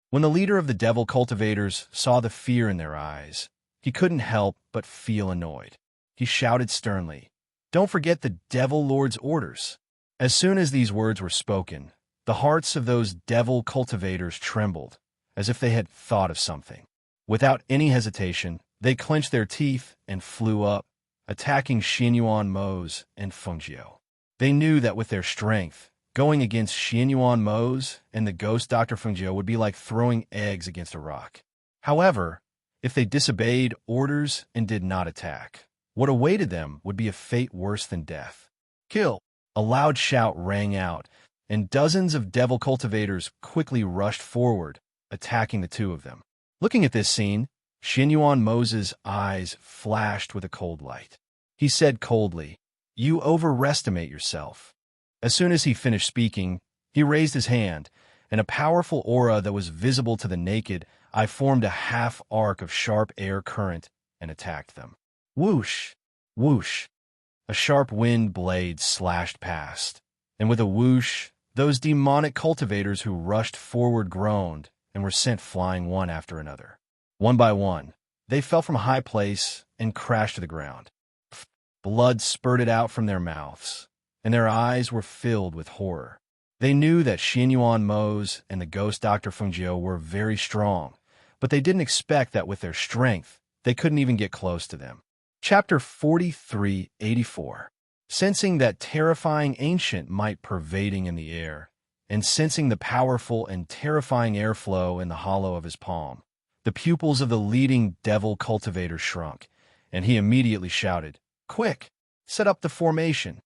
When the leader of the devil cultivators saw the fear in their eyes, he couldn't help but feel annoyed. He shouted sternly, Don't forget the devil lord's orders. As soon as these words were spoken, the hearts of those devil cultivators trembled, as if they had thought of something. Without any hesitation, they clenched their teeth and flew up, attacking Xianyuan Mose and Fengjiu. They knew that with their strength, going against Xianyuan Mose and the ghost Dr. Fengjiu would be like throwing eggs against a rock. However, if they disobeyed orders and did not attack, what awaited them would be a fate worse than death. Kill! A loud shout rang out, and dozens of devil cultivators quickly rushed forward, attacking the 2 of them. Looking at this scene, Xianyuan Mose's eyes flashed with a cold light. He said coldly, You overestimate yourself. As soon as he finished speaking, he raised his hand, and a powerful aura that was visible to the naked eye formed a half-arc of sharp air current and attacked them. Whoosh! Whoosh! A sharp wind blade slashed past, and with a whoosh, those demonic cultivators who rushed forward groaned and were sent flying one after another. One by one, they fell from a high place and crashed to the ground. Blood spurted out from their mouths, and their eyes were filled with horror. They knew that Xianyuan Mose and the ghost Dr. Fengjiu were very strong, but they didn't expect that with their strength, they couldn't even get close to them. Chapter 4384. Sensing that terrifying ancient might pervading in the air, and sensing the powerful and terrifying airflow in the hollow of his palm, the pupils of the leading devil cultivator shrunk, and he immediately shouted, "Quick! Set up the formation!"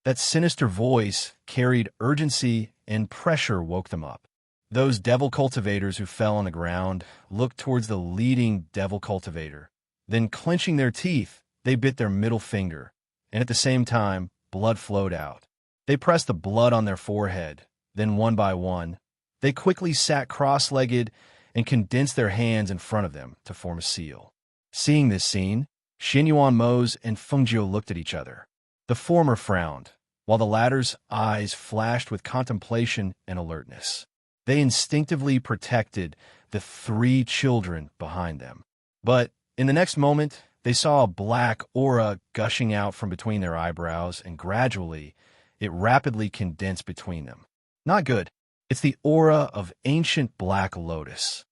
That sinister voice carried urgency, and pressure woke them up. Those devil cultivators who fell on the ground looked towards the leading devil cultivator. Then, clenching their teeth, they bit their middle finger, and at the same time, blood flowed out. They pressed the blood on their forehead. Then, one by one, they quickly sat cross-legged and condensed their hands in front of them to form a seal. Seeing this scene, Xianyuan Mose and Fengjiu looked at each other. The former frowned, while the latter's eyes flashed with contemplation and alertness. They instinctively protected the 3 children behind them. But in the next moment, they saw a black aura gushing out from between their eyebrows, and gradually, it rapidly condensed between them. Not good. It's the aura of ancient black lotus.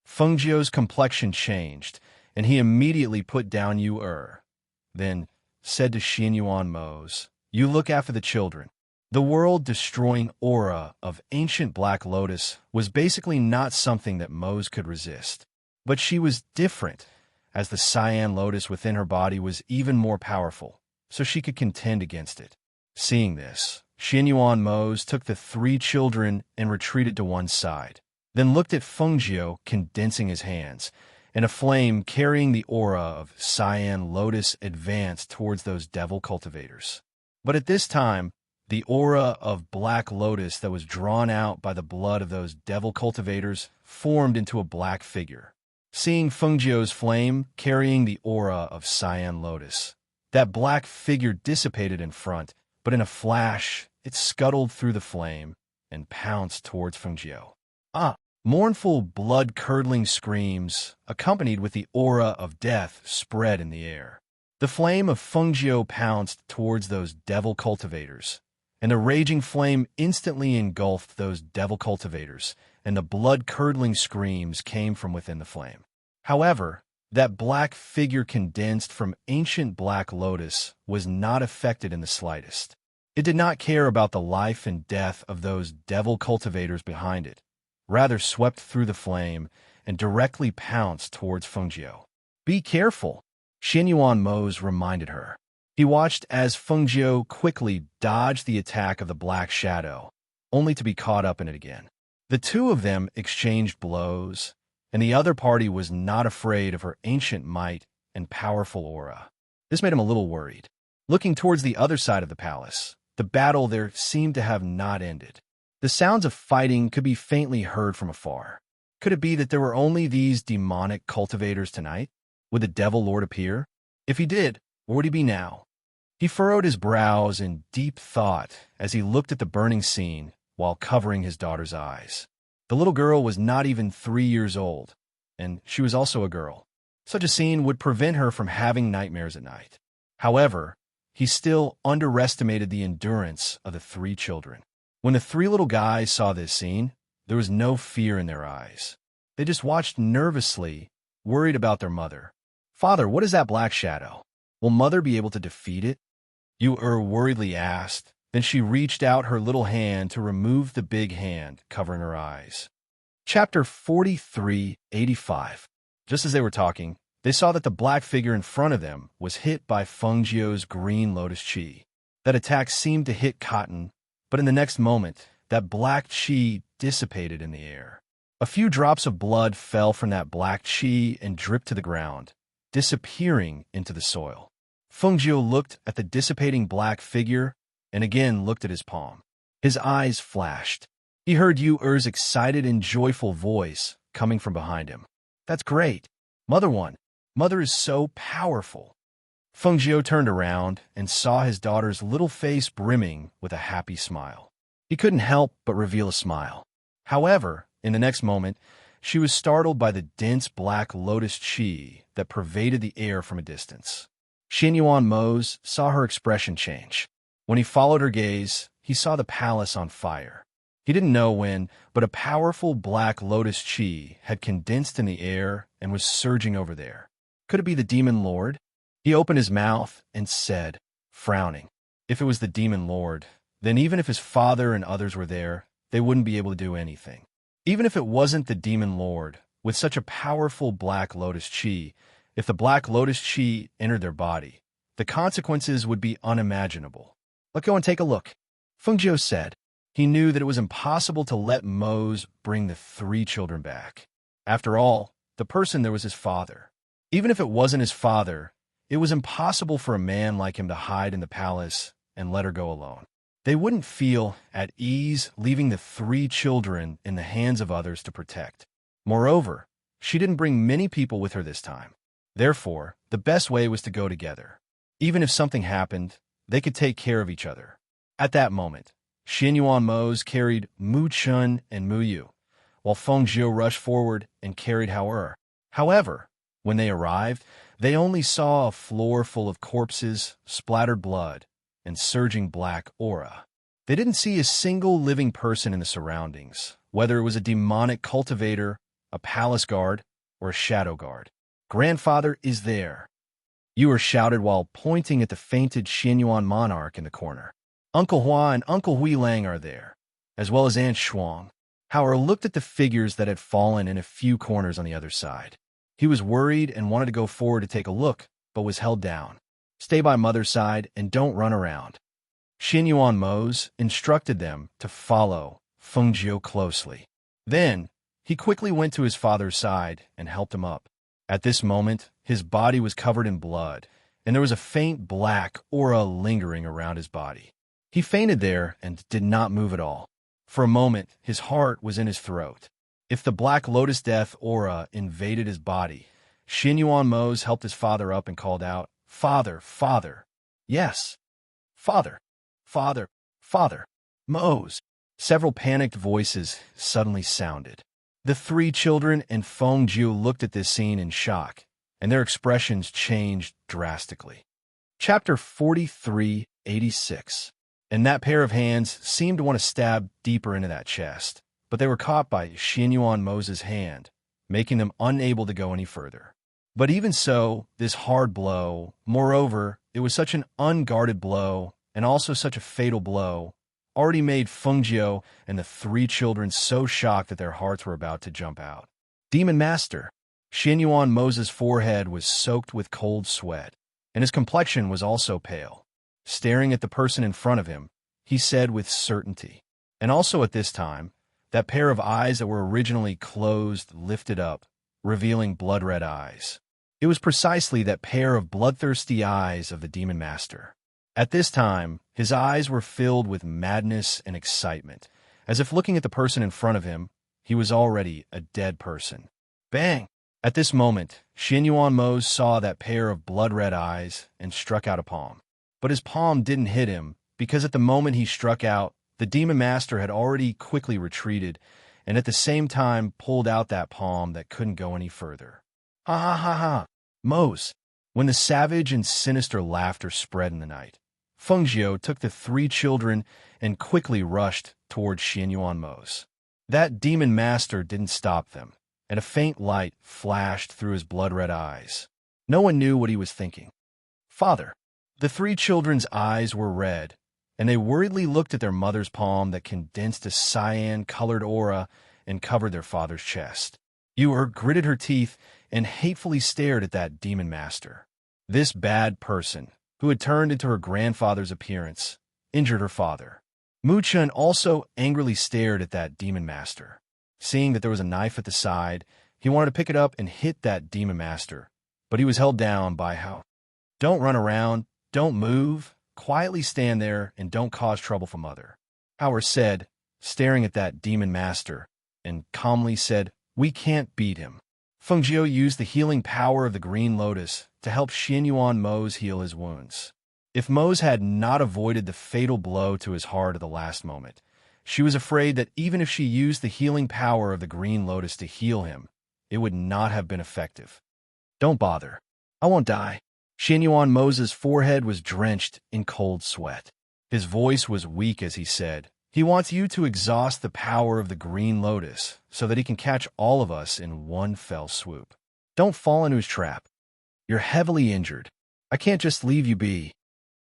Fengjiu's complexion changed, and he immediately put down Yu-Er. Then said to Xianyuan Mose, "You look after the children." The world-destroying aura of ancient black lotus was basically not something that Mose could resist. But she was different, as the cyan lotus within her body was even more powerful, so she could contend against it. Seeing this, Xianyuan Mose took the 3 children and retreated to one side, then looked at Fengjiu condensing his hands, and a flame carrying the aura of cyan lotus advanced towards those devil cultivators. But at this time, the aura of black lotus that was drawn out by the blood of those devil cultivators formed into a black figure. Seeing Fengjiu's flame carrying the aura of cyan lotus, that black figure dissipated in front, but in a flash, it scuttled through the flame and pounced towards Fengjiu. Mournful, blood-curdling screams, accompanied with the aura of death, spread in the air. The flame of Fengjiu pounced towards those devil cultivators, and the raging flame instantly engulfed those devil cultivators, and the blood-curdling screams came from within the flame. However, that black figure condensed from ancient black lotus was not affected in the slightest. It did not care about the life and death of those devil cultivators behind it, rather swept through the flame and directly pounced towards Fengjiu. "Be careful," Xianyuan Mose reminded her. He watched as Fengjiu quickly dodged the attack of the black shadow, only to be caught up in it again. The 2 of them exchanged blows, and the other party was not afraid of her ancient might and powerful aura. This made him a little worried. Looking towards the other side of the palace, the battle there seemed to have not ended. The sounds of fighting could be faintly heard from afar. Could it be that there were only these demonic cultivators tonight? Would the Devil Lord appear? If he did, where would he be now? He furrowed his brows in deep thought as he looked at the burning scene while covering his daughter's eyes. The little girl was not even 3 years old, and she was also a girl. Such a scene would prevent her from having nightmares at night. However, he still underestimated the endurance of the 3 children. When the 3 little guys saw this scene, there was no fear in their eyes. They just watched nervously, worried about their mother. "Father, what is that black shadow? Will Mother be able to defeat it?" Yu-Er worriedly asked. Then she reached out her little hand to remove the big hand covering her eyes. Chapter 4385. Just as they were talking, they saw that the black figure in front of them was hit by Fengjiu's green lotus chi. That attack seemed to hit cotton, but in the next moment, that black chi dissipated in the air. A few drops of blood fell from that black chi and dripped to the ground, disappearing into the soil. Fengjiu looked at the dissipating black figure and again looked at his palm. His eyes flashed. He heard Yu-Er's excited and joyful voice coming from behind him. "That's great. Mother won. Mother is so powerful." Fengjiu turned around and saw his daughter's little face brimming with a happy smile. He couldn't help but reveal a smile. However, in the next moment, she was startled by the dense black lotus chi that pervaded the air from a distance. Xianyuan Mose saw her expression change. When he followed her gaze, he saw the palace on fire. He didn't know when, but a powerful black lotus chi had condensed in the air and was surging over there. Could it be the demon lord? He opened his mouth and said, frowning, If it was the demon lord, then even if his father and others were there, they wouldn't be able to do anything. Even if it wasn't the demon lord, with such a powerful Black Lotus Chi, if the Black Lotus Chi entered their body, the consequences would be unimaginable. Let's go and take a look, Fengjiu said. He knew that it was impossible to let Mose bring the 3 children back. After all, the person there was his father. Even if it wasn't his father, it was impossible for a man like him to hide in the palace and let her go alone. They wouldn't feel at ease leaving the 3 children in the hands of others to protect. Moreover, she didn't bring many people with her this time. Therefore, the best way was to go together. Even if something happened, they could take care of each other. At that moment, Xianyuan Mose carried Mu Chun and Mu Yu, while Fengjiu rushed forward and carried Hao. However, when they arrived, they only saw a floor full of corpses, splattered blood, and surging black aura. They didn't see a single living person in the surroundings, whether it was a demonic cultivator, a palace guard, or a shadow guard. "Grandfather is there," Yu shouted while pointing at the fainted Xianyuan monarch in the corner. "Uncle Hua and Uncle Huilang are there, as well as Aunt Shuang." Hao looked at the figures that had fallen in a few corners on the other side. He was worried and wanted to go forward to take a look, but was held down. "Stay by mother's side and don't run around." Xianyuan Mose instructed them to follow Fengjiu closely. Then, he quickly went to his father's side and helped him up. At this moment, his body was covered in blood, and there was a faint black aura lingering around his body. He fainted there and did not move at all. For a moment, his heart was in his throat. If the Black Lotus Death aura invaded his body, Xianyuan Mose helped his father up and called out, "Father, father." "Yes, father, father, father." "Mose." Several panicked voices suddenly sounded. The 3 children and Fengjiu looked at this scene in shock, and their expressions changed drastically. Chapter 4386. And that pair of hands seemed to want to stab deeper into that chest, but they were caught by Xianyuan Mose's hand, making them unable to go any further. But even so, this hard blow, moreover, it was such an unguarded blow, and also such a fatal blow, already made Fengjiu and the 3 children so shocked that their hearts were about to jump out. "Demon Master." Xianyuan Mose's forehead was soaked with cold sweat, and his complexion was also pale. Staring at the person in front of him, he said with certainty, and also at this time, that pair of eyes that were originally closed lifted up, revealing blood-red eyes. It was precisely that pair of bloodthirsty eyes of the Demon Master. At this time, his eyes were filled with madness and excitement, as if looking at the person in front of him, he was already a dead person. Bang! At this moment, Xianyuan Mose saw that pair of blood-red eyes and struck out a palm. But his palm didn't hit him, because at the moment he struck out, the Demon Master had already quickly retreated, and at the same time pulled out that palm that couldn't go any further. "Ha ha ha ha! Mose!" When the savage and sinister laughter spread in the night, Fengjiu took the 3 children and quickly rushed towards Xianyuan Mose. That Demon Master didn't stop them, and a faint light flashed through his blood-red eyes. No one knew what he was thinking. "Father." The 3 children's eyes were red, and they worriedly looked at their mother's palm that condensed a cyan-colored aura and covered their father's chest. Yu gritted her teeth and hatefully stared at that Demon Master. This bad person, who had turned into her grandfather's appearance, injured her father. Mu Chun also angrily stared at that Demon Master. Seeing that there was a knife at the side, he wanted to pick it up and hit that Demon Master, but he was held down by Hao. "Don't run around. Don't move, quietly stand there, and don't cause trouble for Mother," Hao said, staring at that Demon Master, and calmly said, "We can't beat him." Fengjiu used the healing power of the Green Lotus to help Xianyuan Mose heal his wounds. If Mose had not avoided the fatal blow to his heart at the last moment, she was afraid that even if she used the healing power of the Green Lotus to heal him, it would not have been effective. "Don't bother. I won't die." Xianyuan Mose's forehead was drenched in cold sweat. His voice was weak as he said, "He wants you to exhaust the power of the Green Lotus so that he can catch all of us in one fell swoop. Don't fall into his trap. You're heavily injured. I can't just leave you be."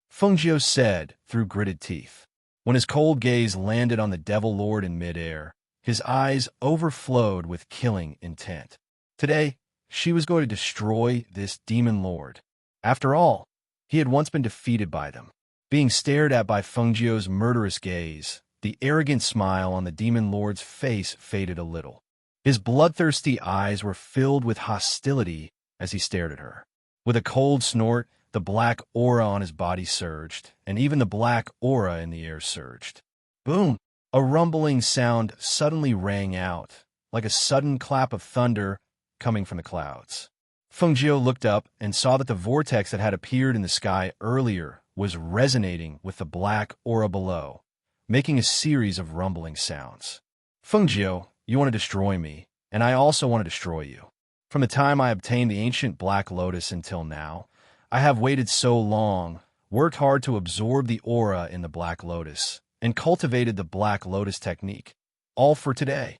Feng said through gritted teeth. When his cold gaze landed on the Devil Lord in midair, his eyes overflowed with killing intent. Today, she was going to destroy this demon lord. After all, he had once been defeated by them. Being stared at by Feng's murderous gaze, the arrogant smile on the demon lord's face faded a little. His bloodthirsty eyes were filled with hostility as he stared at her. With a cold snort, the black aura on his body surged, and even the black aura in the air surged. Boom! A rumbling sound suddenly rang out, like a sudden clap of thunder coming from the clouds. Feng looked up and saw that the vortex that had appeared in the sky earlier was resonating with the black aura below, making a series of rumbling sounds. Feng, you want to destroy me, and I also want to destroy you. From the time I obtained the ancient Black Lotus until now, I have waited so long, worked hard to absorb the aura in the Black Lotus, and cultivated the Black Lotus technique, all for today.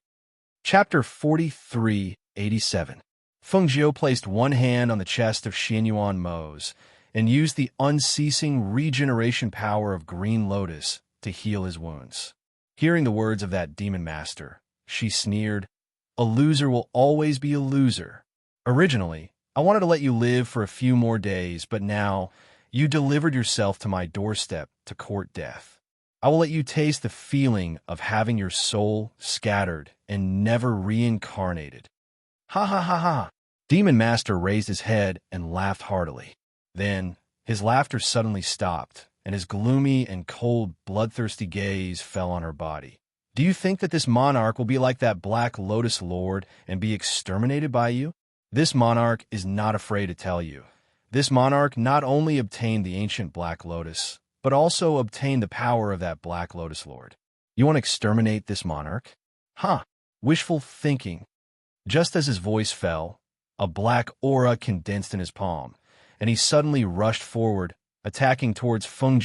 Chapter 4387. Feng placed one hand on the chest of Xianyuan Mose and used the unceasing regeneration power of Green Lotus to heal his wounds. Hearing the words of that demon master, she sneered, "A loser will always be a loser. Originally, I wanted to let you live for a few more days, but now you delivered yourself to my doorstep to court death. I will let you taste the feeling of having your soul scattered and never reincarnated." Ha ha ha ha! Demon Master raised his head and laughed heartily. Then, his laughter suddenly stopped, and his gloomy and cold, bloodthirsty gaze fell on her body. "Do you think that this monarch will be like that Black Lotus Lord and be exterminated by you? This monarch is not afraid to tell you. This monarch not only obtained the ancient Black Lotus, but also obtained the power of that Black Lotus Lord. You want to exterminate this monarch? Huh, wishful thinking." Just as his voice fell, a black aura condensed in his palm, and he suddenly rushed forward, attacking towards Feng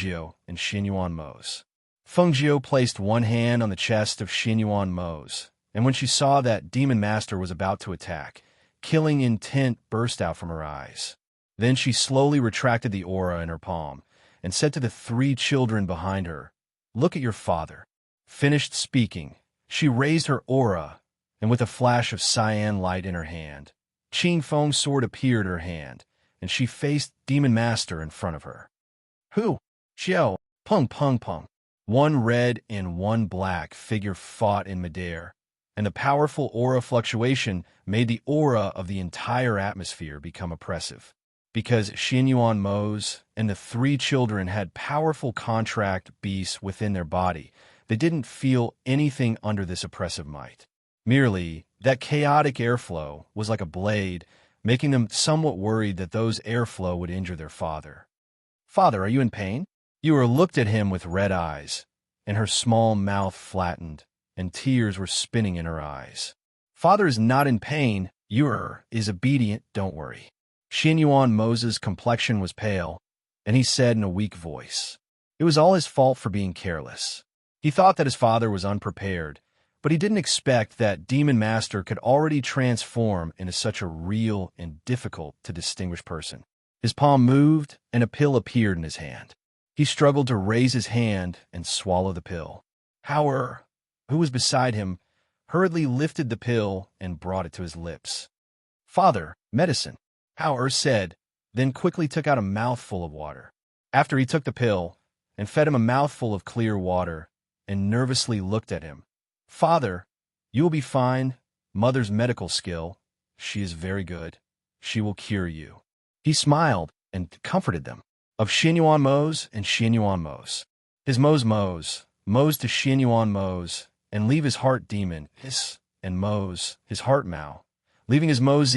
and Xianyuan Mose. Feng placed one hand on the chest of Xianyuan Mose, and when she saw that Demon Master was about to attack, killing intent burst out from her eyes. Then she slowly retracted the aura in her palm and said to the three children behind her, "Look at your father." Finished speaking, she raised her aura, and with a flash of cyan light in her hand, Qing Feng's sword appeared in her hand, and she faced Demon Master in front of her. "Who? Xiao, pung pung pung." One red and one black figure fought in midair, and the powerful aura fluctuation made the aura of the entire atmosphere become oppressive. Because Xianyuan Mose and the three children had powerful contract beasts within their body, they didn't feel anything under this oppressive might. Merely, that chaotic airflow was like a blade, making them somewhat worried that those airflow would injure their father. "Father, are you in pain?" Yura looked at him with red eyes, and her small mouth flattened, and tears were spinning in her eyes. "Father is not in pain. Yura is obedient, don't worry." Xianyuan Mose's complexion was pale, and he said in a weak voice, it was all his fault for being careless. He thought that his father was unprepared, but he didn't expect that Demon Master could already transform into such a real and difficult-to-distinguish person. His palm moved, and a pill appeared in his hand. He struggled to raise his hand and swallow the pill. Howard, who was beside him, hurriedly lifted the pill and brought it to his lips. "Father, medicine," Howard said, then quickly took out a mouthful of water. After he took the pill and fed him a mouthful of clear water and nervously looked at him. "Father, you will be fine. Mother's medical skill, she is very good. She will cure you." He smiled and comforted them. Of Xianyuan Mose and Xianyuan Mose. His Mose to Xianyuan Mose, and leave his heart demon, his, and Mose, his heart Mao, leaving his Mose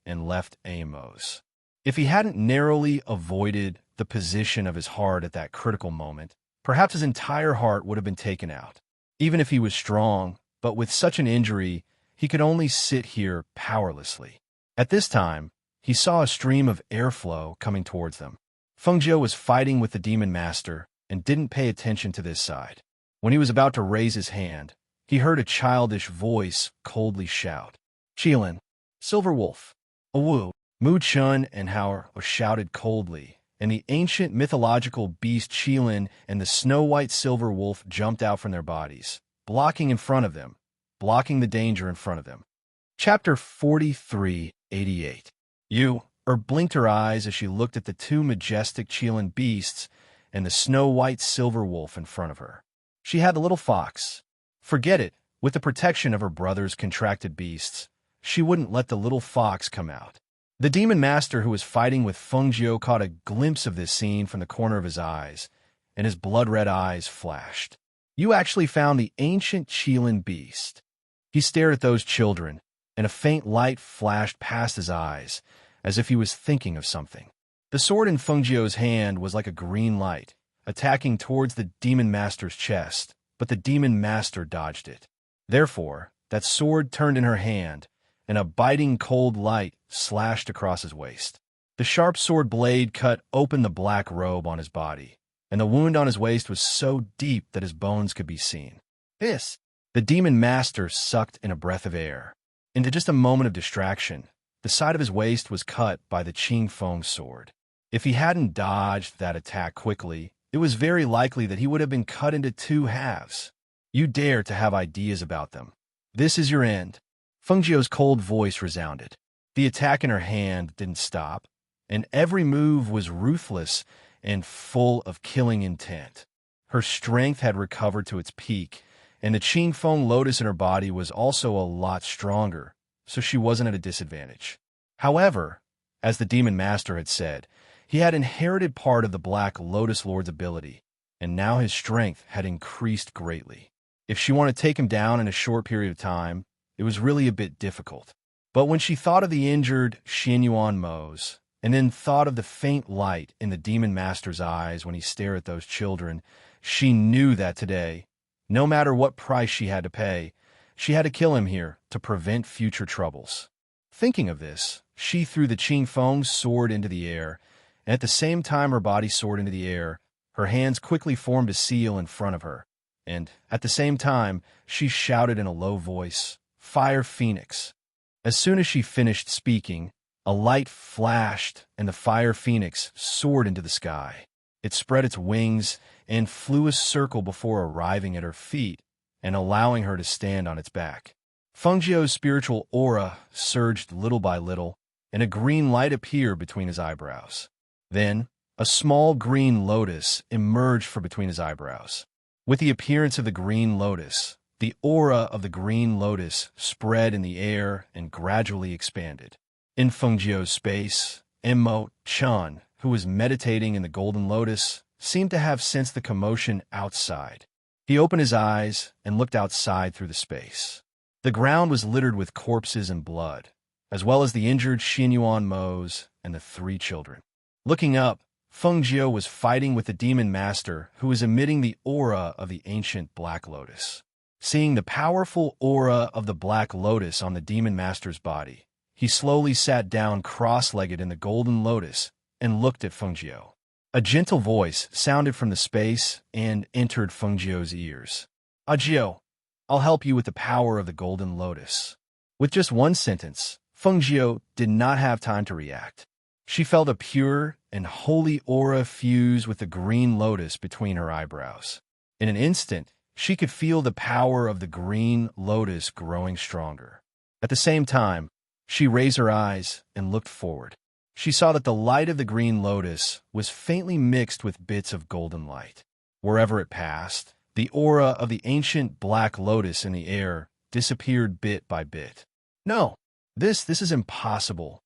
and left a Mose. If he hadn't narrowly avoided the position of his heart at that critical moment, perhaps his entire heart would have been taken out. Even if he was strong, but with such an injury, he could only sit here powerlessly. At this time, he saw a stream of airflow coming towards them. Feng was fighting with the Demon Master and didn't pay attention to this side. When he was about to raise his hand, he heard a childish voice coldly shout, "Qilin, Silver Wolf, Awu." Mu Chun and Howard shouted coldly, and the ancient mythological beast Qilin and the snow-white silver wolf jumped out from their bodies, blocking the danger in front of them. Chapter 43:88. Blinked her eyes as she looked at the two majestic Qilin beasts and the snow-white silver wolf in front of her. She had the little fox. Forget it, with the protection of her brother's contracted beasts, she wouldn't let the little fox come out. The demon master who was fighting with Feng Jiu caught a glimpse of this scene from the corner of his eyes, and his blood-red eyes flashed. You actually found the ancient Qilin beast. He stared at those children, and a faint light flashed past his eyes, as if he was thinking of something. The sword in Feng Jiu's hand was like a green light, attacking towards the demon master's chest, but the demon master dodged it. Therefore, that sword turned in her hand, and a biting cold light slashed across his waist. The sharp sword blade cut open the black robe on his body, and the wound on his waist was so deep that his bones could be seen. The demon master sucked in a breath of air. Into just a moment of distraction, the side of his waist was cut by the Qing Feng sword. If he hadn't dodged that attack quickly, it was very likely that he would have been cut into two halves. You dare to have ideas about them. This is your end. Feng Jiu's cold voice resounded. The attack in her hand didn't stop, and every move was ruthless and full of killing intent. Her strength had recovered to its peak, and the Qing Feng lotus in her body was also a lot stronger, so she wasn't at a disadvantage. However, as the demon master had said, he had inherited part of the Black Lotus Lord's ability, and now his strength had increased greatly. If she wanted to take him down in a short period of time, it was really a bit difficult. But when she thought of the injured Xianyuan Mo's, and then thought of the faint light in the demon master's eyes when he stared at those children, she knew that today, no matter what price she had to pay, she had to kill him here to prevent future troubles. Thinking of this, she threw the Qing Feng sword into the air, and at the same time her body soared into the air, her hands quickly formed a seal in front of her, and at the same time she shouted in a low voice, "Fire Phoenix." As soon as she finished speaking, a light flashed and the fire phoenix soared into the sky. It spread its wings and flew a circle before arriving at her feet and allowing her to stand on its back. Feng Jiu's spiritual aura surged little by little, and a green light appeared between his eyebrows. Then, a small green lotus emerged from between his eyebrows. With the appearance of the green lotus, the aura of the green lotus spread in the air and gradually expanded. In Feng Jiu's space, Mo Chun, who was meditating in the golden lotus, seemed to have sensed the commotion outside. He opened his eyes and looked outside through the space. The ground was littered with corpses and blood, as well as the injured Xianyuan Mo's and the three children. Looking up, Feng Jiu was fighting with the demon master who was emitting the aura of the ancient Black Lotus. Seeing the powerful aura of the Black Lotus on the demon master's body, he slowly sat down cross-legged in the golden lotus and looked at Feng Jiu. A gentle voice sounded from the space and entered Feng Jiu's ears. "Jiu, I'll help you with the power of the golden lotus." With just one sentence, Feng Jiu did not have time to react. She felt a pure and holy aura fuse with the green lotus between her eyebrows. In an instant, she could feel the power of the green lotus growing stronger. At the same time, she raised her eyes and looked forward. She saw that the light of the green lotus was faintly mixed with bits of golden light. Wherever it passed, the aura of the ancient Black Lotus in the air disappeared bit by bit. "No, this is impossible,"